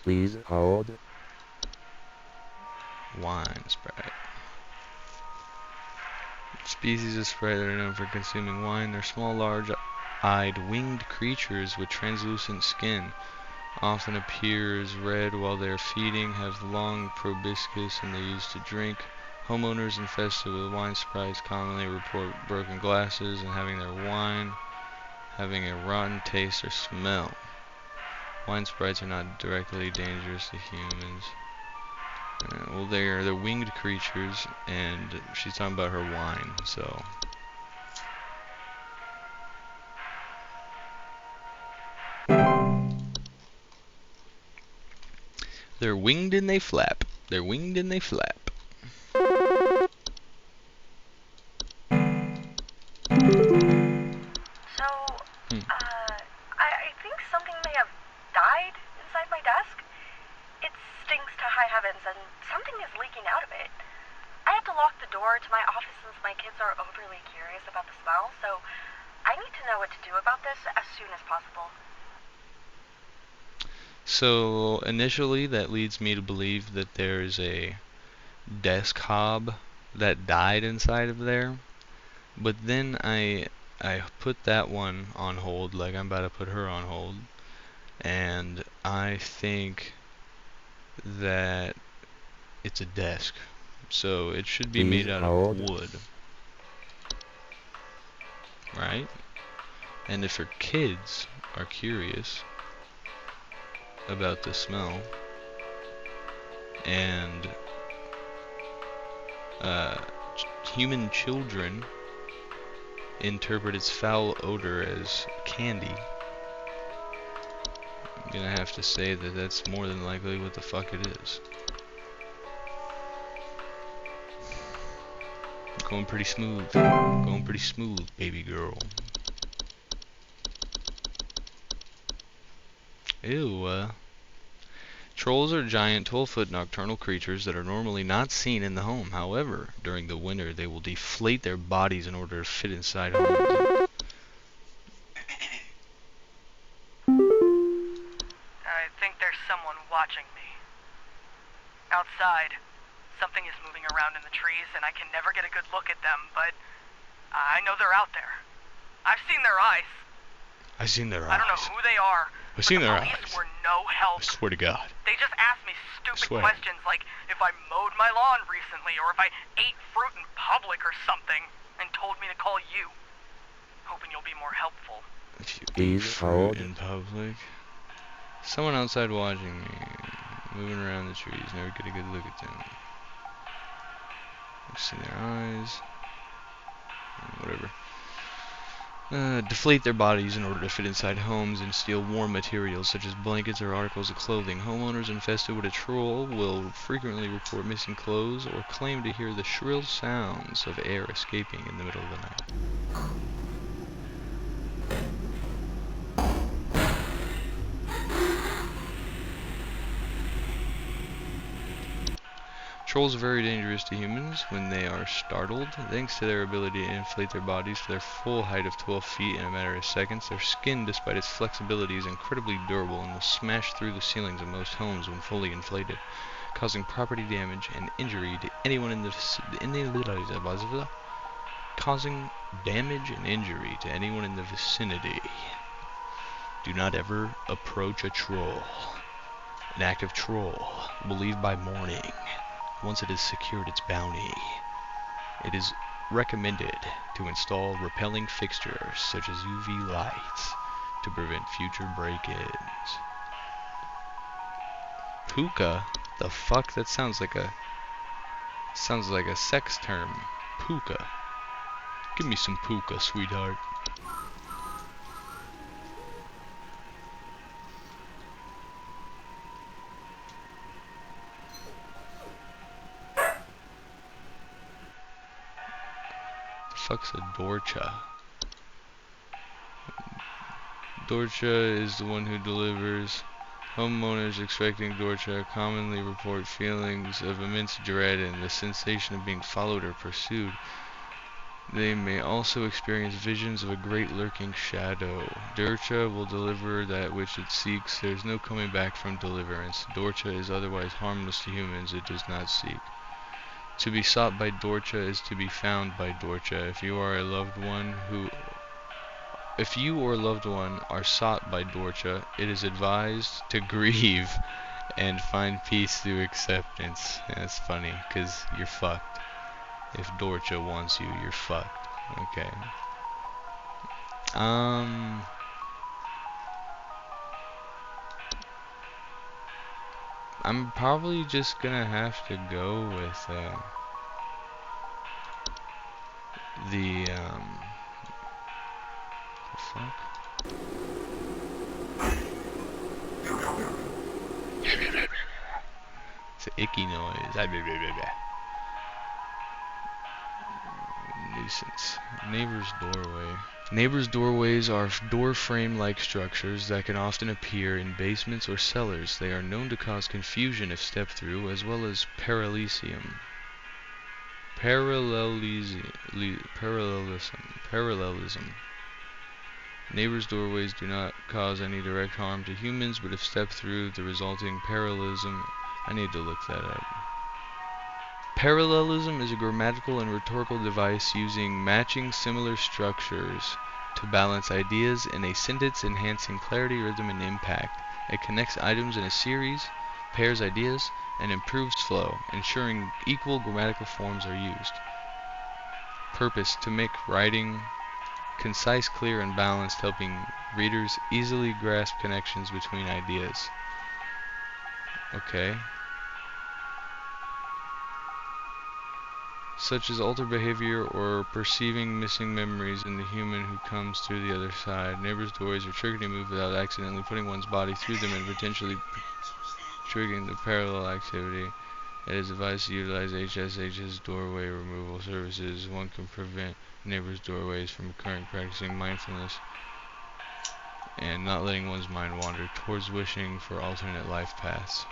Please hold. Wine Sprite. Species of sprite that are known for consuming wine. They're small, large-eyed, winged creatures with translucent skin. Often appear as red while they are feeding, have long proboscis, and they used to drink. Homeowners infested with wine sprites commonly report broken glasses and having their wine having a rotten taste or smell. Wine sprites are not directly dangerous to humans. Well, they're winged creatures, and she's talking about her wine, so. They're winged and they flap. They're winged and they flap. So, I think something may have died inside my desk. It stinks to high heavens, and something is leaking out of it. I have to lock the door to my office since my kids are overly curious about the smell, so I need to know what to do about this as soon as possible. So initially that leads me to believe that there's a desk hob that died inside of there. But then I put that one on hold, like I'm about to put her on hold. And I think that it's a desk. So it should be Please made out of hold. wood. Right? And if her kids are curious about the smell and human children interpret its foul odor as candy, I'm gonna have to say that that's more than likely what the fuck it is. Going pretty smooth. Going pretty smooth, baby girl. Ew. Trolls are giant 12-foot nocturnal creatures that are normally not seen in the home. However, during the winter, they will deflate their bodies in order to fit inside homes. I think there's someone watching me. Outside, something is moving around in the trees, and I can never get a good look at them, but I know they're out there. I've seen their eyes. I've seen their eyes. I don't know who they are. I've seen their The eyes. police were no help. I swear to God. They just asked me stupid swear. questions like if I mowed my lawn recently or if I ate fruit in public or something, and told me to call you. Hoping you'll be more helpful. If you Please eat fruit hold. in public. Someone outside watching me. Moving around the trees. Never get a good look at them. I've seen their eyes. Whatever. Deflate their bodies in order to fit inside homes and steal warm materials such as blankets or articles of clothing. Homeowners infested with a troll will frequently report missing clothes or claim to hear the shrill sounds of air escaping in the middle of the night. Trolls are very dangerous to humans when they are startled. Thanks to their ability to inflate their bodies to their full height of 12 feet in a matter of seconds, their skin, despite its flexibility, is incredibly durable and will smash through the ceilings of most homes when fully inflated, causing property damage and injury to anyone in the vicinity. Do not ever approach a troll. An active troll will leave by morning. Once it has secured its bounty, it is recommended to install repelling fixtures such as UV lights to prevent future break-ins. Puka? The fuck? That sounds like a sex term. Puka. Give me some puka, sweetheart. Fuck's a Dorcha? Dorcha is the one who delivers. Homeowners expecting Dorcha commonly report feelings of immense dread and the sensation of being followed or pursued. They may also experience visions of a great lurking shadow. Dorcha will deliver that which it seeks. There is no coming back from deliverance. Dorcha is otherwise harmless to humans it does not seek. To be sought by Dorcha is to be found by Dorcha. If you or loved one are sought by Dorcha, it is advised to grieve and find peace through acceptance. And that's funny, because you're fucked. If Dorcha wants you, you're fucked. Okay. I'm probably just gonna have to go with the fuck? It's an icky noise. Ah, blah, blah, blah, blah. Nuisance. Neighbor's doorway. Neighbors' doorways are door frame-like structures that can often appear in basements or cellars. They are known to cause confusion if stepped through, as well as parallelism. Parallelism. Neighbors' doorways do not cause any direct harm to humans, but if stepped through, the resulting parallelism... I need to look that up. Parallelism is a grammatical and rhetorical device using matching similar structures to balance ideas in a sentence, enhancing clarity, rhythm, and impact. It connects items in a series, pairs ideas, and improves flow, ensuring equal grammatical forms are used. Purpose: to make writing concise, clear, and balanced, helping readers easily grasp connections between ideas. Okay. Such as altered behavior or perceiving missing memories in the human who comes through the other side. Neighbors' doorways are triggered to move without accidentally putting one's body through them and potentially triggering the parallel activity. It is advised to utilize HSH's doorway removal services. One can prevent neighbors' doorways from occurring, practicing mindfulness and not letting one's mind wander towards wishing for alternate life paths.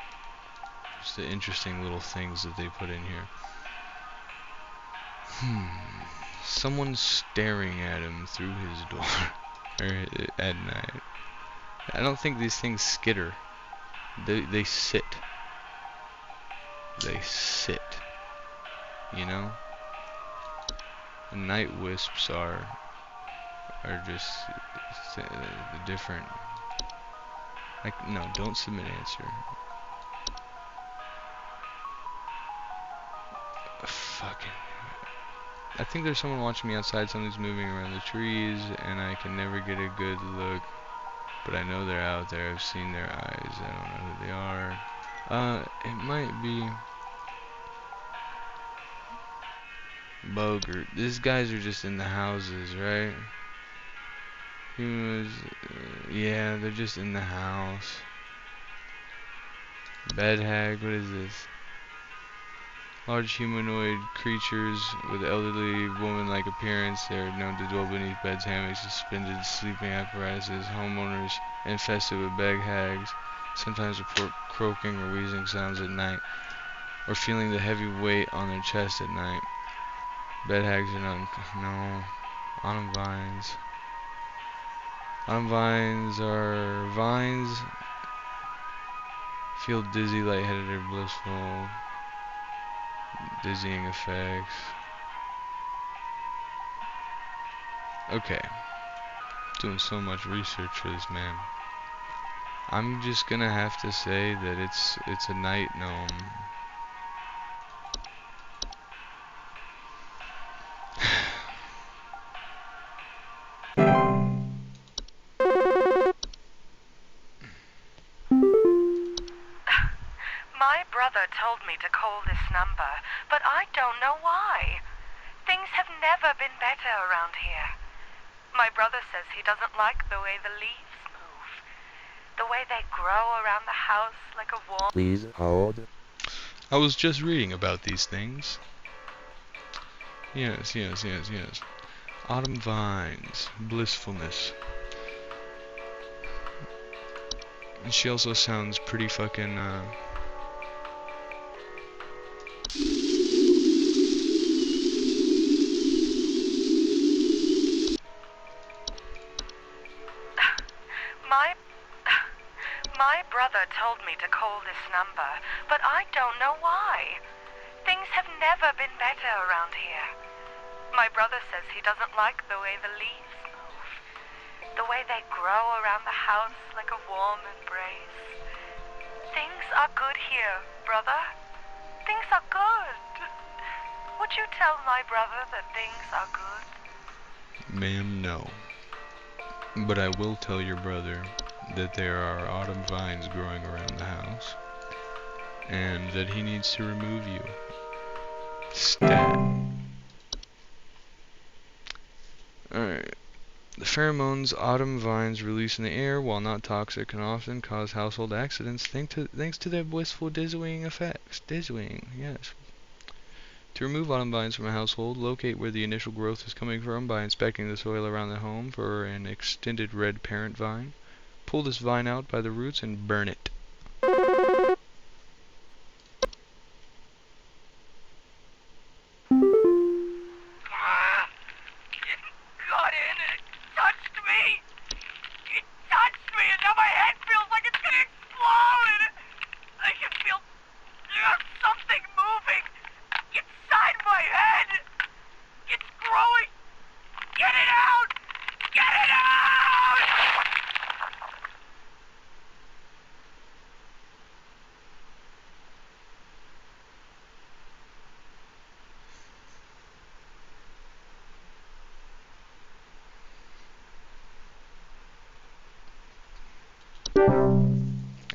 Just the interesting little things that they put in here. Someone's staring at him through his door at night. I don't think these things skitter. They sit. They sit. You know? And night wisps are just different. Like, no, don't submit answer. Fucking. I think there's someone watching me outside. Something's moving around the trees, and I can never get a good look. But I know they're out there. I've seen their eyes. I don't know who they are. It might be Bogart. These guys are just in the houses, right? Yeah, they're just in the house. Bed hag, what is this? Large humanoid creatures with elderly woman-like appearance. They are known to dwell beneath beds, hammocks, suspended sleeping apparatuses. Homeowners infested with bed hags sometimes report croaking or wheezing sounds at night, or feeling the heavy weight on their chest at night. Bed hags are not... No. Autumn vines. Autumn vines are vines. Feel dizzy, lightheaded, or blissful. Dizzying effects. Okay. Doing so much research for this man. I'm just gonna have to say that it's a night gnome. My brother told me to call this number, but I don't know why. Things have never been better around here. My brother says he doesn't like the way the leaves move. The way they grow around the house like a wall. Please hold. I was just reading about these things. Yes. Autumn vines. Blissfulness. And she also sounds pretty fucking, My brother told me to call this number, but I don't know why. Things have never been better around here. My brother says he doesn't like the way the leaves move. The way they grow around the house like a warm embrace. Things are good here, brother. Things are good. Would you tell my brother that things are good? ma'am, no. But I will tell your brother that there are autumn vines growing around the house, and that he needs to remove you. Stat. Alright. The pheromones autumn vines release in the air, while not toxic, can often cause household accidents thanks to their blissful dizzying effects. Dizzying, yes. To remove autumn vines from a household, locate where the initial growth is coming from by inspecting the soil around the home for an extended red parent vine. Pull this vine out by the roots and burn it. Got in and it touched me! It touched me and now my head feels like it's gonna explode! I can feel something moving inside my head! It's growing! Get it out! Get it out!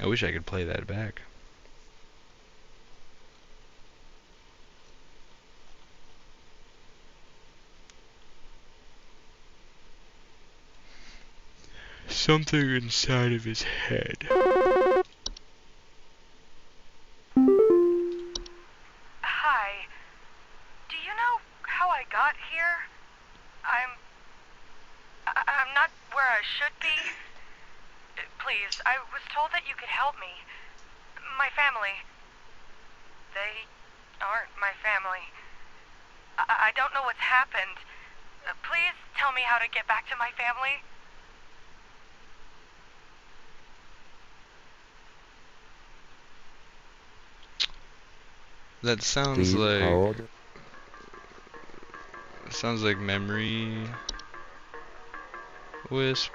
I wish I could play that back. Something inside of his head. Hi. Do you know how I got here? I'm not where I should be. Please, I was told that you could help me. My family. They aren't my family. I don't know what's happened. Please tell me how to get back to my family. That sounds Please like hold. memory wisp.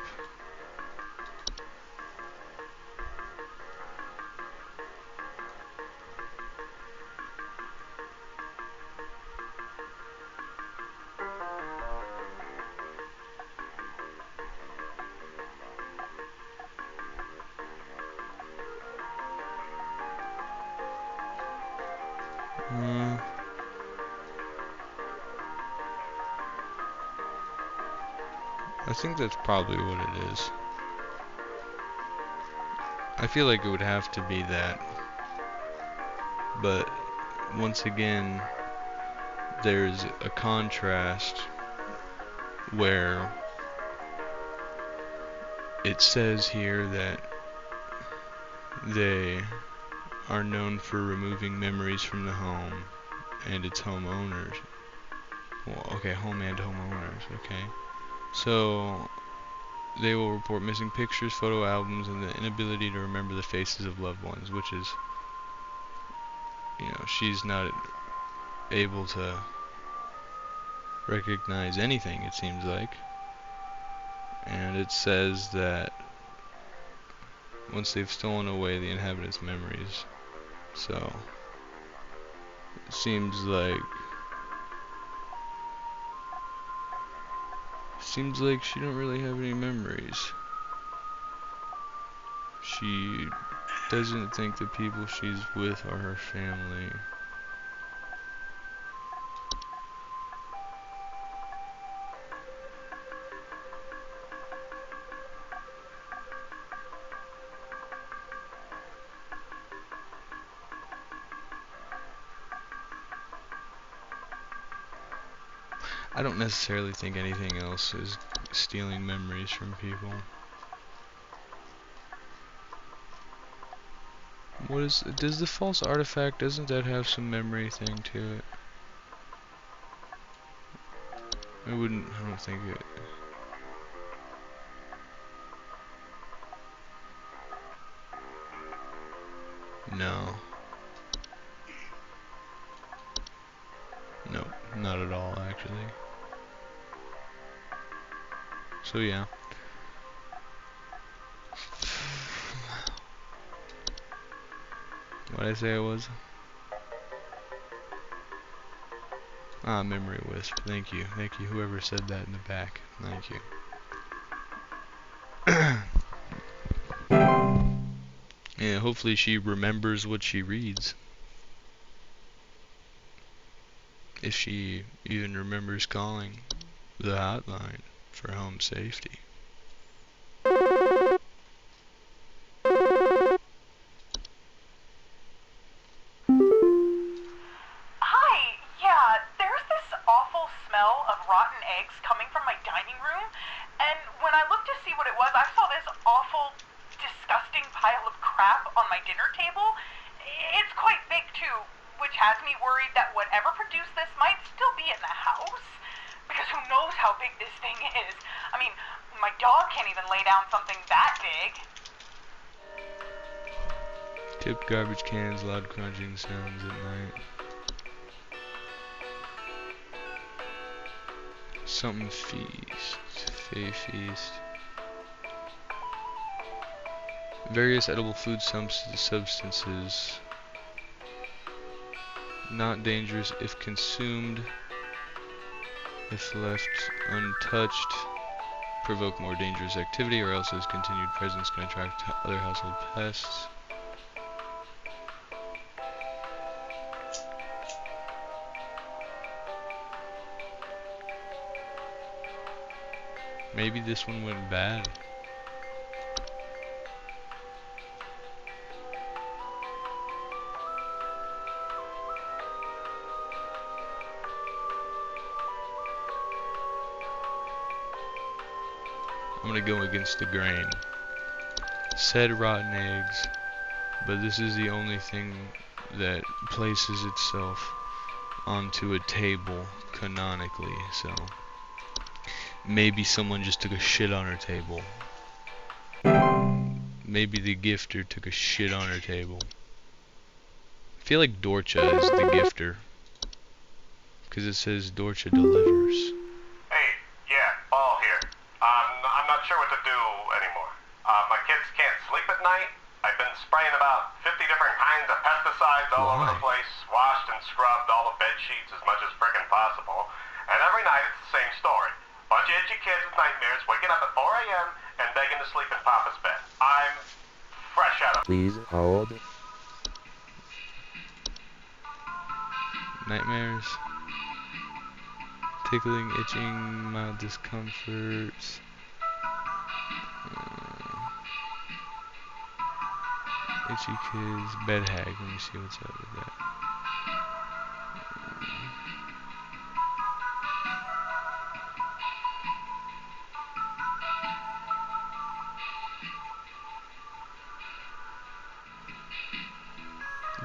I think that's probably what it is. I feel like it would have to be that. But once again, there's a contrast where it says here that they are known for removing memories from the home and its homeowners. Well, okay, home and homeowners, okay. So, they will report missing pictures, photo albums, and the inability to remember the faces of loved ones, which is, you know, she's not able to recognize anything, it seems like. And it says that once they've stolen away the inhabitants' memories, so it seems like she don't really have any memories. She doesn't think the people she's with are her family. I don't necessarily think anything else is stealing memories from people. Does the false artifact, doesn't that have some memory thing to it? I don't think it. No. Nope, not at all actually. So yeah. What did I say it was? Ah, memory wisp. Thank you. Thank you, whoever said that in the back. Thank you. Yeah, hopefully she remembers what she reads. If she even remembers calling the hotline. for home safety. Hi, yeah, there's this awful smell of rotten eggs coming from my dining room, and when I looked to see what it was, I saw this awful, disgusting pile of crap on my dinner table. It's quite big too, which has me worried that whatever produced this might still be in the house. Because who knows how big this thing is? I mean, my dog can't even lay down something that big. Tipped garbage cans, loud crunching sounds at night. Something feast. Fey feast. Various edible food substances. Not dangerous if consumed. If left untouched, provoke more dangerous activity, or else his continued presence can attract other household pests. Maybe this one went bad. I'm gonna go against the grain. Said rotten eggs, but this is the only thing that places itself onto a table canonically, so maybe someone just took a shit on her table. Maybe the gifter took a shit on her table. I feel like Dorcha is the gifter, because it says Dorcha delivers. Hey, yeah, Ball here. I'm not sure what to do anymore. My kids can't sleep at night. I've been spraying about 50 different kinds of pesticides all over the place, washed and scrubbed all the bed sheets as much as frickin' possible, and every night it's the same story. Bunch of itchy kids with nightmares waking up at 4 a.m. and begging to sleep in Papa's bed. I'm fresh out of... Please hold. Nightmares. Tickling, itching, mild discomforts. Itchy kids, bed hag. Let me see what's up with that.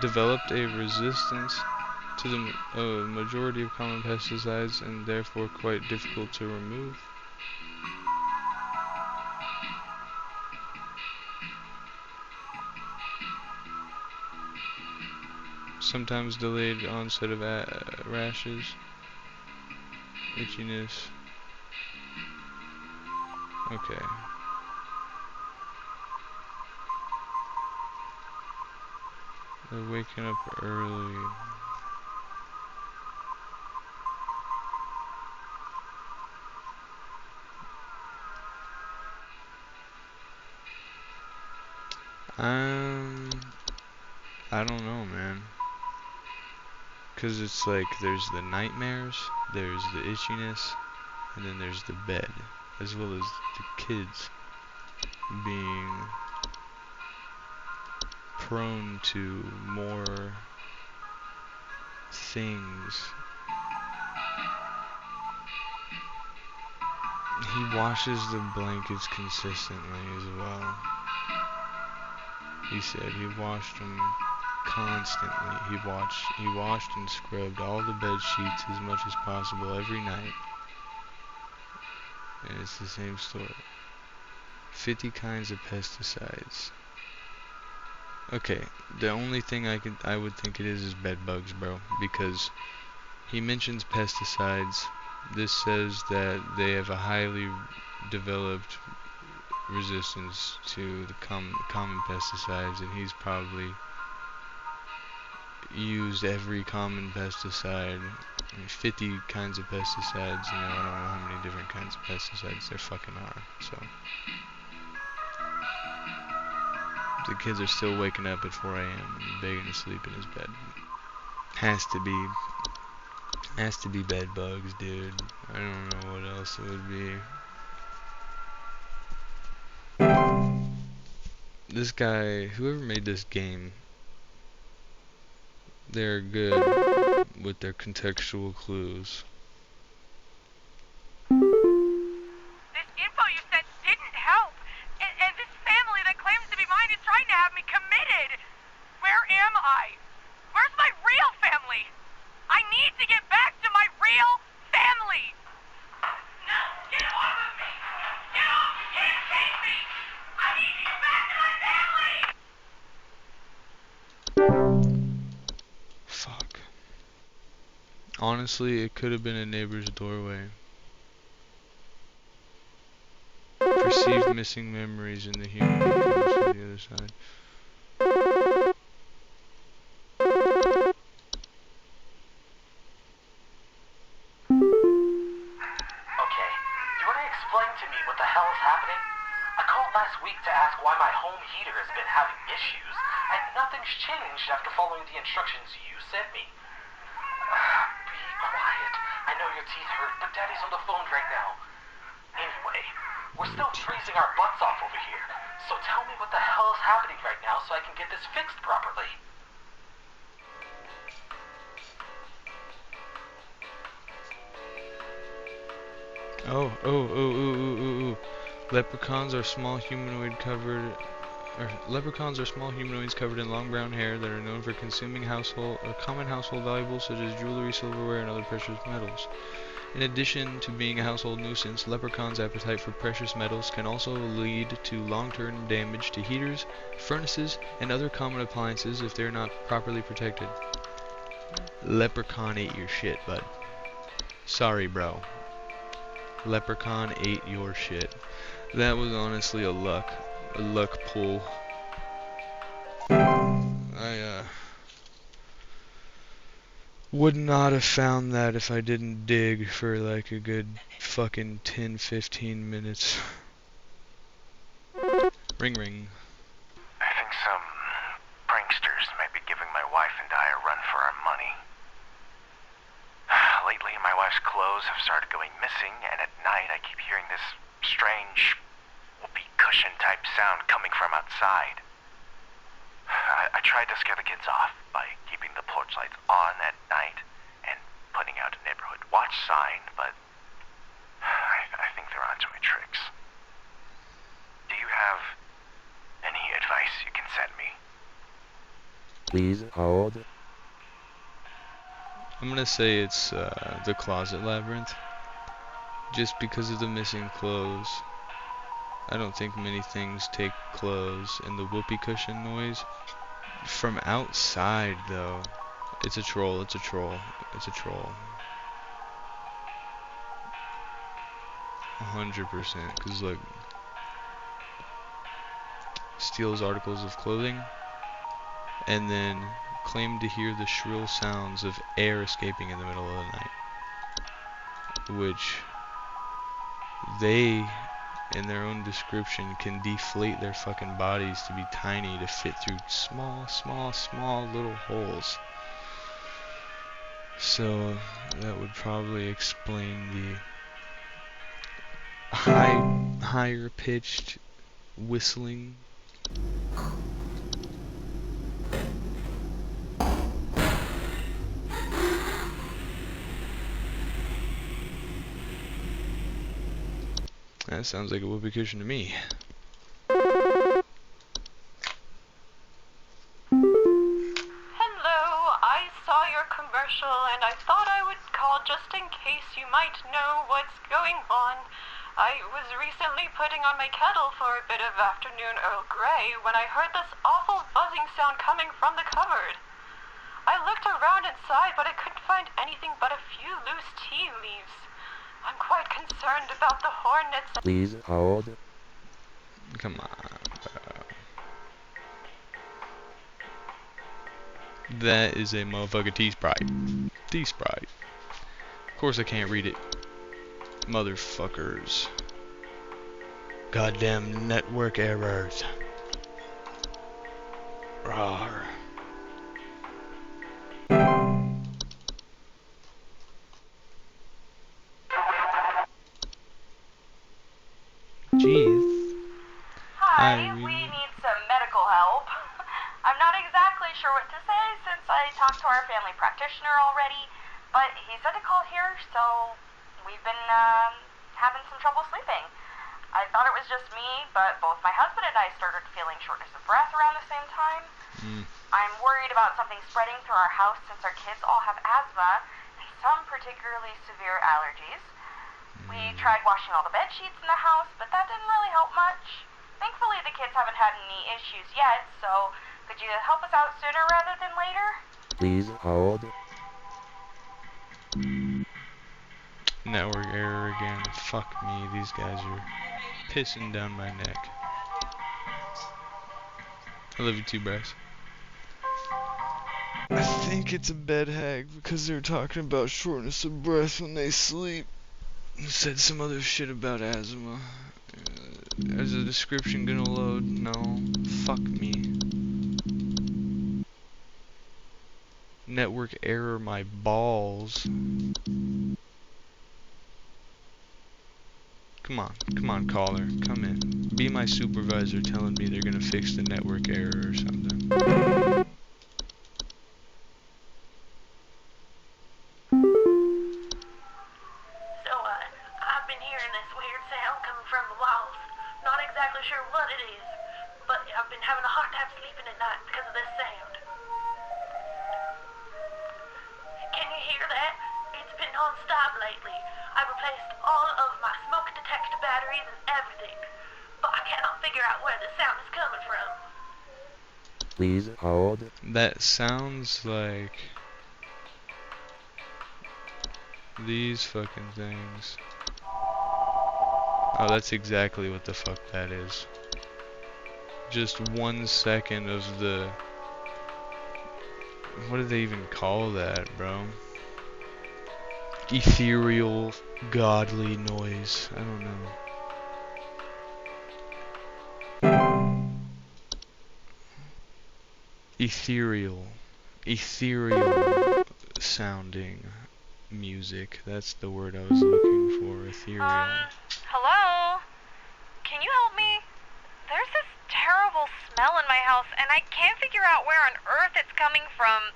Developed a resistance to the majority of common pesticides and therefore quite difficult to remove. Sometimes delayed onset of rashes, itchiness. Okay. They're waking up early. I don't know, man. Cause it's like there's the nightmares, there's the itchiness, and then there's the bed, as well as the kids being prone to more things. He washes the blankets consistently as well. He said he washed them constantly. He washed and scrubbed all the bed sheets as much as possible every night. And it's the same story. 50 kinds of pesticides. Okay, the only thing I would think it is bed bugs, bro, because he mentions pesticides. This says that they have a highly developed resistance to the common pesticides, and he's probably used every common pesticide. I mean, 50 kinds of pesticides, you know, I don't know how many different kinds of pesticides there fucking are, so. The kids are still waking up at 4 a.m. begging to sleep in his bed. Has to be bed bugs, dude. I don't know what else it would be. This guy, whoever made this game, they're good with their contextual clues. This info you sent didn't help. And this family that claims to be mine is trying to have me committed. Where am I? Where's my real family? I need to get back to my real family. No, get off of me. Get off. You can't take me. I need to get back to my family. Fuck. Honestly, it could have been a neighbor's doorway. Perceived missing memories in the human who comes from the other side. Okay, do you want to explain to me what the hell is happening? I called last week to ask why my home heater has been having issues, and nothing's changed after following the instructions you sent me. Be quiet. I know your teeth hurt, but Daddy's on the phone right now. Anyway, we're still freezing our butts off over here, so tell me what the hell is happening right now so I can get this fixed properly. Oh. Leprechauns are small humanoids covered in long brown hair that are known for consuming common household valuables such as jewelry, silverware, and other precious metals. In addition to being a household nuisance, leprechauns' appetite for precious metals can also lead to long-term damage to heaters, furnaces, and other common appliances if they're not properly protected. Leprechaun ate your shit, bud. Sorry, bro. Leprechaun ate your shit. That was honestly a luck pull. I would not have found that if I didn't dig for like a good fucking 10-15 minutes. Ring ring. I think some pranksters might be giving my wife and I a run for our money. Lately, my wife's clothes have started going missing, and at night I keep hearing this strange whoopee cushion type sound coming from outside. I tried to scare the kids off by keeping the porch lights on at night and putting out a neighborhood watch sign, but I think they're onto my tricks. Do you have any advice you can send me? Please hold. I'm gonna say it's the closet labyrinth. Just because of the missing clothes. I don't think many things take clothes, and the whoopee cushion noise from outside though. It's a troll. 100%, because like steals articles of clothing and then claimed to hear the shrill sounds of air escaping in the middle of the night, which they in their own description can deflate their fucking bodies to be tiny to fit through small little holes. So that would probably explain the higher pitched whistling. That sounds like a whoopee cushion to me. Hello, I saw your commercial and I thought I would call just in case you might know what's going on. I was recently putting on my kettle for a bit of afternoon Earl Grey when I heard this awful buzzing sound coming from the cupboard. I looked around inside, but I couldn't find anything but a few loose tea leaves. I'm quite concerned about the hornets. Please hold. Come on, bro. That is a motherfucking T-Sprite. T-Sprite. Of course I can't read it. Motherfuckers. Goddamn network errors. Rawr. Jeez. Hi, we we need some medical sure what to say since I talked to our family practitioner already, but he said to call here, so we've been having some trouble sleeping. I thought it was just me, but both my husband and I started feeling shortness of breath around the same time. I'm worried about something spreading through our house since our kids all have asthma and some particularly severe allergies. We tried washing all the bed sheets in the house, but that didn't really help much. Thankfully, the kids haven't had any issues yet, so could you help us out sooner rather than later? Please hold. Network error again. Fuck me, these guys are pissing down my neck. I love you too, Bryce. I think it's a bed hack because they're talking about shortness of breath when they sleep. Said some other shit about asthma. Is the description gonna load? No. Fuck me. Network error my balls. Come on, caller, come in. Be my supervisor telling me they're gonna fix the network error or something. So, I've been hearing this weird sound coming from the walls. Not exactly sure what it is, but I've been having a hard time sleeping at night because of this sound. Can you hear that? It's been non-stop lately. I've replaced all of my smoke detector batteries and everything, but I cannot figure out where the sound is coming from. Please hold. That sounds like these fucking things. Oh, that's exactly what the fuck that is. Just 1 second of the... What do they even call that, bro? Ethereal, godly noise. I don't know. Ethereal sounding music. That's the word I was looking for. Ethereal. Hello? Can you help me? There's this terrible smell in my house, and I can't figure out where on earth it's coming from.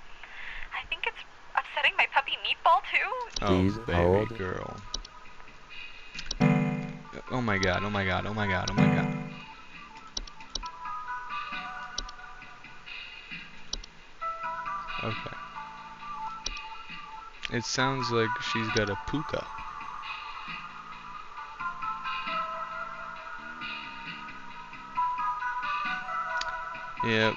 I think it's upsetting my puppy Meatball, too. Please Oh, baby hold. girl. Oh my god, oh my god, oh my god, oh my god. Okay. It sounds like she's got a puka. Yep.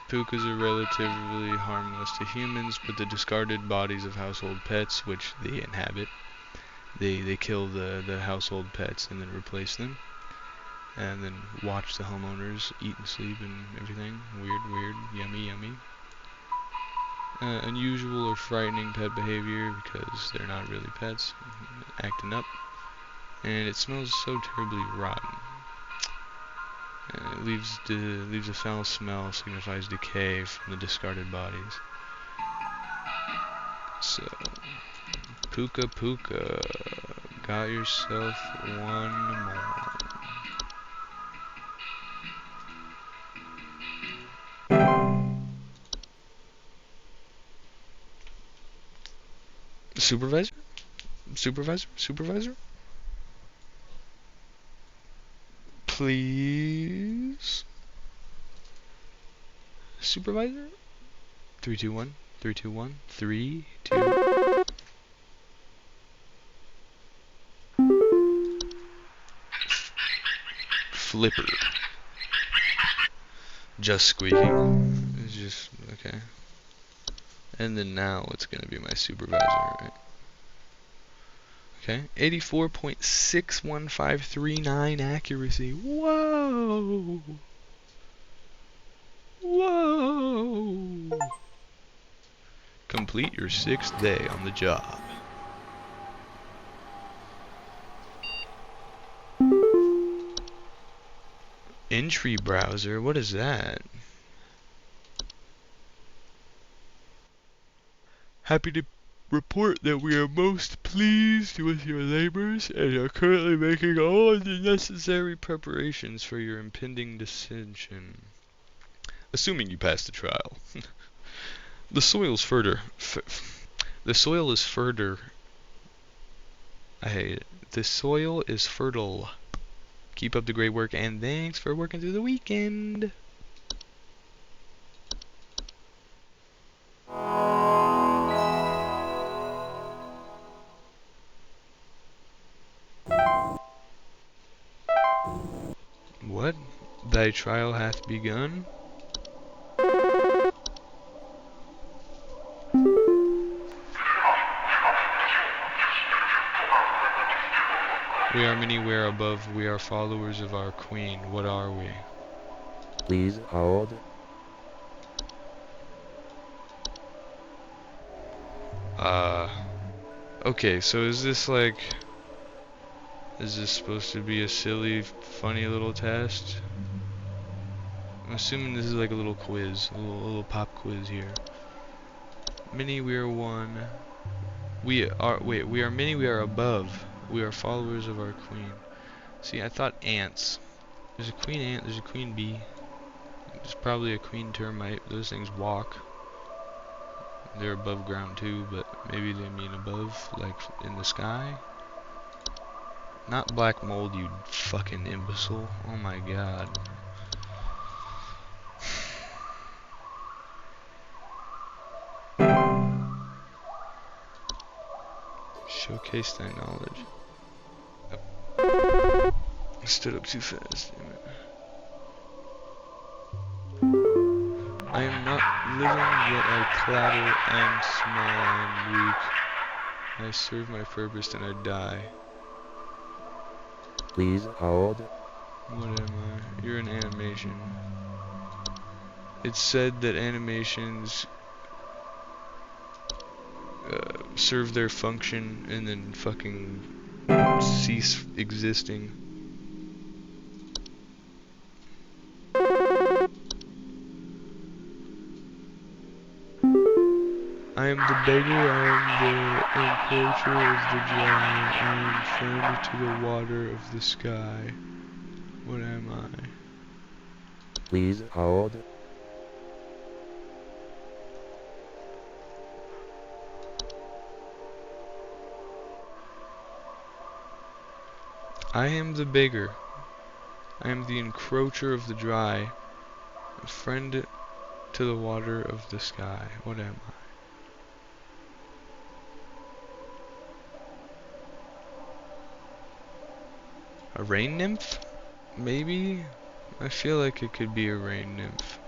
Pukas are relatively harmless to humans, but the discarded bodies of household pets, which they inhabit, they kill the household pets and then replace them. And then watch the homeowners eat and sleep and everything. Weird, yummy. Unusual or frightening pet behavior because they're not really pets, acting up. And it smells so terribly rotten. It leaves a foul smell, signifies decay from the discarded bodies. So, Puka, got yourself one more. Supervisor? Please? Supervisor? 321, 321, 3, 2. Flipper. Just squeaking. It's just, okay. And then now it's gonna be my supervisor, right? Okay, 84.61539 accuracy. Whoa! Complete your 6th day on the job. Entry browser, what is that? Happy to report that we are most pleased with your labors and are currently making all of the necessary preparations for your impending dissension. Assuming you pass the trial. The soil's further. The soil is further. I hate it. The soil is fertile. Keep up the great work, and thanks for working through the weekend. What? Thy trial hath begun? We are many, we are above, we are followers of our queen. What are we? Please hold. Okay, so is this supposed to be a silly, funny little test? I'm assuming this is like a little quiz, a little pop quiz here. Many, we are one. We are many, we are above. We are followers of our queen. See, I thought ants. There's a queen ant, there's a queen bee. There's probably a queen termite. Those things walk. They're above ground too, but maybe they mean above, like in the sky. Not black mold, you fucking imbecile. Oh my god. Showcase thy knowledge. Oh. I stood up too fast, damn it. I am not living, yet I clatter. I am small, I am weak. I serve my purpose and I die. Please hold. What am I? You're an animation. It's said that animations serve their function and then fucking cease existing. I am the beggar, I am the encroacher of the dry, I am friend to the water of the sky. What am I? Please hold. I am the beggar. I am the encroacher of the dry, a friend to the water of the sky. What am I? A rain nymph? Maybe? I feel like it could be a rain nymph.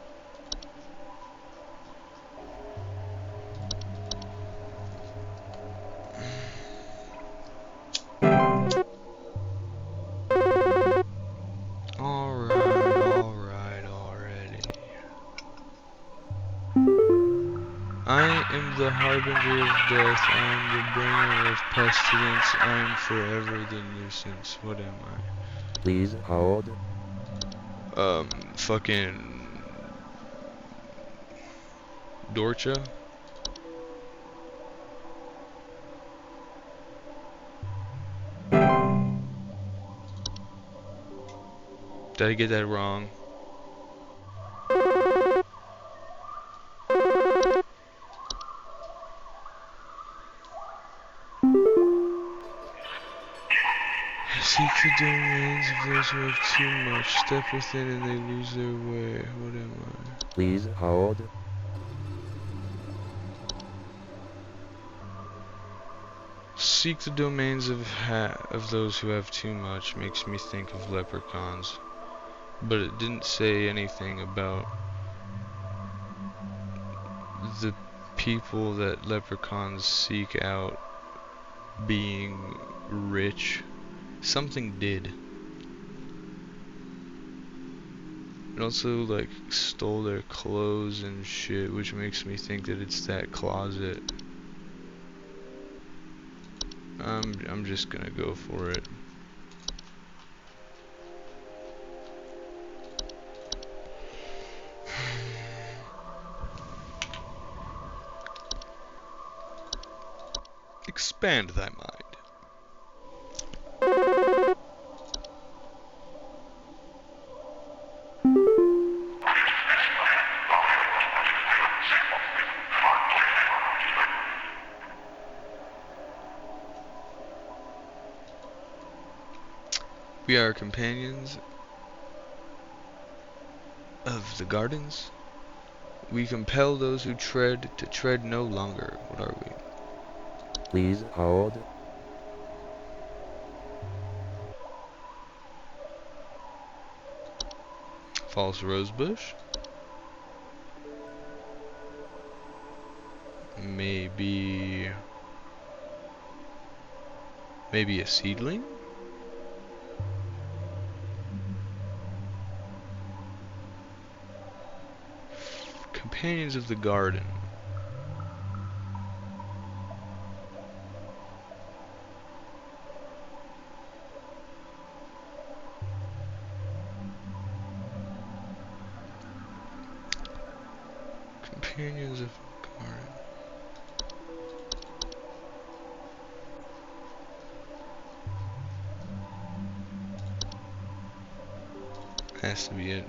Alright, already. I am the harbinger of death, I am the bringer of pestilence, I am forever the nuisance. What am I? Please hold. Fucking Dorcha? Did I get that wrong? Seek the domains of those who have too much. Step within and they lose their way. What am I? Please hold. Seek the domains of those who have too much makes me think of leprechauns. But it didn't say anything about the people that leprechauns seek out being rich. Something did. It also like stole their clothes and shit, which makes me think that it's that closet. I'm just gonna go for it. Expand thy mind. We are companions of the gardens. We compel those who tread to tread no longer. What are we? Please hold. False rosebush? Maybe a seedling? Companions of the garden. Companions of the garden. Has to be it.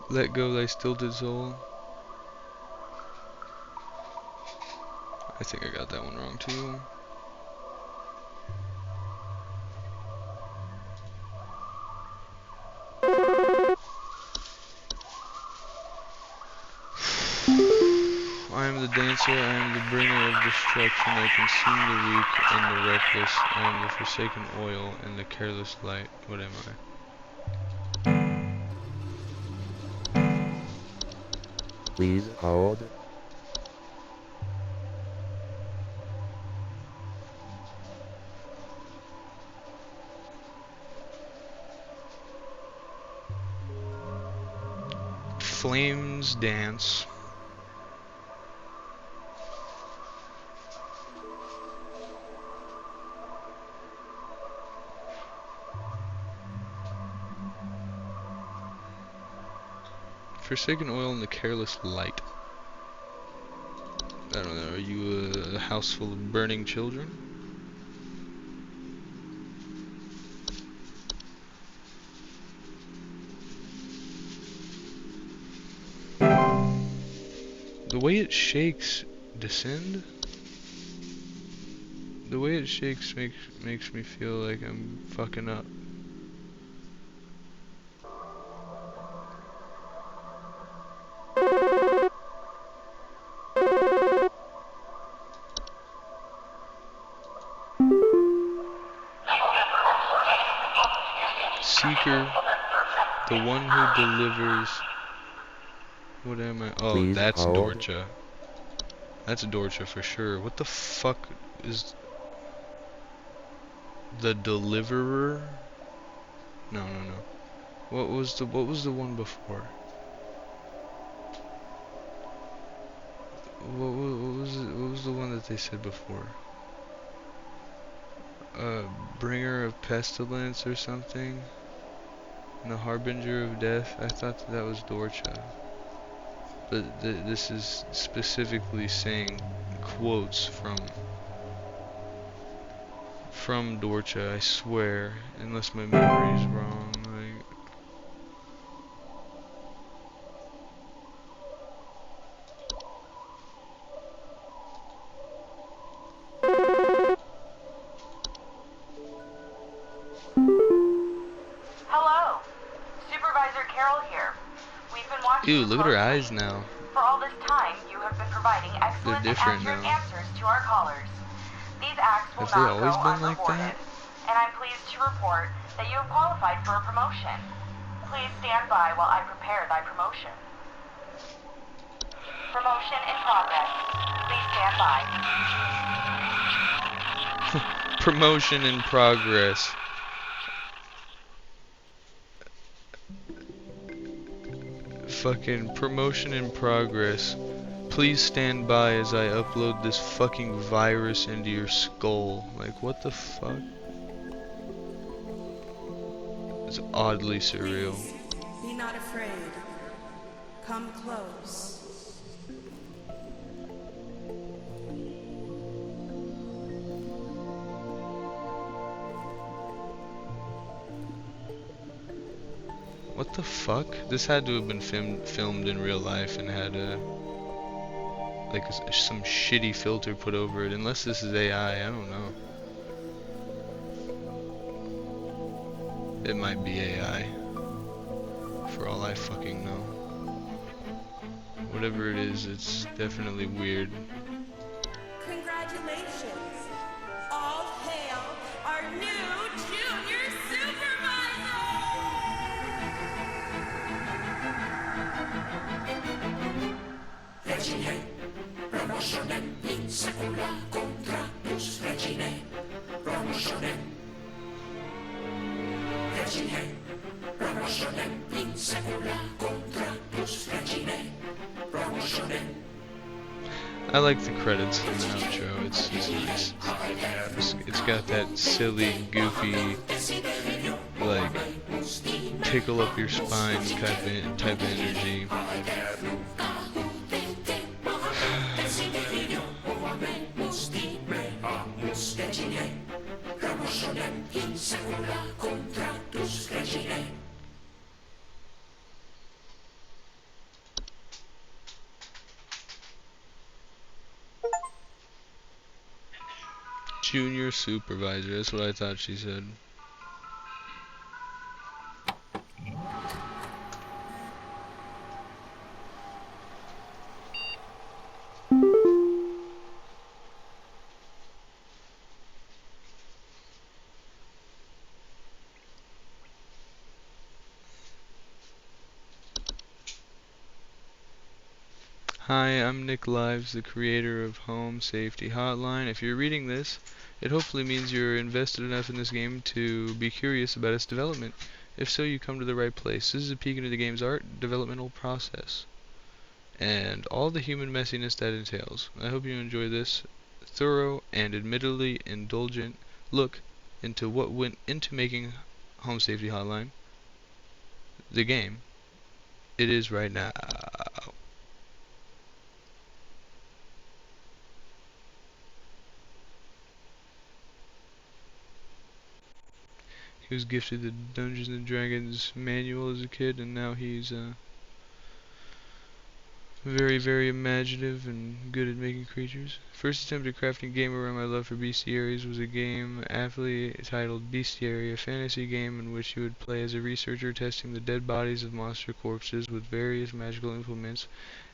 Let go thy stilted soul. I think I got that one wrong too. I am the dancer, I am the bringer of destruction, I consume the weak and the reckless, I am the forsaken oil and the careless light. What am I? Please hold. Flames dance. Forsaken oil and the careless light. I don't know, are you a house full of burning children? The way it shakes, descend? The way it shakes makes me feel like I'm fucking up. Seeker, the one who delivers. What am I? Oh, Please that's hold. Dorcha. That's Dorcha for sure. What the fuck is the deliverer? No. What was the one before? What was the one that they said before? Bringer of pestilence or something? And the harbinger of death? I thought that was Dorcha. But this is specifically saying quotes from Dorcha, I swear, unless my memory is wrong. Like, Hello, Supervisor Carol here. We've been watching ew, you look at her closely. eyes now. For all this time, you have been providing excellent and different accurate now. answers to our callers. These acts will Have they not go always been like unrewarded, that? and I'm pleased to report that you have qualified for a promotion. Please stand by while I prepare thy promotion. Promotion in progress. Please stand by. Promotion in progress. Fucking promotion in progress. Please stand by as I upload this fucking virus into your skull. Like, what the fuck? It's oddly surreal. Please, be not afraid. Come close. What the fuck? This had to have been filmed in real life and had a like some shitty filter put over it. Unless this is AI, I don't know. It might be AI. For all I fucking know. Whatever it is, it's definitely weird. Congratulations! All hail our new junior supervisor! Regine, promotionen in secula contractus regine, promotionen. Regine, promotionen in secula contractus regine, promotionen. I like the credits in the outro. It's nice. It's got that silly, goofy, like tickle up your spine type energy. Junior supervisor, that's what I thought she said. Hi, I'm Nick Lives, the creator of Home Safety Hotline. If you're reading this, it hopefully means you're invested enough in this game to be curious about its development. If so, you come to the right place. This is a peek into the game's art developmental process and all the human messiness that entails. I hope you enjoy this thorough and admittedly indulgent look into what went into making Home Safety Hotline the game it is right now. He was gifted the Dungeons and Dragons manual as a kid, and now he's very, very imaginative and good at making creatures. First attempt at crafting a game around my love for bestiaries was a game aptly titled Bestiary, a fantasy game in which you would play as a researcher testing the dead bodies of monster corpses with various magical implements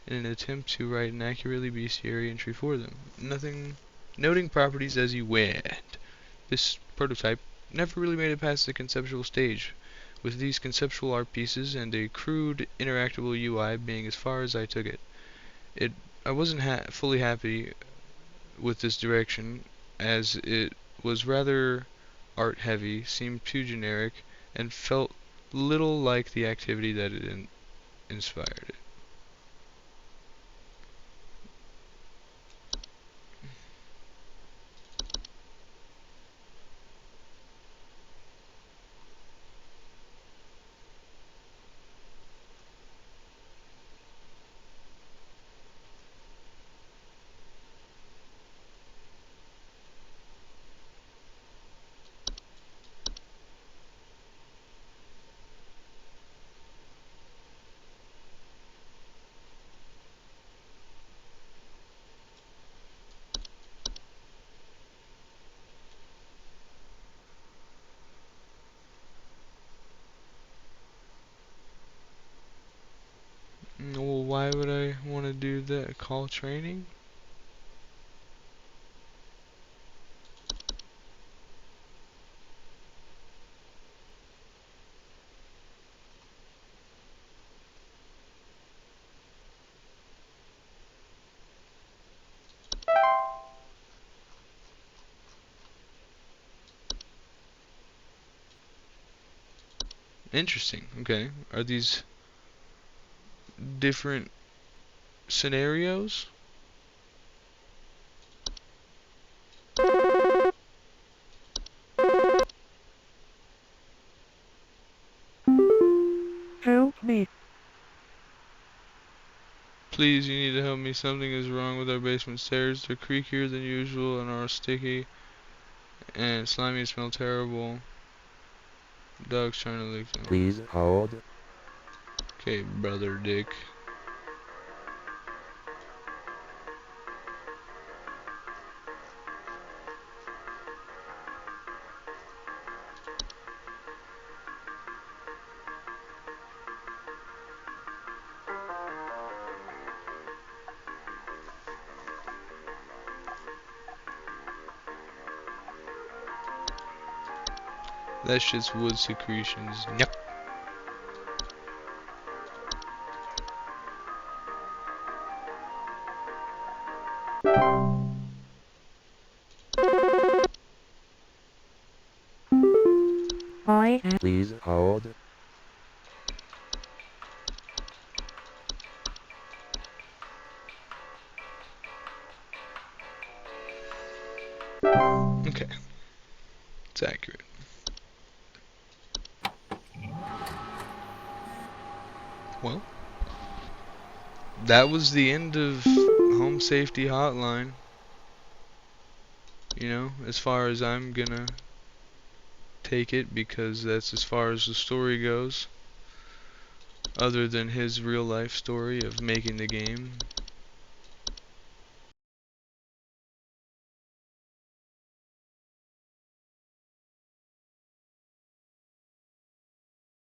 in an attempt to write an accurately bestiary entry for them. Noting properties as you went. This prototype never really made it past the conceptual stage, with these conceptual art pieces and a crude interactable UI being as far as I took it. I wasn't fully happy with this direction, as it was rather art heavy, seemed too generic, and felt little like the activity that it inspired it. Well, why would I want to do that? Call training? Interesting. Okay. Are these different scenarios? Help me. Please, you need to help me. Something is wrong with our basement stairs. They're creakier than usual and are sticky and slimy and smell terrible. Dog's trying to lick them. Please hold. Okay, brother Dick. That shit's wood secretions. Yep. Please hold. Okay. It's accurate. Well, that was the end of Home Safety Hotline. You know, as far as I'm gonna take it, because that's as far as the story goes. Other than his real life story of making the game